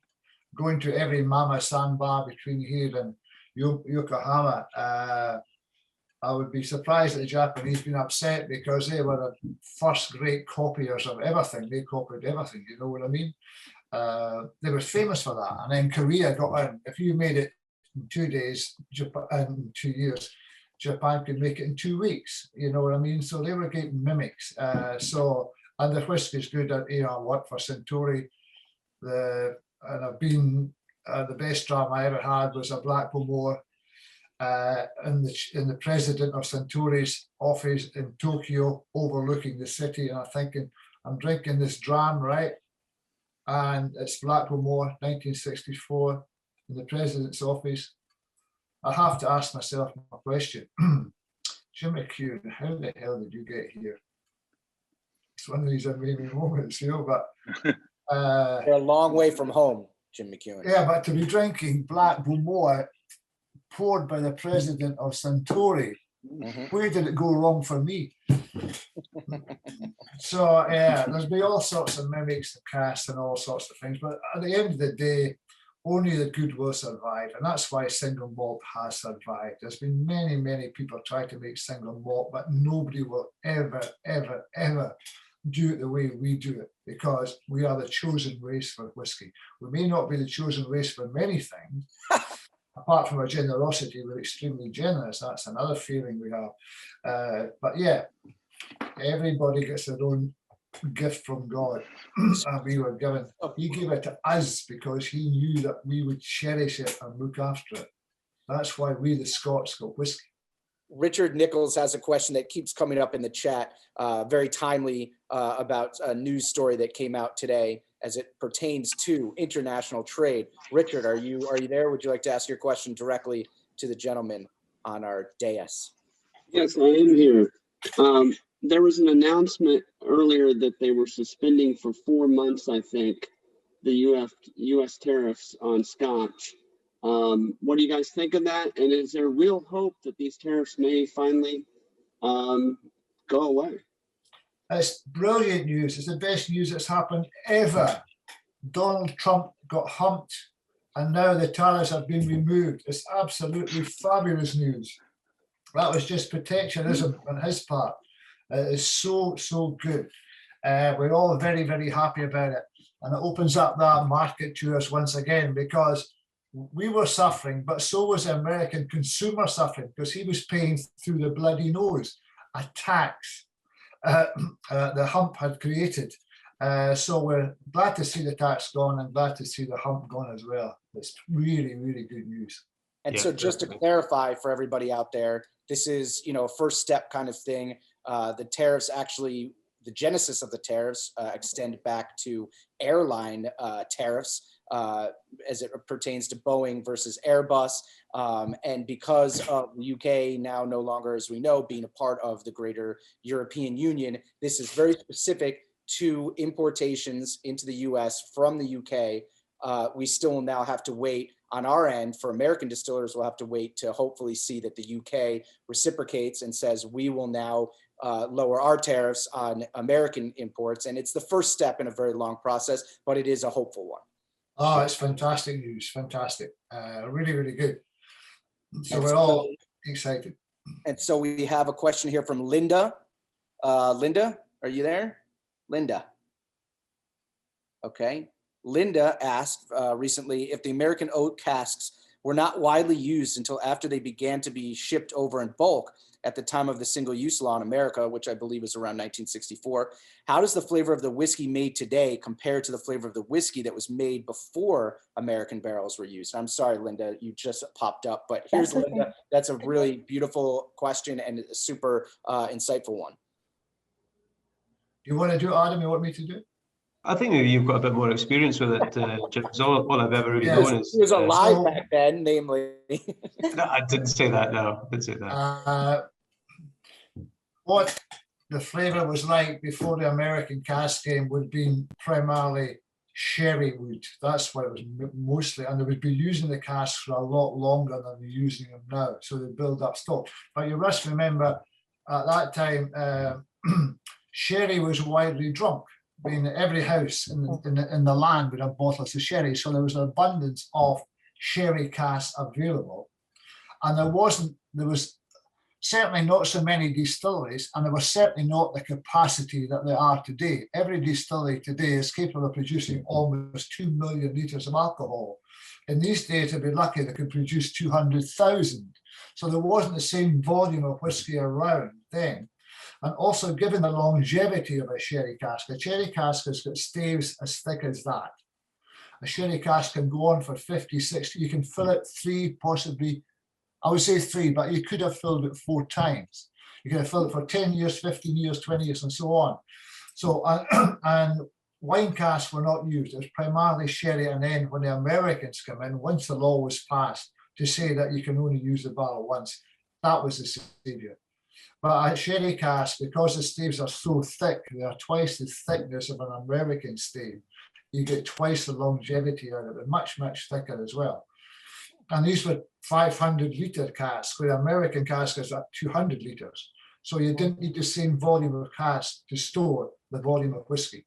going to every mama-san bar between here and Yokohama. I would be surprised that the Japanese been upset because they were the first great copiers of everything. They copied everything, you know what I mean? They were famous for that. And then Korea got in. If you made it in 2 days, in 2 years, Japan could make it in 2 weeks, you know what I mean? So they were great mimics. And the whiskey is good. I worked for Suntory. And I've been, the best dram I ever had was a Blackpool Moor in the president of Suntory's office in Tokyo, overlooking the city. And I'm thinking, I'm drinking this dram, right? And it's Blackpool Moor, 1964, in the president's office. I have to ask myself a question. Jim McEwen, how the hell did you get here? It's one of these amazing moments, you know, but They're a long way from home, Jim McEwen. yeah, but to be drinking black Bumoa poured by the president of Suntory, where did it go wrong for me? So yeah, there's been all sorts of mimics and casts and all sorts of things, but at the end of the day, only the good will survive, and that's why single malt has survived. There's been many, many people try to make single malt, but nobody will ever, ever, ever do it the way we do it, because we are the chosen race for whiskey. We may not be the chosen race for many things. Apart from our generosity, we're extremely generous. That's another feeling we have. But yeah, everybody gets their own gift from God. And we were given, he gave it to us because he knew that we would cherish it and look after it. That's why we, the Scots, got whiskey. Richard Nichols has a question that keeps coming up in the chat, very timely, about a news story that came out today as it pertains to international trade. Richard, are you there? Would you like to ask your question directly to the gentleman on our dais? Yes, I am here. There was an announcement earlier that they were suspending for 4 months, I think, the U.S. tariffs on Scotch. What do you guys think of that? And is there real hope that these tariffs may finally go away? It's brilliant news. It's the best news that's happened ever. Donald Trump got humped and now the tariffs have been removed. It's absolutely fabulous news. That was just protectionism on his part. It is so, so good. We're all very, very happy about it. And it opens up that market to us once again, because we were suffering, but so was the American consumer suffering, because he was paying through the bloody nose a tax the hump had created. So we're glad to see the tax gone and glad to see the hump gone as well. It's really, really good news. And so just to clarify for everybody out there, this is, a first step kind of thing. The tariffs actually, the genesis of the tariffs extend back to airline tariffs as it pertains to Boeing versus Airbus. And because of the UK now no longer, as we know, being a part of the greater European Union, this is very specific to importations into the US from the UK. We still now have to wait on our end. For American distillers, we'll have to wait to hopefully see that the UK reciprocates and says we will now lower our tariffs on American imports. And it's the first step in a very long process, but it is a hopeful one. Oh, it's fantastic news. Fantastic. Really, really good. So we're all excited. And so we have a question here from Linda. Linda, are you there? Linda. Okay. Linda asked recently if the American oak casks were not widely used until after they began to be shipped over in bulk at the time of the single-use law in America, which I believe was around 1964. How does the flavor of the whiskey made today compare to the flavor of the whiskey that was made before American barrels were used? I'm sorry, Linda, you just popped up, but here's Linda. That's a really beautiful question and a super insightful one. You want to do it, Adam? You want me to do it? I think maybe you've got a bit more experience with it, Jim. All I've ever really known is... He was alive back then, namely. No, I didn't say that, no. I didn't say that. What the flavour was like before the American cask game would be primarily sherry wood. That's what it was mostly, and they would be using the casks for a lot longer than they're using them now, so they build up stock. But you must remember, at that time, sherry was widely drunk. I mean, every house in the land would have bottles of sherry, so there was an abundance of sherry casks available, and there was certainly not so many distilleries, and there was certainly not the capacity that there are today. Every distillery today is capable of producing almost 2 million litres of alcohol. In these days, they'd be lucky they could produce 200,000. So there wasn't the same volume of whiskey around then. And also, given the longevity of a sherry cask has got staves as thick as that. A sherry cask can go on for 50, 60, you can fill it 3, possibly, I would say 3, but you could have filled it 4 times. You could have filled it for 10 years, 15 years, 20 years, and so on. So, and wine casks were not used. It was primarily sherry. And then when the Americans come in, once the law was passed to say that you can only use the barrel once, that was the savior. But a sherry cask, because the staves are so thick, they are twice the thickness of an American stave. You get twice the longevity out of it, much, much thicker as well. And these were 500-litre casks, where American cask is at 200 litres. So you didn't need the same volume of cask to store the volume of whiskey.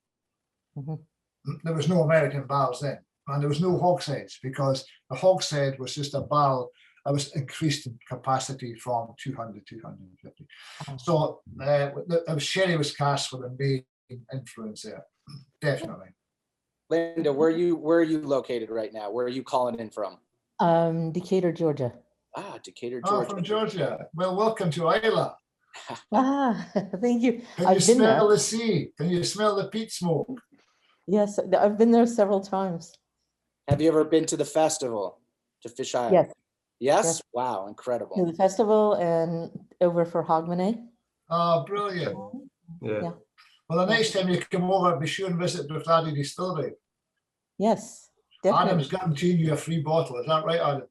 There was no American barrels then, and there was no hogsheads, because the hogshead was just a barrel that was increased in capacity from 200 to 250. So the sherry was cast with a main influence there, definitely. Linda, where are you located right now? Where are you calling in from? Decatur, Georgia. Ah, Decatur, Oh, Georgia. from Georgia. Well, welcome to Isla. Thank you. Can you smell the sea? Can you smell the peat smoke? Yes, I've been there several times. Have you ever been to the festival, to Fish Island? Yes. Yes? Wow, incredible. To the festival and over for Hogmanay. Oh, brilliant. Yeah. Well, the next time you come over, be sure and visit Bruichladdich Distillery. Yes, definitely. Adam's guaranteeing you a free bottle. Is that right, Adam?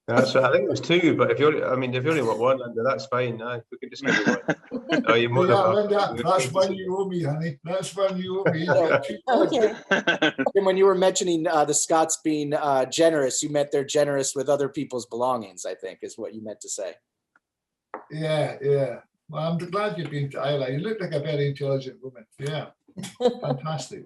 That's right. I think it was 2, but if you only want one, Linda, that's fine. We could just give you one. Oh, you're more Yeah, than Linda, welcome. that's one you owe me, honey. That's one you owe me. Okay. And when you were mentioning the Scots being generous, you meant they're generous with other people's belongings, I think, is what you meant to say. Yeah, yeah. Well, I'm glad you've been to Isla. You look like a very intelligent woman. Yeah, fantastic.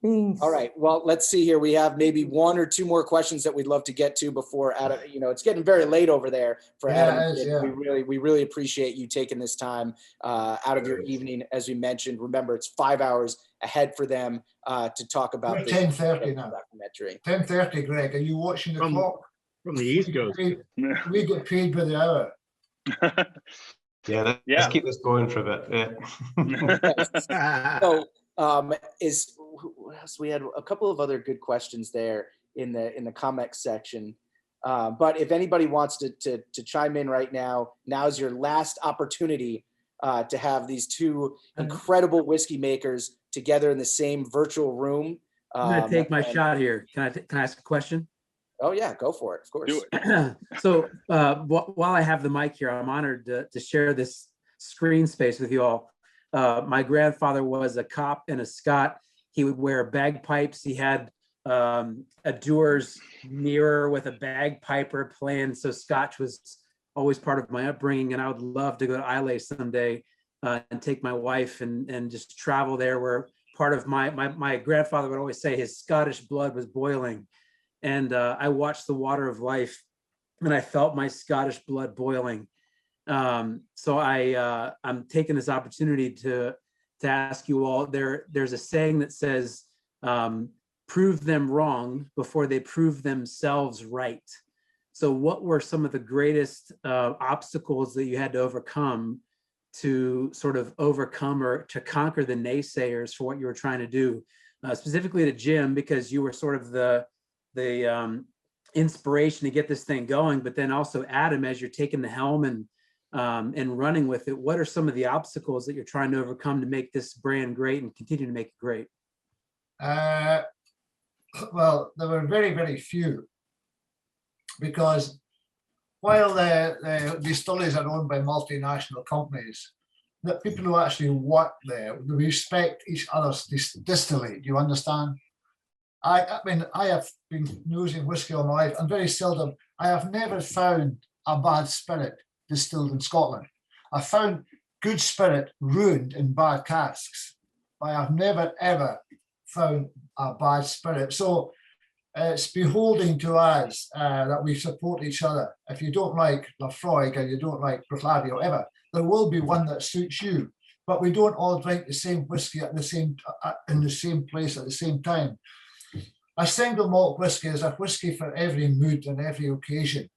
Thanks. All right. Well, let's see here. We have maybe 1 or 2 more questions that we'd love to get to before Adam. It's getting very late over there for Adam. Yeah, it is, yeah. We really appreciate you taking this time out of your evening. As we mentioned, remember it's 5 hours ahead for them to talk about We're this 10:30 now. documentary. 10:30, Greg. Are you watching the clock? From the East Coast. We get paid by the hour. Yeah, let's keep this going for a bit. Yeah. So what else? We had a couple of other good questions there in the comment section. But if anybody wants to chime in right now, now's your last opportunity to have these 2 incredible whiskey makers together in the same virtual room. I'm gonna take my shot here. Can I ask a question? Oh yeah, go for it. Of course. Do it. So while I have the mic here, I'm honored to share this screen space with you all. My grandfather was a cop and a Scot. He would wear bagpipes. He had a doer's mirror with a bagpiper playing. So Scotch was always part of my upbringing, and I would love to go to Islay someday and take my wife and just travel there, where part of my grandfather would always say his Scottish blood was boiling. And I watched The Water of Life, and I felt my Scottish blood boiling. So I'm taking this opportunity to ask you all. There's a saying that says, "Prove them wrong before they prove themselves right." So, what were some of the greatest obstacles that you had to overcome to sort of overcome or to conquer the naysayers for what you were trying to do? Specifically to Jim, because you were sort of the inspiration to get this thing going, but then also Adam, as you're taking the helm and running with it, what are some of the obstacles that you're trying to overcome to make this brand great and continue to make it great? Well, there were very, very few, because while the distilleries are owned by multinational companies, the people who actually work there, we respect each other's distillery. Do you understand? I mean, I have been using whiskey all my life, and very seldom, I have never found a bad spirit distilled in Scotland. I found good spirit ruined in bad casks, but I have never, ever found a bad spirit. So it's beholding to us that we support each other. If you don't like Lafroig and you don't like Bruichladdich or whatever, there will be one that suits you, but we don't all drink the same whiskey at the same in the same place at the same time. A single malt whiskey is a whiskey for every mood and every occasion.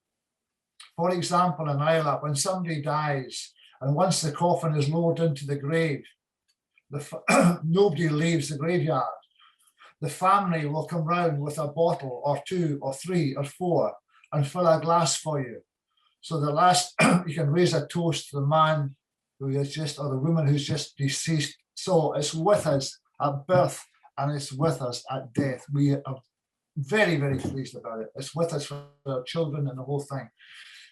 For example, in Ireland, when somebody dies, and once the coffin is lowered into the grave, nobody leaves the graveyard. The family will come round with a bottle or 2 or 3 or 4 and fill a glass for you. So the last, you can raise a toast to the man who is just, or the woman who's just deceased. So it's with us at birth, and it's with us at death. We are very, very pleased about it. It's with us for our children and the whole thing.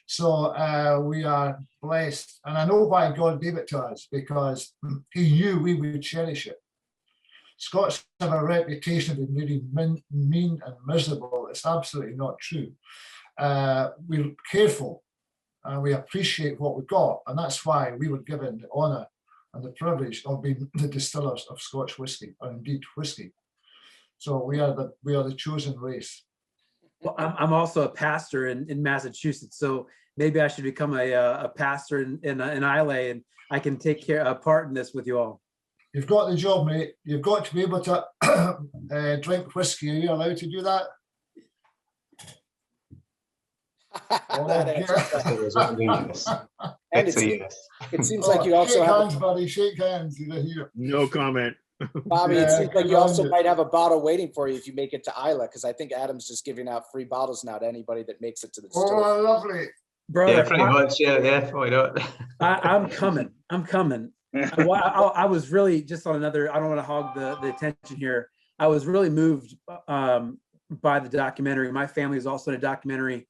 So we are blessed. And I know why God gave it to us, because he knew we would cherish it. Scots have a reputation of being really mean and miserable. It's absolutely not true. We're careful and we appreciate what we've got. And that's why we were given the honour and the privilege of being the distillers of Scotch whisky, or indeed whisky. So we are the chosen race. Well, I'm also a pastor in Massachusetts, so maybe I should become a pastor in Islay, and I can take part in this with you all. You've got the job, mate. You've got to be able to drink whiskey. Are you allowed to do that? And it seems like you also shake have hands, buddy. Shake hands. No comment. Bobby, it seems like you also might have a bottle waiting for you if you make it to Isla, because I think Adam's just giving out free bottles now to anybody that makes it to the store. Oh, lovely. Brother, yeah, pretty much. Yeah. Why not? I'm coming. I was really just on another, I don't want to hog the attention here. I was really moved by the documentary. My family is also in a documentary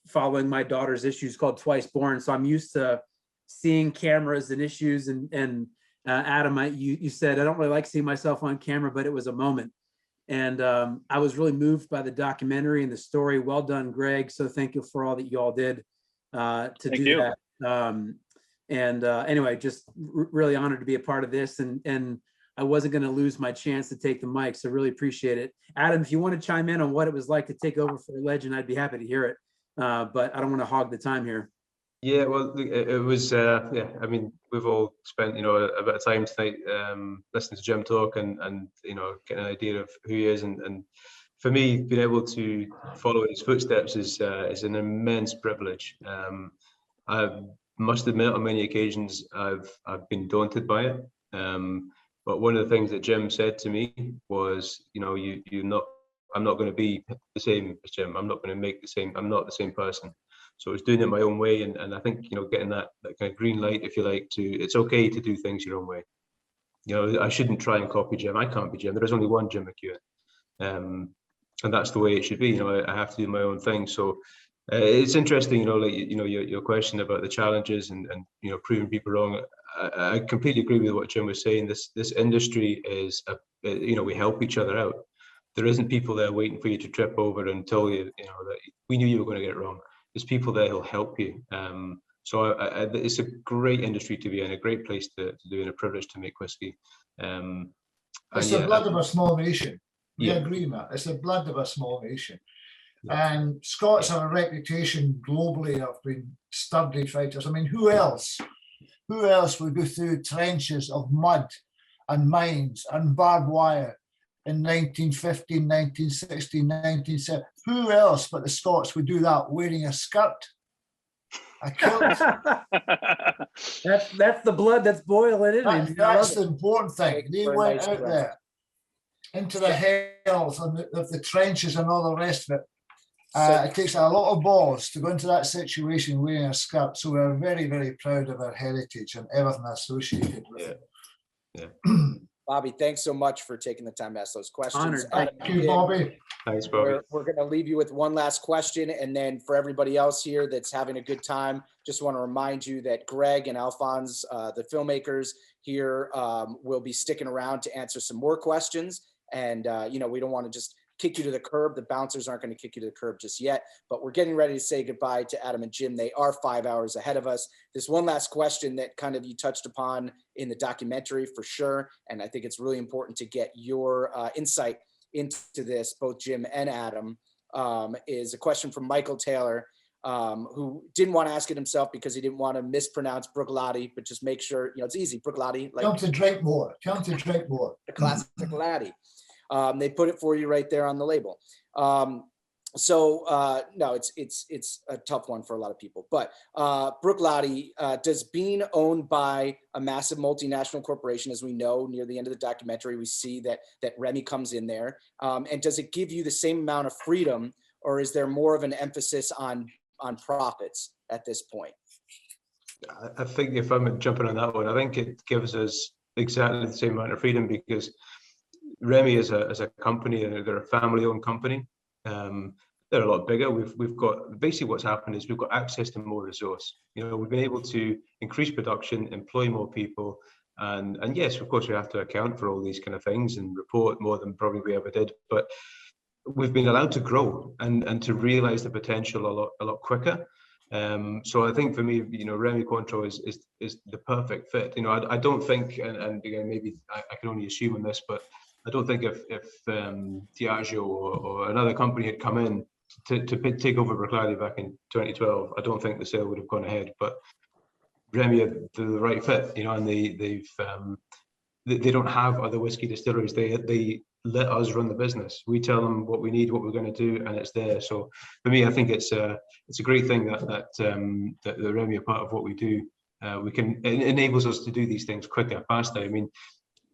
following my daughter's issues called Twice Born. So I'm used to seeing cameras and issues. And Adam, you said, I don't really like seeing myself on camera, but it was a moment. And I was really moved by the documentary and the story. Well done, Greg. So thank you for all that you all did to do that. Anyway, just really honored to be a part of this, and I wasn't going to lose my chance to take the mic, so really appreciate it. Adam, if you want to chime in on what it was like to take over for a legend, I'd be happy to hear it, but I don't want to hog the time here. Yeah, well, it was, yeah, I mean, we've all spent, a bit of time tonight listening to Jim talk and getting an idea of who he is. And for me, being able to follow his footsteps is an immense privilege. I must admit, on many occasions, I've been daunted by it. But one of the things that Jim said to me was, I'm not going to be the same as Jim. I'm not going to make the same. I'm not the same person. So I was doing it my own way, and I think getting that kind of green light, if you like, it's okay to do things your own way. I shouldn't try and copy Jim. I can't be Jim. There is only one Jim McEwen, and that's the way it should be. I have to do my own thing. So it's interesting, your question about the challenges and proving people wrong. I completely agree with what Jim was saying. This industry is we help each other out. There isn't people there waiting for you to trip over and tell you that we knew you were going to get it wrong. There's people there who'll help you. So it's a great industry to be in, a great place to do, and a privilege to make whiskey. It's the blood of a small nation. We agree on that. It's the blood of a small nation. Yeah. And Scots have a reputation globally of being sturdy fighters. I mean, who else would go through trenches of mud and mines and barbed wire in 1915, 1916, 1970? Who else but the Scots would do that wearing a skirt? A kilt? That's the blood that's boiling in it. That's the important thing. They went out there into the hells of the trenches and all the rest of it. It takes a lot of balls to go into that situation wearing a skirt. So we're very, very proud of our heritage and everything associated with it. Yeah. Bobby, thanks so much for taking the time to ask those questions. Thank you, Bobby. Thanks, Bobby. We're going to leave you with one last question. And then for everybody else here that's having a good time, just want to remind you that Greg and Alphonse, the filmmakers here, will be sticking around to answer some more questions. And, we don't want to just kick you to the curb. The bouncers aren't going to kick you to the curb just yet, but we're getting ready to say goodbye to Adam and Jim. They are 5 hours ahead of us. There's one last question that kind of you touched upon in the documentary for sure. And I think it's really important to get your insight into this, both Jim and Adam, is a question from Michael Taylor, who didn't want to ask it himself because he didn't want to mispronounce Bruichladdich, but just make sure, it's easy, Bruichladdich. Tell him to drink more. Tell him to drink more. The classic laddie. They put it for you right there on the label. No, it's a tough one for a lot of people. But Bruichladdich, does being owned by a massive multinational corporation, as we know near the end of the documentary, we see that Remy comes in there. And does it give you the same amount of freedom, or is there more of an emphasis on profits at this point? I think if I'm jumping on that one, I think it gives us exactly the same amount of freedom, because Remy as a company, they're a family-owned company. they're a lot bigger. We've got, basically what's happened is we've got access to more resource. You know, we've been able to increase production, employ more people, and yes, of course, we have to account for all these kind of things and report more than probably we ever did. But we've been allowed to grow and to realize the potential a lot quicker. So I think for me, you know, Remy Cointreau is the perfect fit. You know, I don't think, and again, maybe I can only assume on this, but I don't think if Diageo or another company had come in to take over Bruichladdich back in 2012, I don't think the sale would have gone ahead. But Remy are the right fit, you know, and they don't have other whiskey distilleries. They let us run the business. We tell them what we need, what we're going to do, and it's there. So for me, I think it's a great thing that the Remy are part of what we do. It enables us to do these things quicker, faster. I mean,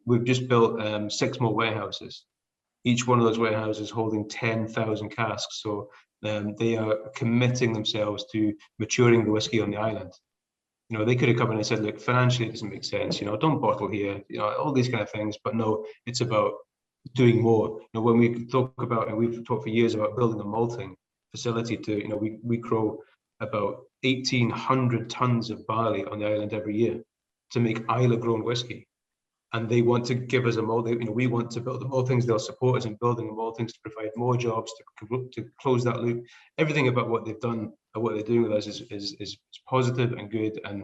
we've just built 6 more warehouses. Each one of those warehouses holding 10,000 casks. So they are committing themselves to maturing the whiskey on the island. You know, they could have come in and said, look, financially it doesn't make sense, you know, don't bottle here, you know, all these kind of things. But no, it's about doing more. You know, when we talk about, and we've talked for years about building a malting facility to, you know, we grow about 1,800 tons of barley on the island every year to make Islay grown whiskey. And they want to give us a mold. You know, we want to build the maltings. They'll support us in building the maltings to provide more jobs, to close that loop. Everything about what they've done and what they're doing with us is positive and good. And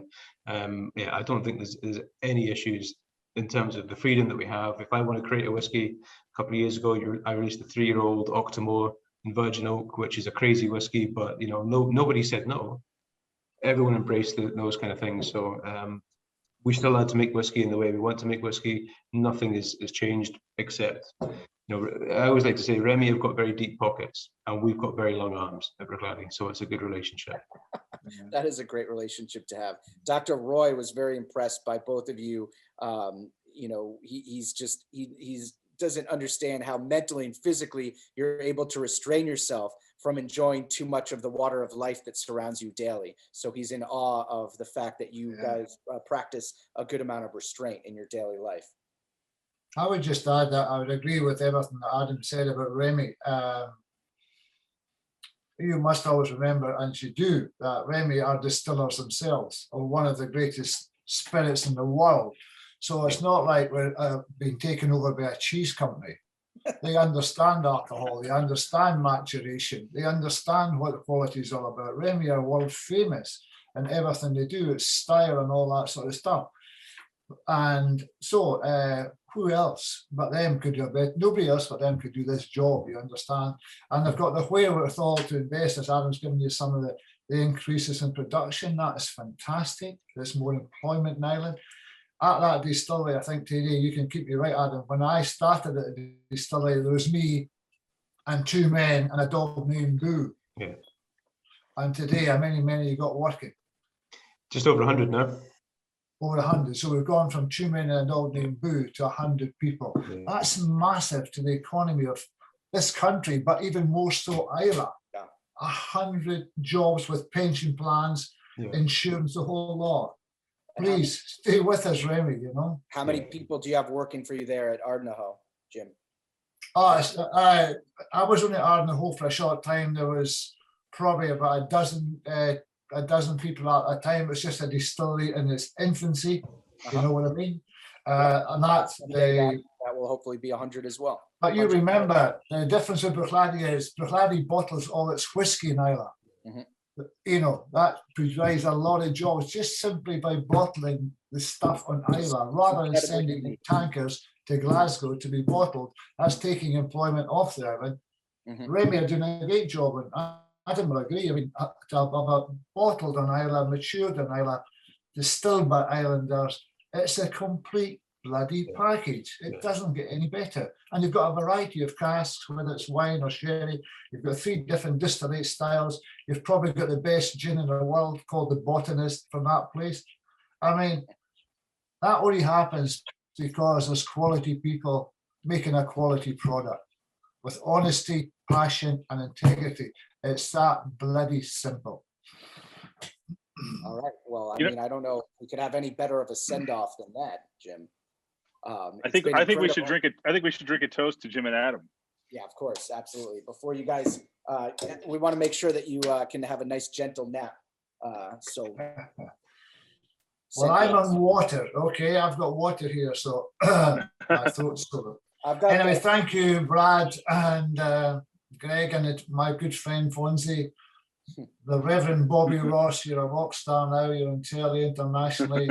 yeah, I don't think there's any issues in terms of the freedom that we have. If I want to create a whiskey, a couple of years ago, I released a 3-year-old Octomore in Virgin Oak, which is a crazy whiskey, but you know, nobody said no. Everyone embraced those kind of things. So we still had to make whiskey in the way we want to make whiskey. Nothing is changed except, you know, I always like to say Remy have got very deep pockets and we've got very long arms at Bruichladdich, so it's a good relationship. That is a great relationship to have. Dr. Roy was very impressed by both of you. You know, he's doesn't understand how mentally and physically you're able to restrain yourself from enjoying too much of the water of life that surrounds you daily. So he's in awe of the fact that you guys practice a good amount of restraint in your daily life. I would just add that I would agree with everything that Adam said about Remy. You must always remember, and you do, that Remy are distillers themselves, or one of the greatest spirits in the world. So it's not like we're being taken over by a cheese company. They understand alcohol, they understand maturation, they understand what the quality is all about. Remy are world famous in everything they do, it's style and all that sort of stuff. And so who else but them could do it? Nobody else but them could do this job, you understand? And they've got the wherewithal to invest, as Adam's given you some of the increases in production. That is fantastic. There's more employment in Ireland. At that distillery, I think today, you can keep me right, Adam, when I started at the distillery, there was me and 2 men and a dog named Boo. Yeah. And today, how many you got working? Just over 100 now. Over 100. So we've gone from 2 men and a dog named Boo to 100 people. Yeah. That's massive to the economy of this country, but even more so Ireland. Yeah. 100 jobs with pension plans, insurance, the whole lot. Please stay with us, Remy, you know. How many people do you have working for you there at Ardnahoe, Jim? I was only at Ardnahoe for a short time. There was probably about a dozen people at a time. It was just a distillery in its infancy, you know what I mean? And that will hopefully be 100 as well. But you remember, the difference with Bruichladdich is Bruichladdich bottles all its whiskey in Ireland. Mm-hmm. You know, that provides a lot of jobs just simply by bottling the stuff on Islay rather than sending tankers to Glasgow to be bottled. That's taking employment off the island. Mm-hmm. Remy are doing a great job, and Adam will agree. I mean, bottled on Islay, matured on Islay, distilled by islanders. It's a complete bloody package. It doesn't get any better. And you've got a variety of casks, whether it's wine or sherry. You've got 3 different distillate styles. You've probably got the best gin in the world called the Botanist from that place. I mean, that only happens because there's quality people making a quality product with honesty, passion, and integrity. It's that bloody simple. All right. Well, I mean, I don't know if we could have any better of a send-off than that, Jim. I think we should drink it. I think we should drink a toast to Jim and Adam. Yeah, of course, absolutely. Before you guys we want to make sure that you can have a nice gentle nap. So. Well, I'm on water. Okay, I've got water here, so my throat's sore. Anyway, thank you, Brad and Greg, and my good friend Fonzie, the Reverend Bobby Ross. You're a rock star now. You're on telly internationally.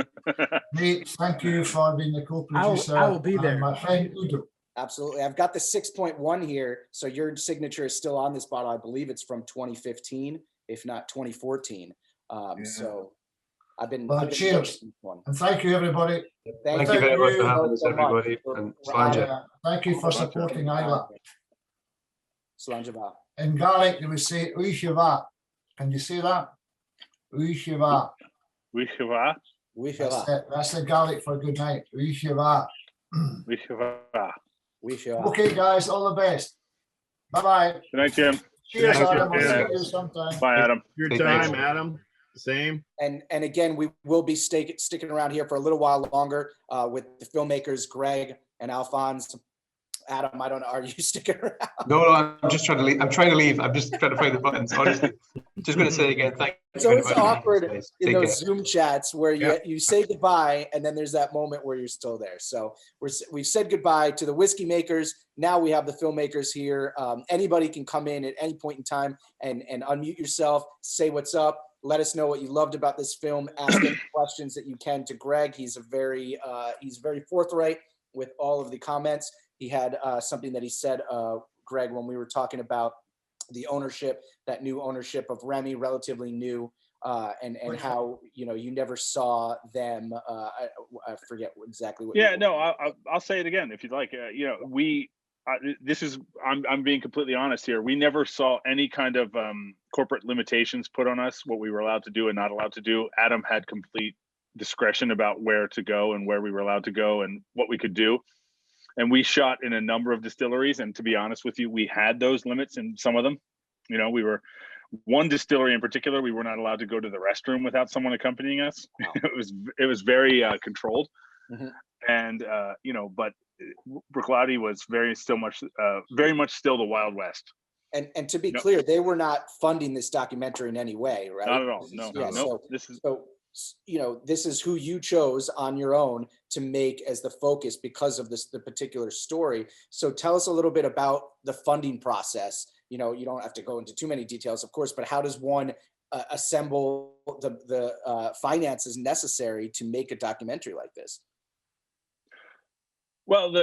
Nate, thank you for being the co-producer. I will be there. And my friend Udo. Absolutely. I've got the 6.1 here. So your signature is still on this bottle. I believe it's from 2015, if not 2014. So I've been. Well, cheers. And thank you, everybody. Thank you very much for having us, everybody. And Slanja. Thank you for supporting Isla. Slanja. In Gaelic, they would say Uishiva. Can you say that? Uishiva. Uishiva. That's the Gaelic for good night. Uishiva. Uishiva. Okay, guys, all the best. Bye-bye. Good night, Jim. Cheers, Adam. I'll see you sometime. Bye, Adam. Your time, Adam. Same. And again, we will be sticking around here for a little while longer with the filmmakers, Greg and Alphonse. Adam, I don't know, are you sticking around? No, I'm just trying to leave. I'm trying to leave. I'm just trying to find the buttons. Honestly, just going to say again, thank you. It's always very much. awkward in Take those care. Zoom chats where you say goodbye and then there's that moment where you're still there. So we've said goodbye to the whiskey makers. Now we have the filmmakers here. Anybody can come in at any point in time and unmute yourself, say what's up. Let us know what you loved about this film. Ask any questions that you can to Greg. He's very forthright with all of the comments. He had something that he said, Greg, when we were talking about the ownership, that new ownership of Remy, relatively new, and how you never saw them. I forget exactly what. Yeah, no, I'll say it again if you'd like. I'm being completely honest here. We never saw any kind of corporate limitations put on us, what we were allowed to do and not allowed to do. Adam had complete discretion about where to go and where we were allowed to go and what we could do. And we shot in a number of distilleries. And to be honest with you, we had those limits in some of them. We were one distillery in particular, we were not allowed to go to the restroom without someone accompanying us. Wow. It was very controlled. Mm-hmm. And, but Bruichladdich was very much still the Wild West. And to be clear, they were not funding this documentary in any way, right? Not at all. No. This is who you chose on your own to make as the focus because of the particular story. So tell us a little bit about the funding process. You don't have to go into too many details, of course, but how does one assemble the finances necessary to make a documentary like this? Well,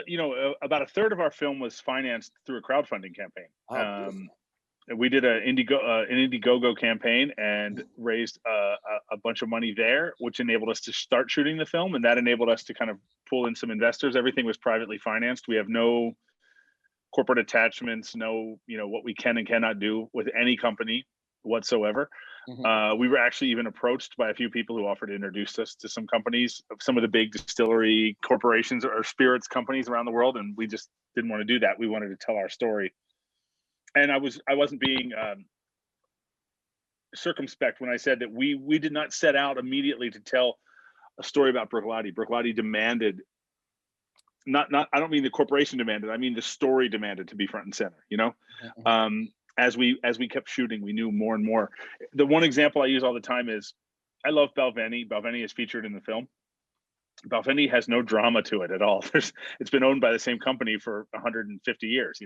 about a third of our film was financed through a crowdfunding campaign. We did an Indiegogo campaign and raised a bunch of money there, which enabled us to start shooting the film, and that enabled us to kind of pull in some investors. Everything was privately financed. We have no corporate attachments, no what we can and cannot do with any company whatsoever. Mm-hmm. We were actually even approached by a few people who offered to introduce us to some companies, some of the big distillery corporations or spirits companies around the world, and we just didn't want to do that. We wanted to tell our story. And I wasn't being circumspect when I said that we did not set out immediately to tell a story about Bruichladdich. Bruichladdich demanded, not I don't mean the corporation demanded, I mean the story demanded to be front and center. Mm-hmm. As we kept shooting, we knew more and more. The one example I use all the time is I love Balvenie. Balvenie is featured in the film. Balvenie has no drama to it at all. It's been owned by the same company for 150 years,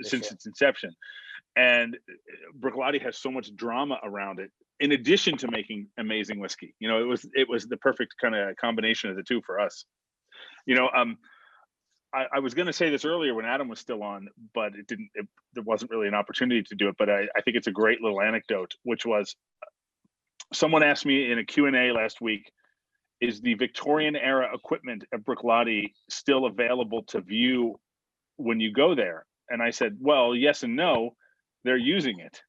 since its inception. And Bruichladdich has so much drama around it, in addition to making amazing whiskey. It was the perfect kind of combination of the two for us. I was going to say this earlier when Adam was still on, but there wasn't really an opportunity to do it. But I think it's a great little anecdote, which was someone asked me in a Q&A last week, is the Victorian era equipment at Bruichladdich still available to view when you go there? And I said, well, yes and no, they're using it.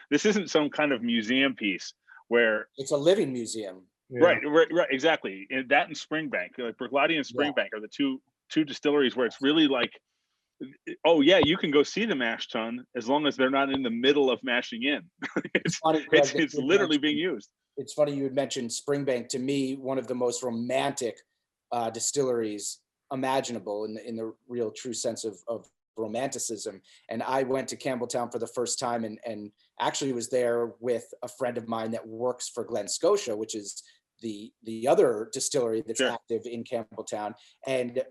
This isn't some kind of museum piece where it's a living museum. Yeah. Right, exactly. And that and Springbank, like Bruichladdich and Springbank are the two distilleries where it's really like, oh yeah, you can go see the mash tun as long as they're not in the middle of mashing in. It's literally being used. It's funny you had mentioned Springbank. To me, one of the most romantic distilleries imaginable in the real true sense of romanticism. And I went to Campbelltown for the first time and actually was there with a friend of mine that works for Glen Scotia, which is the other distillery that's active in Campbelltown. And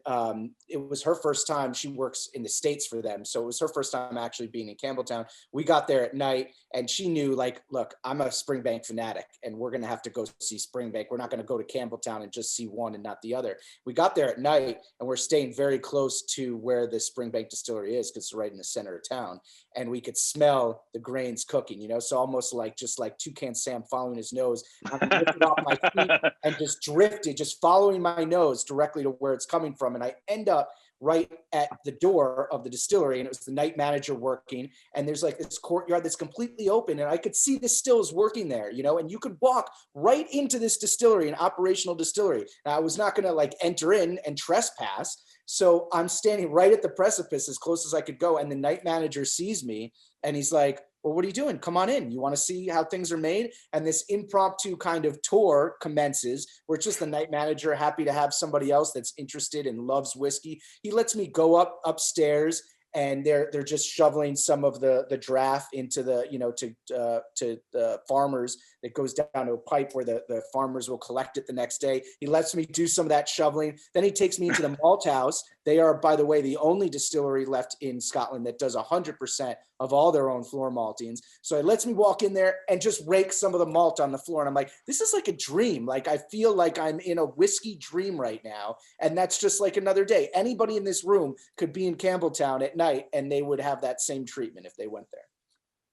it was her first time. She works in the States for them. So it was her first time actually being in Campbelltown. We got there at night and she knew, like, look, I'm a Springbank fanatic and we're going to have to go see Springbank. We're not going to go to Campbelltown and just see one and not the other. We got there at night and we're staying very close to where the Springbank distillery is, because it's right in the center of town. And we could smell the grains cooking, you know, so almost like just like Toucan Sam following his nose. I'm lifted off my feet and just drifted, just following my nose directly to where it's coming from. And I end up right at the door of the distillery, and it was the night manager working. And there's like this courtyard that's completely open, and I could see the stills working there, you know, and you could walk right into this distillery, an operational distillery. Now, I was not going to like enter in and trespass. So I'm standing right at the precipice as close as I could go. And the night manager sees me and he's like, well, what are you doing? Come on in. You want to see how things are made? And this impromptu kind of tour commences, where it's just the night manager happy to have somebody else that's interested and loves whiskey. He lets me go upstairs, and they're just shoveling some of the draft into the, you know, to the farmers. That goes down to a pipe where the farmers will collect it the next day. He lets me do some of that shoveling. Then he takes me into the malt house. They are, by the way, the only distillery left in Scotland that does 100% of all their own floor maltings. So he lets me walk in there and just rake some of the malt on the floor. And I'm like, this is like a dream. Like, I feel like I'm in a whiskey dream right now. And that's just like another day. Anybody in this room could be in Campbelltown at night and they would have that same treatment if they went there.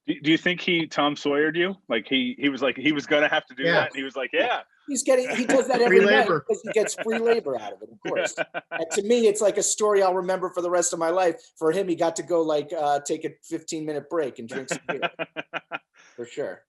Do you think he Tom Sawyered you? Like he was like, he was gonna have to do that, and he was like, yeah. He does that every night because he gets free labor out of it, of course. And to me, it's like a story I'll remember for the rest of my life. For him, he got to go like take a 15-minute break and drink some beer. For sure.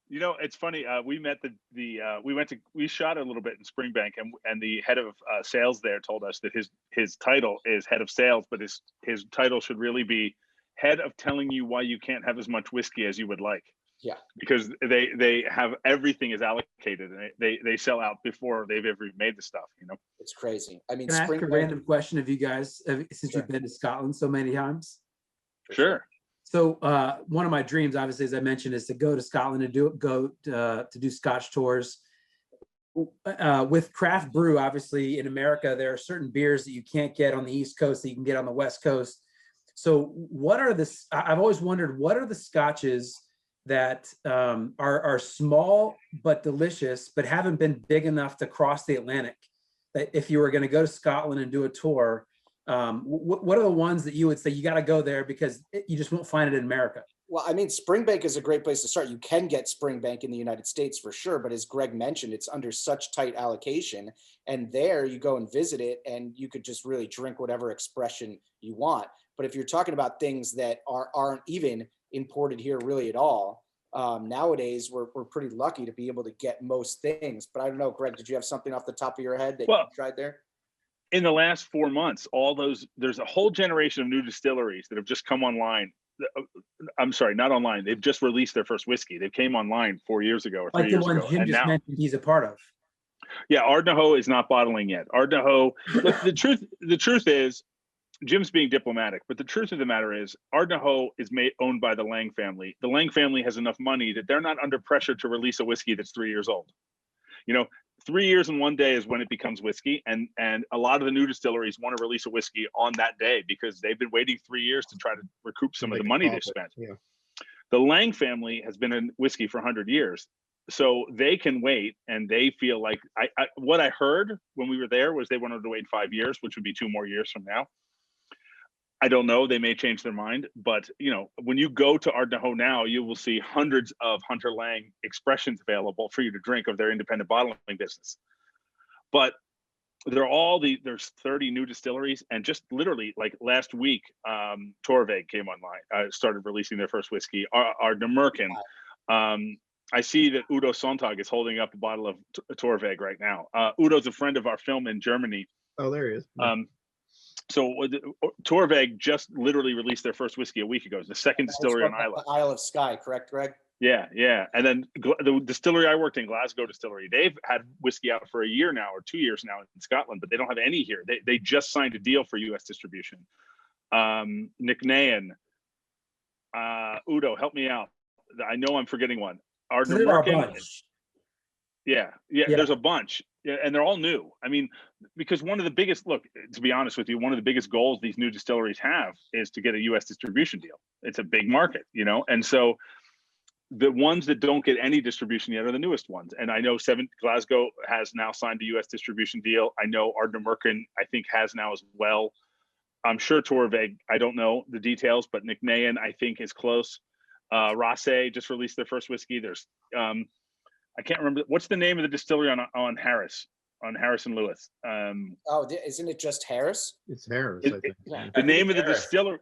You know, it's funny. We met we shot a little bit in Springbank, and the head of sales there told us that his title is head of sales, but his title should really be head of telling you why you can't have as much whiskey as you would like. Yeah, because they have everything is allocated, and they sell out before they've ever made the stuff. You know, it's crazy. I mean, can I ask a random question of you guys, since you've been to Scotland so many times? Sure. So one of my dreams, obviously, as I mentioned, is to go to Scotland and to do Scotch tours. With craft brew, obviously, in America, there are certain beers that you can't get on the East Coast that you can get on the West Coast. So I've always wondered, what are the scotches that are small but delicious, but haven't been big enough to cross the Atlantic? That if you were going to go to Scotland and do a tour, what are the ones that you would say you got to go there because you just won't find it in America? Well, I mean, Springbank is a great place to start. You can get Springbank in the United States for sure, but as Greg mentioned, it's under such tight allocation. And there you go and visit it, and you could just really drink whatever expression you want. But if you're talking about things that aren't even imported here really at all, nowadays we're pretty lucky to be able to get most things. But I don't know, Greg, did you have something off the top of your head that you tried there? In the last 4 months, there's a whole generation of new distilleries that have just come online. I'm sorry, not online. They've just released their first whiskey. They came online 4 years ago or 3 years ago. Like the one Jim just mentioned he's a part of. Yeah, Ardnahoe is not bottling yet. Ardnahoe, look, the truth is, Jim's being diplomatic, but the truth of the matter is Ardnahoe is owned by the Lang family. The Lang family has enough money that they're not under pressure to release a whiskey that's 3 years old. You know, 3 years and 1 day is when it becomes whiskey. And a lot of the new distilleries want to release a whiskey on that day because they've been waiting 3 years to try to recoup some of the money they've spent. Yeah. The Lang family has been in whiskey for 100 years. So they can wait, and they feel like what I heard when we were there was they wanted to wait 5 years, which would be 2 more years from now. I don't know. They may change their mind, but you know, when you go to Ardnahoe now, you will see hundreds of Hunter Lang expressions available for you to drink of their independent bottling business. But there's 30 new distilleries, and just literally like last week, Torveg came online, started releasing their first whiskey. Ardnamerkin. I see that Udo Sontag is holding up a bottle of Torveg right now. Udo's a friend of our film in Germany. Oh, there he is. So Torveg just literally released their first whiskey a week ago. It's the second distillery on Islay. Isle of Skye, correct, Greg? Yeah. And then the distillery I worked in, Glasgow Distillery, they've had whiskey out for a year now or 2 years now in Scotland, but they don't have any here. They just signed a deal for U.S. distribution. Nicknayan, Udo, help me out. I know I'm forgetting one. There are a bunch. Yeah, there's a bunch. Yeah, and they're all new. I mean, because one of the biggest, look, to be honest with you, one of the biggest goals these new distilleries have is to get a US distribution deal. It's a big market, you know? And so the ones that don't get any distribution yet are the newest ones. And I know Glasgow has now signed a US distribution deal. I know Ardnamurchan, I think, has now as well. I'm sure Torvig, I don't know the details, but Nicknayan, I think, is close. Rase just released their first whiskey. There's, I can't remember, what's the name of the distillery on Harris and Lewis? Isn't it just Harris? It's Harris, I think. The name of the distiller,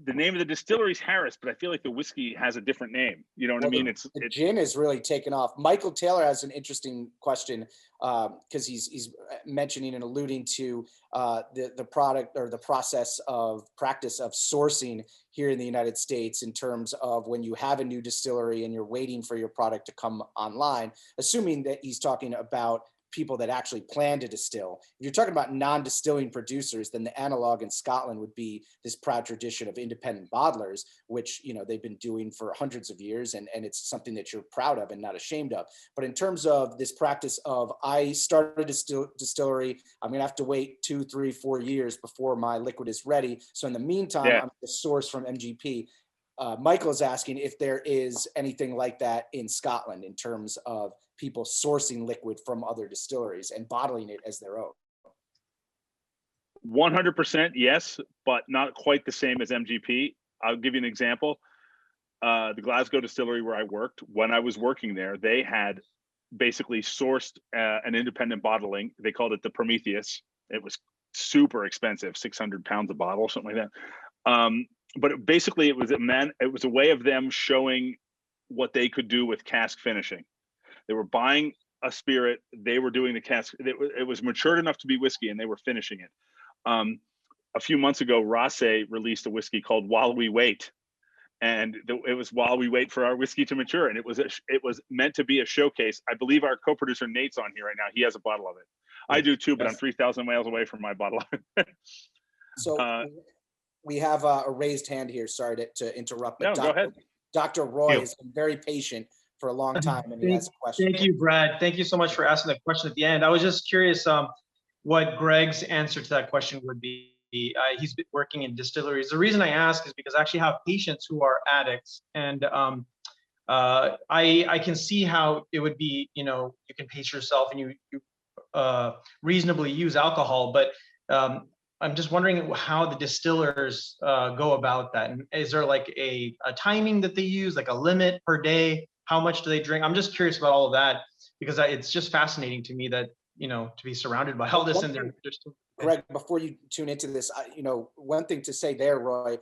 the name of the distillery is Harris, but I feel like the whiskey has a different name. You know what I mean? The gin is really taken off. Michael Taylor has an interesting question because he's mentioning and alluding to the product or the practice of sourcing here in the United States in terms of when you have a new distillery and you're waiting for your product to come online, assuming that he's talking about people that actually plan to distill. If you're talking about non-distilling producers, then the analog in Scotland would be this proud tradition of independent bottlers, which, you know, they've been doing for hundreds of years, and it's something that you're proud of and not ashamed of. But in terms of this practice of, I started a distillery, I'm gonna have to wait 2, 3, 4 years before my liquid is ready. So in the meantime, I'm gonna source from MGP. Michael is asking if there is anything like that in Scotland in terms of people sourcing liquid from other distilleries and bottling it as their own. 100% yes, but not quite the same as MGP. I'll give you an example. The Glasgow distillery where I worked, when I was working there, they had basically sourced an independent bottling. They called it the Prometheus. It was super expensive, 600 pounds a bottle, something like that. But basically it was a way of them showing what they could do with cask finishing. They were buying a spirit, they were doing the cask. It was matured enough to be whiskey, and they were finishing it. A few months ago, Rase released a whiskey called While We Wait, and it was while we wait for our whiskey to mature. And it was meant to be a showcase. I believe our co-producer Nate's on here right now. He has a bottle of it. I do too, but I'm 3,000 miles away from my bottle. So we have a raised hand here. Sorry to interrupt. But no, go ahead. Dr. Roy has been very patient for a long time, and he has a question. Thank you, Brad. Thank you so much for asking that question at the end. I was just curious what Greg's answer to that question would be. He's been working in distilleries. The reason I ask is because I actually have patients who are addicts, and I can see how it would be, you know, you can pace yourself and you reasonably use alcohol, but I'm just wondering how the distillers go about that. And is there like a timing that they use, like a limit per day? How much do they drink? I'm just curious about all of that, because it's just fascinating to me that, you know, to be surrounded by all this, and they're still. Greg, before you tune into this, you know, one thing to say there, Roy,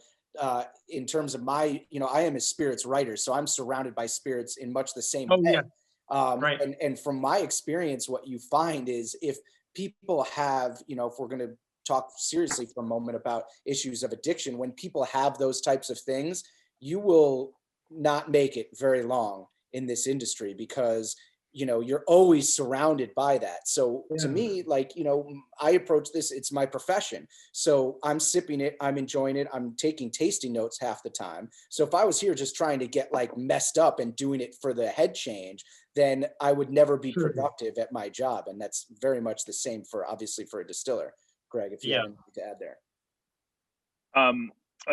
in terms of my, you know, I am a spirits writer, so I'm surrounded by spirits in much the same way. Yeah. Right. And from my experience, what you find is if people have, you know, if we're going to talk seriously for a moment about issues of addiction, when people have those types of things, you will not make it very long in this industry, because, you know, you're always surrounded by that. So to me, like, you know, I approach this, it's my profession. So I'm sipping it, I'm enjoying it, I'm taking tasting notes half the time. So if I was here just trying to get like messed up and doing it for the head change, then I would never be productive at my job. And that's very much the same for, obviously, for a distiller. Greg, if you have anything to add there.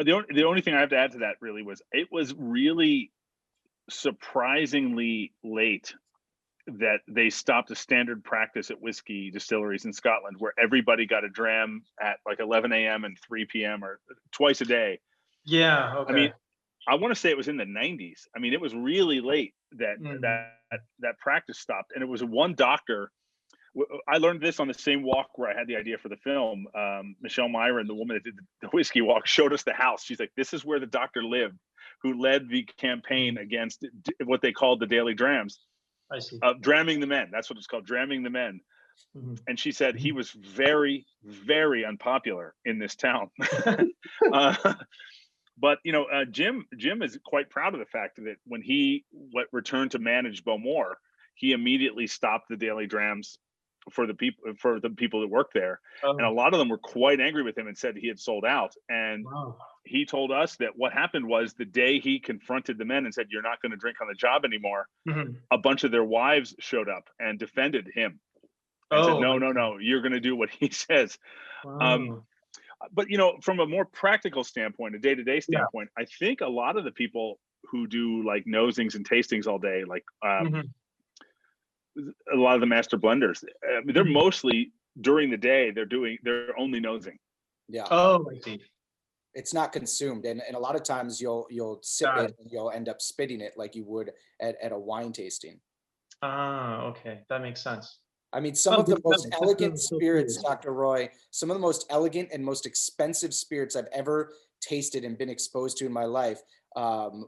The only thing I have to add to that really was, it was really surprisingly late that they stopped a standard practice at whiskey distilleries in Scotland, where everybody got a dram at like 11 a.m. and 3 p.m. or twice a day. Yeah. Okay. I mean, I want to say it was in the 90s. I mean, it was really late that that practice stopped. And it was one doctor. I learned this on the same walk where I had the idea for the film. Michelle Myron, the woman that did the whiskey walk, showed us the house. She's like, this is where the doctor lived who led the campaign against what they called the daily drams. I see. Dramming the men. That's what it's called, dramming the men. And she said he was very, very unpopular in this town. But you know, Jim is quite proud of the fact that when he returned to manage Bowmore, he immediately stopped the daily drams. for the people that work there. And a lot of them were quite angry with him and said he had sold out. And he told us that what happened was the day he confronted the men and said, "You're not going to drink on the job anymore," a bunch of their wives showed up and defended him and said, no, you're going to do what he says. But from a more practical standpoint, a day-to-day standpoint, I think a lot of the people who do like nosings and tastings all day, like a lot of the master blenders, they're mostly during the day, they're only nosing. Yeah. Oh, I see. It's not consumed, and a lot of times you'll sip it and you'll end up spitting it like you would at a wine tasting. Okay, that makes sense. I mean, some of the most elegant spirits, Dr. Roy, some of the most elegant and most expensive spirits I've ever tasted and been exposed to in my life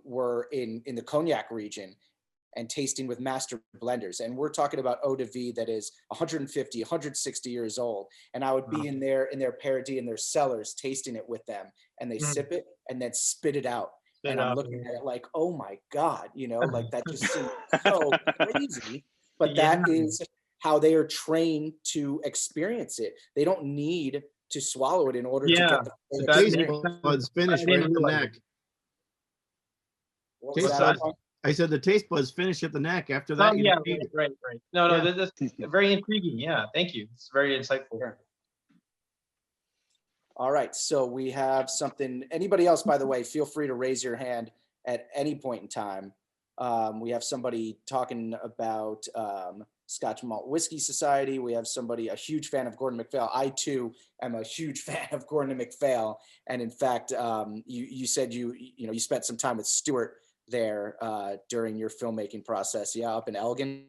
were in the Cognac region and tasting with master blenders. And we're talking about eau de vie that is 150, 160 years old. And I would be in their Paradis, in their cellars, tasting it with them, and they sip it and then spit it out. And I'm looking at it like, oh my God, like that just seems so crazy. But that is how they are trained to experience it. They don't need to swallow it in order to get the full experience. Buds finish right at the neck. I said the taste buds finish at the neck. After that, right. No, that's very intriguing. Yeah, thank you. It's very insightful. All right, so we have something. Anybody else, by the way, feel free to raise your hand at any point in time. We have somebody talking about Scotch Malt Whiskey Society. We have somebody, a huge fan of Gordon MacPhail. I too am a huge fan of Gordon MacPhail. And in fact, you said you spent some time with Stuart there during your filmmaking process. Yeah, up in Elgin.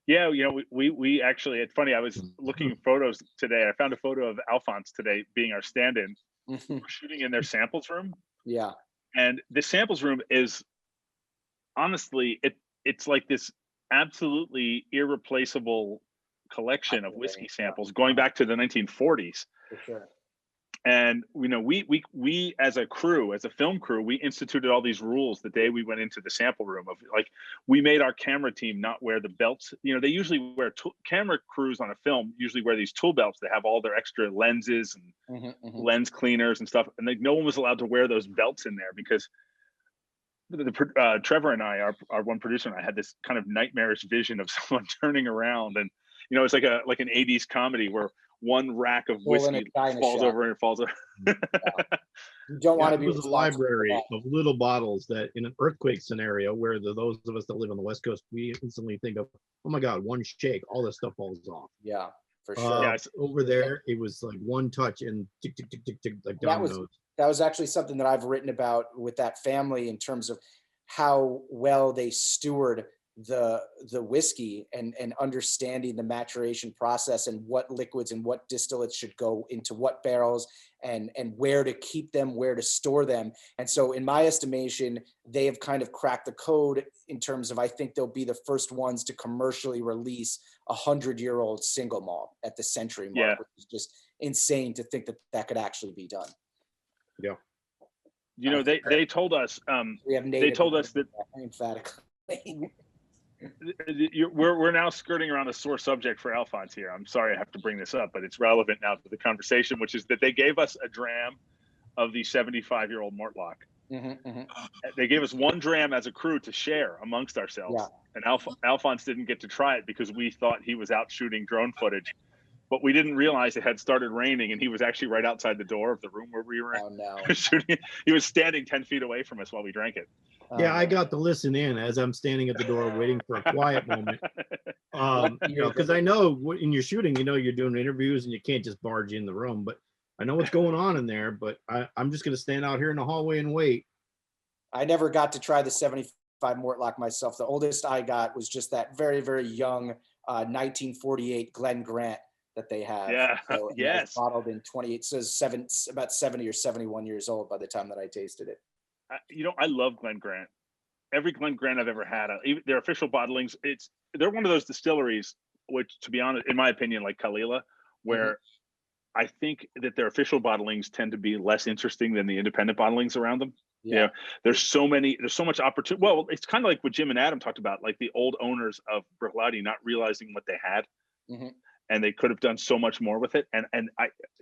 Yeah, we actually, it's funny, I was looking at photos today. I found a photo of Alphonse today being our stand-in. We're shooting in their samples room. Yeah. And the samples room is, honestly, it's like this absolutely irreplaceable collection of whiskey samples going back to the 1940s. For sure. And we as a crew, as a film crew, we instituted all these rules the day we went into the sample room. Of like, we made our camera team not wear the belts. They usually wear camera crews on a film usually wear these tool belts that have all their extra lenses and lens cleaners and stuff. And no one was allowed to wear those belts in there because Trevor and I, our one producer and I, had this kind of nightmarish vision of someone turning around, and it's like an 80s comedy where one rack of whiskey falls over and falls over. You don't want to be. It was a library of little bottles that, in an earthquake scenario, where those of us that live on the West Coast, we instantly think of, oh my God, one shake, all this stuff falls off. Yeah, for sure. Over there, it was like one touch and tick, tick, tick, tick, tick, like dominoes. That was actually something that I've written about with that family in terms of how well they steward the whiskey and understanding the maturation process and what liquids and what distillates should go into what barrels and where to keep them, where to store them. And so in my estimation, they have kind of cracked the code in terms of, I think they'll be the first ones to commercially release 100-year-old single malt at the century mark, which is just insane to think that could actually be done. Yeah. They told us, they told us that emphatically. We're now skirting around a sore subject for Alphonse here. I'm sorry I have to bring this up, but it's relevant now to the conversation, which is that they gave us a dram of the 75-year-old Mortlock. They gave us 1 dram as a crew to share amongst ourselves. And Alphonse didn't get to try it because we thought he was out shooting drone footage. But we didn't realize it had started raining, and he was actually right outside the door of the room where we were shooting. He was standing 10 feet away from us while we drank it. Yeah, I got to listen in as I'm standing at the door waiting for a quiet moment. Because I know when you're shooting, you're doing interviews and you can't just barge in the room. But I know what's going on in there. But I'm just going to stand out here in the hallway and wait. I never got to try the 75 Mortlock myself. The oldest I got was just that very, very young 1948 Glen Grant that they have. Yeah. So, Yes. Bottled in 28, so about 70 or 71 years old by the time that I tasted it. I love Glen Grant. Every Glen Grant I've ever had, even their official bottlings, they're one of those distilleries, which, to be honest, in my opinion, like Kalila, where I think that their official bottlings tend to be less interesting than the independent bottlings around them. Yeah. There's so much opportunity. Well, it's kind of like what Jim and Adam talked about, like the old owners of Bruichladdich not realizing what they had and they could have done so much more with it. And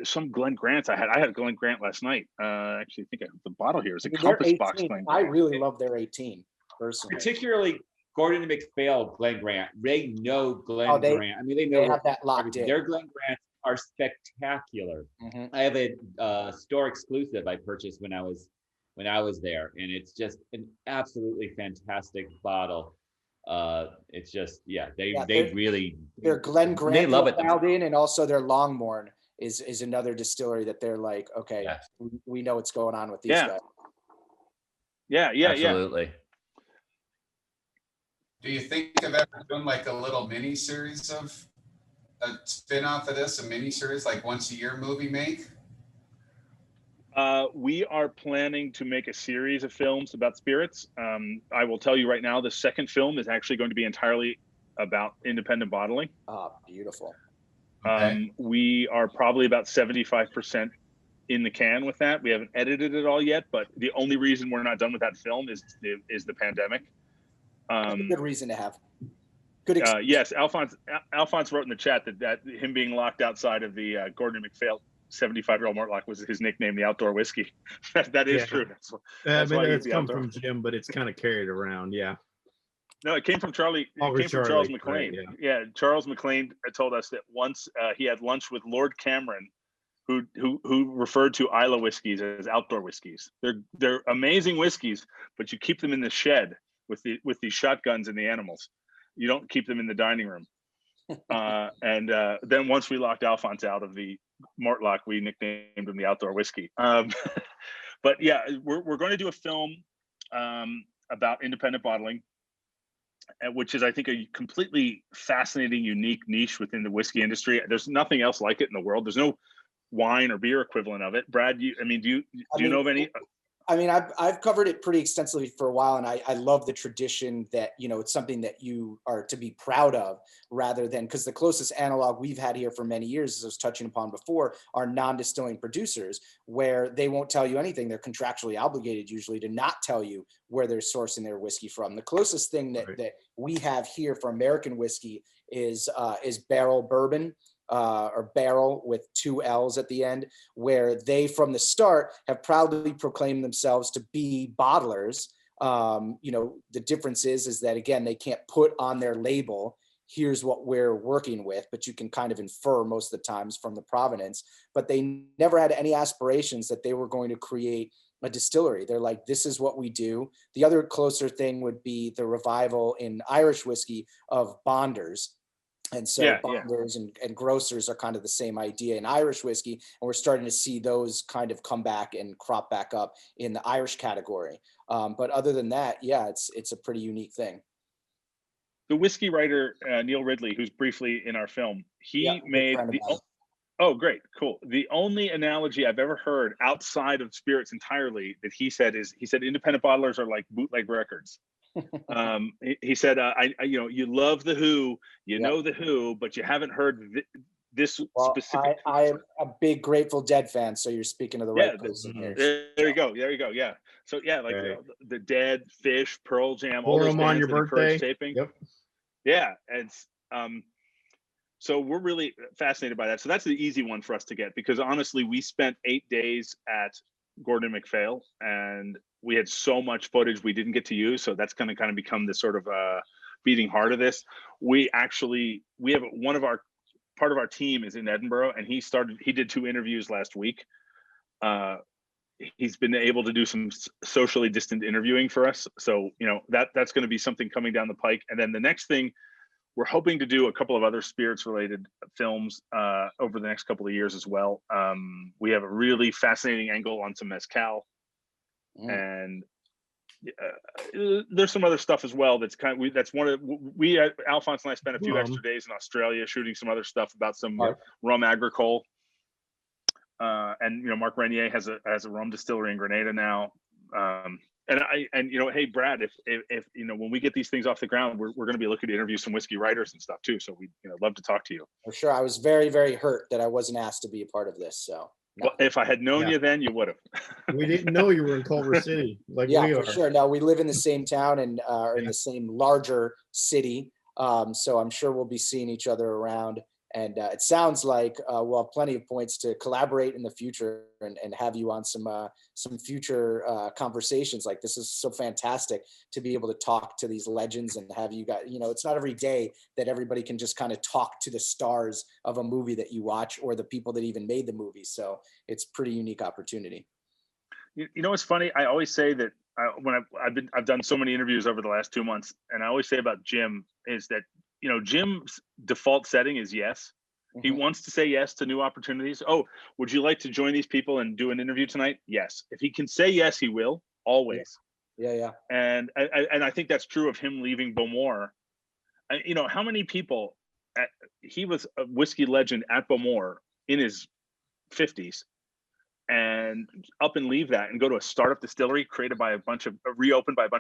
some Glen Grants I had a Glen Grant last night. Actually, I think I have the bottle here. It's a I mean, their compass box 18, Glen I Grant. really love their 18 personally. Particularly Gordon MacPhail, Glen Grant. They know Glen Grant. I mean, they know they have that locked everything. in. Their Glen Grants are spectacular. I have a store exclusive I purchased when I was there, and it's just an absolutely fantastic bottle. It's just they really their Glen Grant they love it. dialed in, and also their Longmorn is another distillery that they're like, okay, we know what's going on with these guys. Absolutely. Do you think of ever doing like a little mini series of a spin-off of this, a mini series, like once a year movie make? We are planning to make a series of films about spirits. I will tell you right now, the second film is actually going to be entirely about independent bottling. Oh, beautiful. We are probably about 75% in the can with that. We haven't edited it all yet, but the only reason we're not done with that film is the pandemic. That's a good reason to have. Good excuse. Yes, Alphonse wrote in the chat that him being locked outside of the Gordon MacPhail 75-year-old Mortlock was his nickname, the outdoor whiskey. That is true. I mean, it's come from Jim, but it's kind of carried around. Yeah. No, it came from Charlie. It came from Charles McLean. Right, yeah, Charles McLean told us that once he had lunch with Lord Cameron, who referred to Isla whiskeys as outdoor whiskeys. They're amazing whiskeys, but you keep them in the shed with these shotguns and the animals. You don't keep them in the dining room. And then once we locked Alphonse out of the Mortlock, we nicknamed him the outdoor whiskey. But yeah, we're going to do a film about independent bottling, which is, I think, a completely fascinating, unique niche within the whiskey industry. There's nothing else like it in the world. There's no wine or beer equivalent of it. Brad, do you know of any? I mean, I've covered it pretty extensively for a while, and I love the tradition that, it's something that you are to be proud of, rather than, because the closest analog we've had here for many years, as I was touching upon before, are non-distilling producers, where they won't tell you anything. They're contractually obligated usually to not tell you where they're sourcing their whiskey from. The closest thing that we have here for American whiskey is barrel bourbon. Or barrel with 2 L's at the end, where they from the start have proudly proclaimed themselves to be bottlers. The difference is that, again, they can't put on their label, here's what we're working with, but you can kind of infer most of the times from the provenance. But they never had any aspirations that they were going to create a distillery. They're like, this is what we do. The other closer thing would be the revival in Irish whiskey of bonders. And so bonders and grocers are kind of the same idea in Irish whiskey. And we're starting to see those kind of come back and crop back up in the Irish category. But other than that, it's a pretty unique thing. The whiskey writer, Neil Ridley, who's briefly in our film, he made oh, great. Cool. The only analogy I've ever heard outside of spirits entirely that he said independent bottlers are like bootleg records. He said, you love the Who, know the Who, but you haven't heard this specific. I am a big Grateful Dead fan, so you're speaking to the right person here. There you go. Yeah. So like the Dead, Fish, Pearl Jam, all Pour those them on your birthday. Taping. Yep. Yeah, and so we're really fascinated by that. So that's the easy one for us to get, because honestly, we spent 8 days at Gordon MacPhail, and we had so much footage we didn't get to use. So that's going to kind of become the sort of beating heart of this. We have part of our team is in Edinburgh, and he did 2 interviews last week. He's been able to do some socially distant interviewing for us. So, that's going to be something coming down the pike. And then the next thing, we're hoping to do a couple of other spirits related films over the next couple of years as well. We have a really fascinating angle on some mezcal. And there's some other stuff as well that's Alphonse and I spent a few extra days in Australia shooting some other stuff about some rum agricole. And Mark Renier has a rum distillery in Grenada now. Hey Brad, if when we get these things off the ground, we're going to be looking to interview some whiskey writers and stuff too. So we love to talk to you. For sure. I was very, very hurt that I wasn't asked to be a part of this. So. No. Well, if I had known you then, you would have. We didn't know you were in Culver City. We are. For sure. No, we live in the same town and are in the same larger city. So I'm sure we'll be seeing each other around And it sounds like we'll have plenty of points to collaborate in the future and have you on some future conversations. Like, this is so fantastic to be able to talk to these legends and have you guys, it's not every day that everybody can just kind of talk to the stars of a movie that you watch or the people that even made the movie. So it's a pretty unique opportunity. You know what's funny? I always say that when I've done so many interviews over the last 2 months, and I always say about Jim is that, Jim's default setting is yes. He wants to say yes to new opportunities. Oh, would you like to join these people and do an interview tonight? Yes. If he can say yes, he will, always. Yeah. And I think that's true of him leaving Bowmore. How many people, he was a whiskey legend at Bowmore in his 50s, and up and leave that and go to a startup distillery reopened by a bunch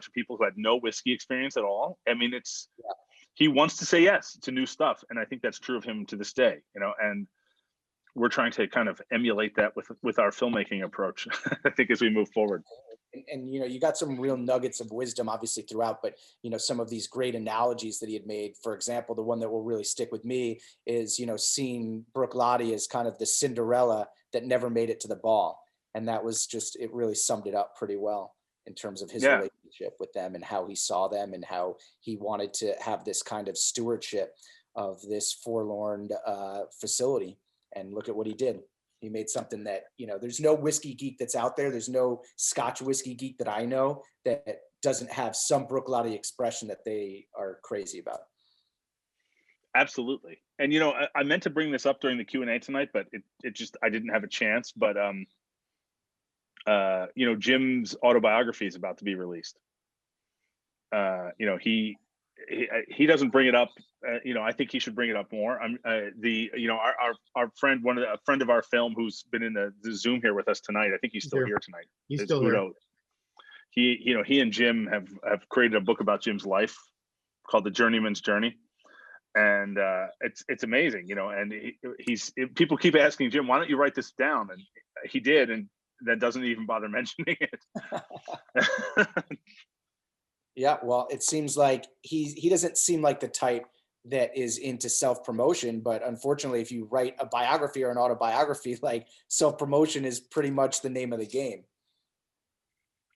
of people who had no whiskey experience at all. I mean, he wants to say yes to new stuff. And I think that's true of him to this day, and we're trying to kind of emulate that with our filmmaking approach, I think, as we move forward. And you got some real nuggets of wisdom obviously throughout, but some of these great analogies that he had made. For example, the one that will really stick with me is seeing Bruichladdich as kind of the Cinderella that never made it to the ball. And that was it really summed it up pretty well in terms of his relationship with them and how he saw them and how he wanted to have this kind of stewardship of this forlorn facility. And look at what he did. He made something that, there's no whiskey geek that's out there. There's no Scotch whiskey geek that I know that doesn't have some Bruichladdich expression that they are crazy about. Absolutely. And, I meant to bring this up during the Q&A tonight, but I didn't have a chance. But, Jim's autobiography is about to be released. He doesn't bring it up. I think he should bring it up more. Our friend, a friend of our film who's been in the Zoom here with us tonight. I think he's still here tonight. He's still here. He and Jim have created a book about Jim's life called The Journeyman's Journey. And it's amazing, and people keep asking Jim, why don't you write this down? And he did, and that doesn't even bother mentioning it. Yeah, well, it seems like he doesn't seem like the type that is into self-promotion, but unfortunately, if you write a biography or an autobiography, like, self-promotion is pretty much the name of the game.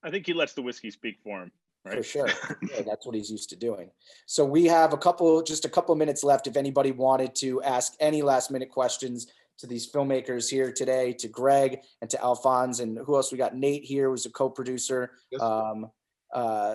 I think he lets the whiskey speak for him. Right? For sure. Yeah, that's what he's used to doing. So we have just a couple minutes left. If anybody wanted to ask any last minute questions to these filmmakers here today, to Greg and to Alphonse, and who else we got? Nate here, who's a co-producer. Yes.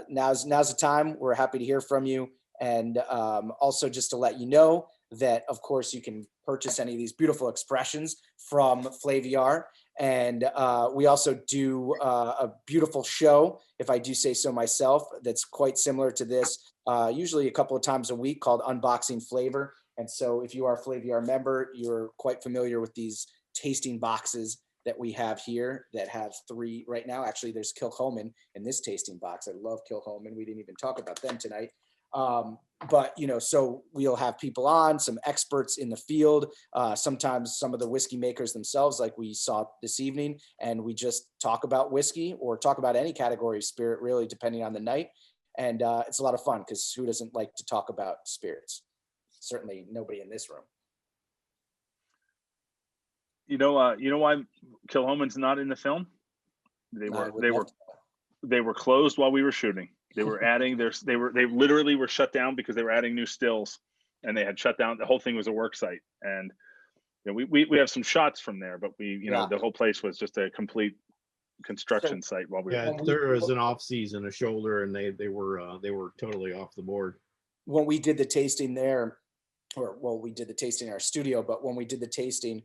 Now's the time. We're happy to hear from you. And also just to let you know that, of course, you can purchase any of these beautiful expressions from Flaviar. And we also do a beautiful show, if I do say so myself, that's quite similar to this, usually a couple of times a week, called Unboxing Flavor. And so if you are a Flaviar member, you're quite familiar with these tasting boxes that we have here that have 3 right now. Actually, there's Kilchoman in this tasting box. I love Kilchoman. We didn't even talk about them tonight. But, so we'll have people on, some experts in the field, sometimes some of the whiskey makers themselves, like we saw this evening, and we just talk about whiskey or talk about any category of spirit, really, depending on the night. And it's a lot of fun, because who doesn't like to talk about spirits? Certainly nobody in this room. You know why Kilchoman's not in the film? They were closed while we were shooting. They were adding they literally were shut down because they were adding new stills, and they had shut down. The whole thing was a work site. And we have some shots from there, but the whole place was just a complete construction site while we were. There was an off season, a shoulder, and they were totally off the board. When we did the tasting there, we did the tasting in our studio, but when we did the tasting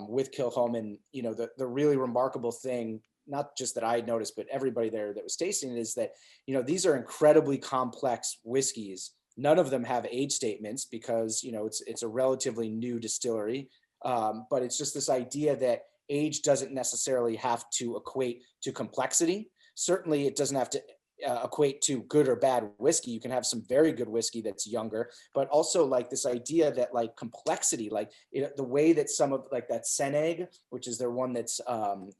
with Kilchoman, the really remarkable thing, not just that I noticed, but everybody there that was tasting it, is that, these are incredibly complex whiskeys. None of them have age statements because, it's a relatively new distillery. But it's just this idea that age doesn't necessarily have to equate to complexity. Certainly it doesn't have to equate to good or bad whiskey. You can have some very good whiskey that's younger, but also like this idea that like complexity, like the way that some of like that Seneg, which is their one that's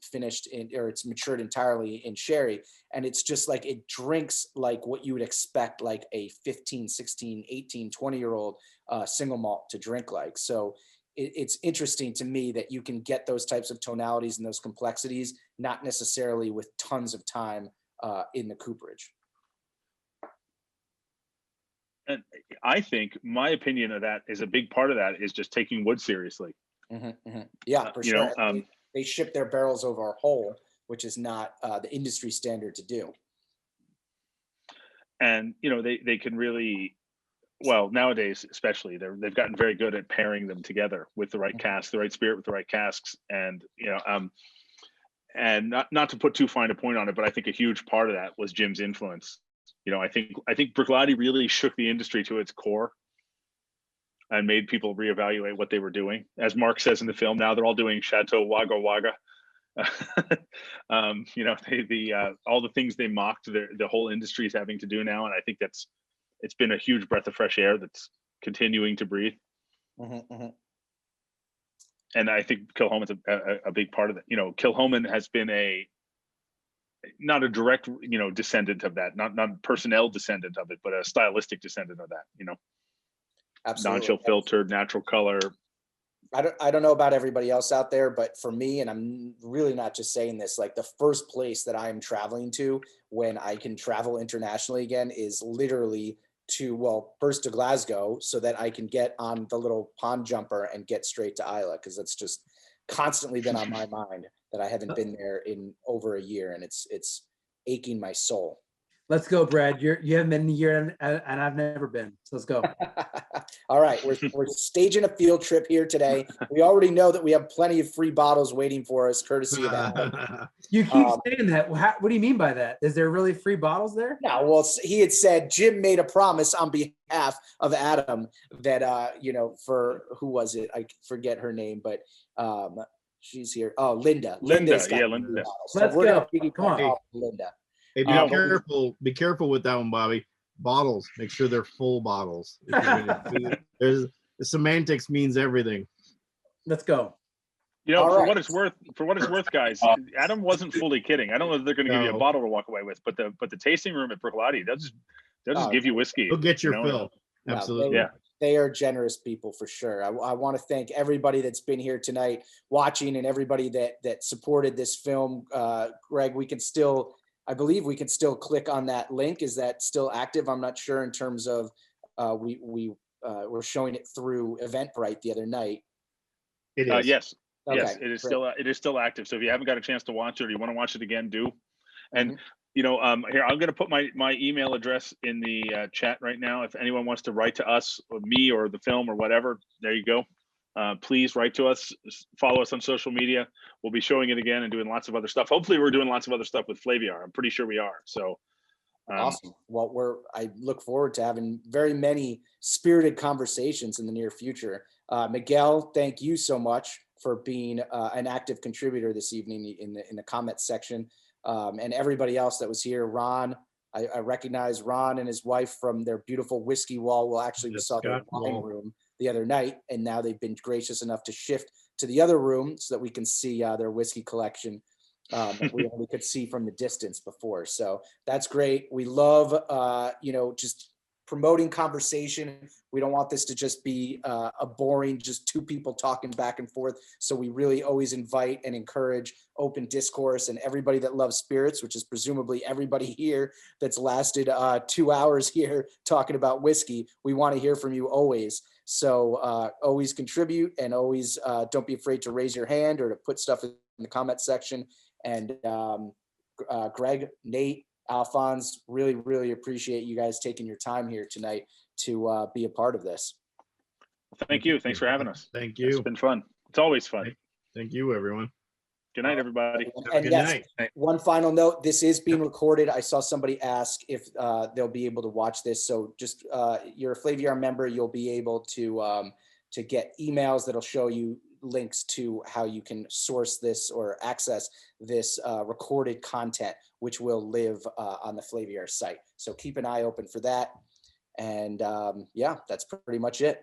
finished in, or it's matured entirely in sherry. And it's just like, it drinks like what you would expect like a 15, 16, 18, 20-year-old single malt to drink like. So, it's interesting to me that you can get those types of tonalities and those complexities, not necessarily with tons of time in the cooperage. And I think my opinion of that is a big part of that is just taking wood seriously. Yeah, for you sure. know, They ship their barrels over a hole, which is not the industry standard to do. And you know, they can really, well, nowadays especially, they've gotten very good at pairing them together with the right cask, the right spirit with the right casks. And you know, and not to put too fine a point on it, but I think a huge part of that was Jim's influence. You know, I think Bruichladdich really shook the industry to its core and made people reevaluate what they were doing. As Mark says in the film, now they're all doing Chateau Wagga Wagga. You know, all the things they mocked the whole industry is having to do now, and I think it's been a huge breath of fresh air that's continuing to breathe. And I think Kilchoman's a big part of that. You know, Kilchoman has been not a direct, you know, descendant of that, not personnel descendant of it, but a stylistic descendant of that. You know, absolutely, non-chill filtered, natural color. I don't know about everybody else out there, but for me, and I'm really not just saying this, like the first place that I am traveling to when I can travel internationally again is literally first to Glasgow, so that I can get on the little pond jumper and get straight to Islay, because it's just constantly been on my mind that I haven't been there in over a year, and it's aching my soul. Let's go, Brad. You haven't been in a year, and I've never been. So let's go. All right, we're staging a field trip here today. We already know that we have plenty of free bottles waiting for us, courtesy of Adam. You keep saying that. What do you mean by that? Is there really free bottles there? Yeah, well, he had said Jim made a promise on behalf of Adam that you know, for who was it? I forget her name, but she's here. Oh, Linda. Linda. So let's go. Come on, Linda. Hey, be careful with that one, Bobby. Bottles, make sure they're full bottles. The semantics means everything. Let's go. You know, for what it's worth, guys, Adam wasn't fully kidding. I don't know if they're going to give you a bottle to walk away with, but the tasting room at Bruichladdich, they'll just give you whiskey. You'll get your fill. Absolutely. They are generous people for sure. I want to thank everybody that's been here tonight watching, and everybody that supported this film. Greg, I believe we can still click on that link. Is that still active? I'm not sure in terms of we were showing it through Eventbrite the other night. It is. Yes. Okay, yes, it is still active. So if you haven't got a chance to watch it or you want to watch it again, do. And you know, here I'm going to put my email address in the chat right now. If anyone wants to write to us or me or the film or whatever, there you go. Please write to us, follow us on social media. We'll be showing it again and doing lots of other stuff. Hopefully we're doing lots of other stuff with Flaviar. I'm pretty sure we are. So awesome. Well, I look forward to having very many spirited conversations in the near future. Miguel, thank you so much for being an active contributor this evening in the comment section. And everybody else that was here. Ron, I recognize Ron and his wife from their beautiful whiskey wall. Well, actually, we saw their wine room the other night, and now they've been gracious enough to shift to the other room so that we can see their whiskey collection that we only could see from the distance before. So that's great. We love, you know, just promoting conversation. We don't want this to just be a boring, just two people talking back and forth. So we really always invite and encourage open discourse, and everybody that loves spirits, which is presumably everybody here that's lasted 2 hours here talking about whiskey. We want to hear from you always. So always contribute, and always don't be afraid to raise your hand or to put stuff in the comment section. And Greg, Nate, Alphonse, really, really appreciate you guys taking your time here tonight to be a part of this. Thank you. Thanks for having us. Thank you. It's been fun. It's always fun. Thank you, everyone. Good night, everybody. And Good yes, night. one final note, this is being recorded. I saw somebody ask if they'll be able to watch this. So just you're a Flaviar member, you'll be able to get emails that'll show you links to how you can source this or access this recorded content, which will live on the Flaviar site. So keep an eye open for that. And yeah, that's pretty much it.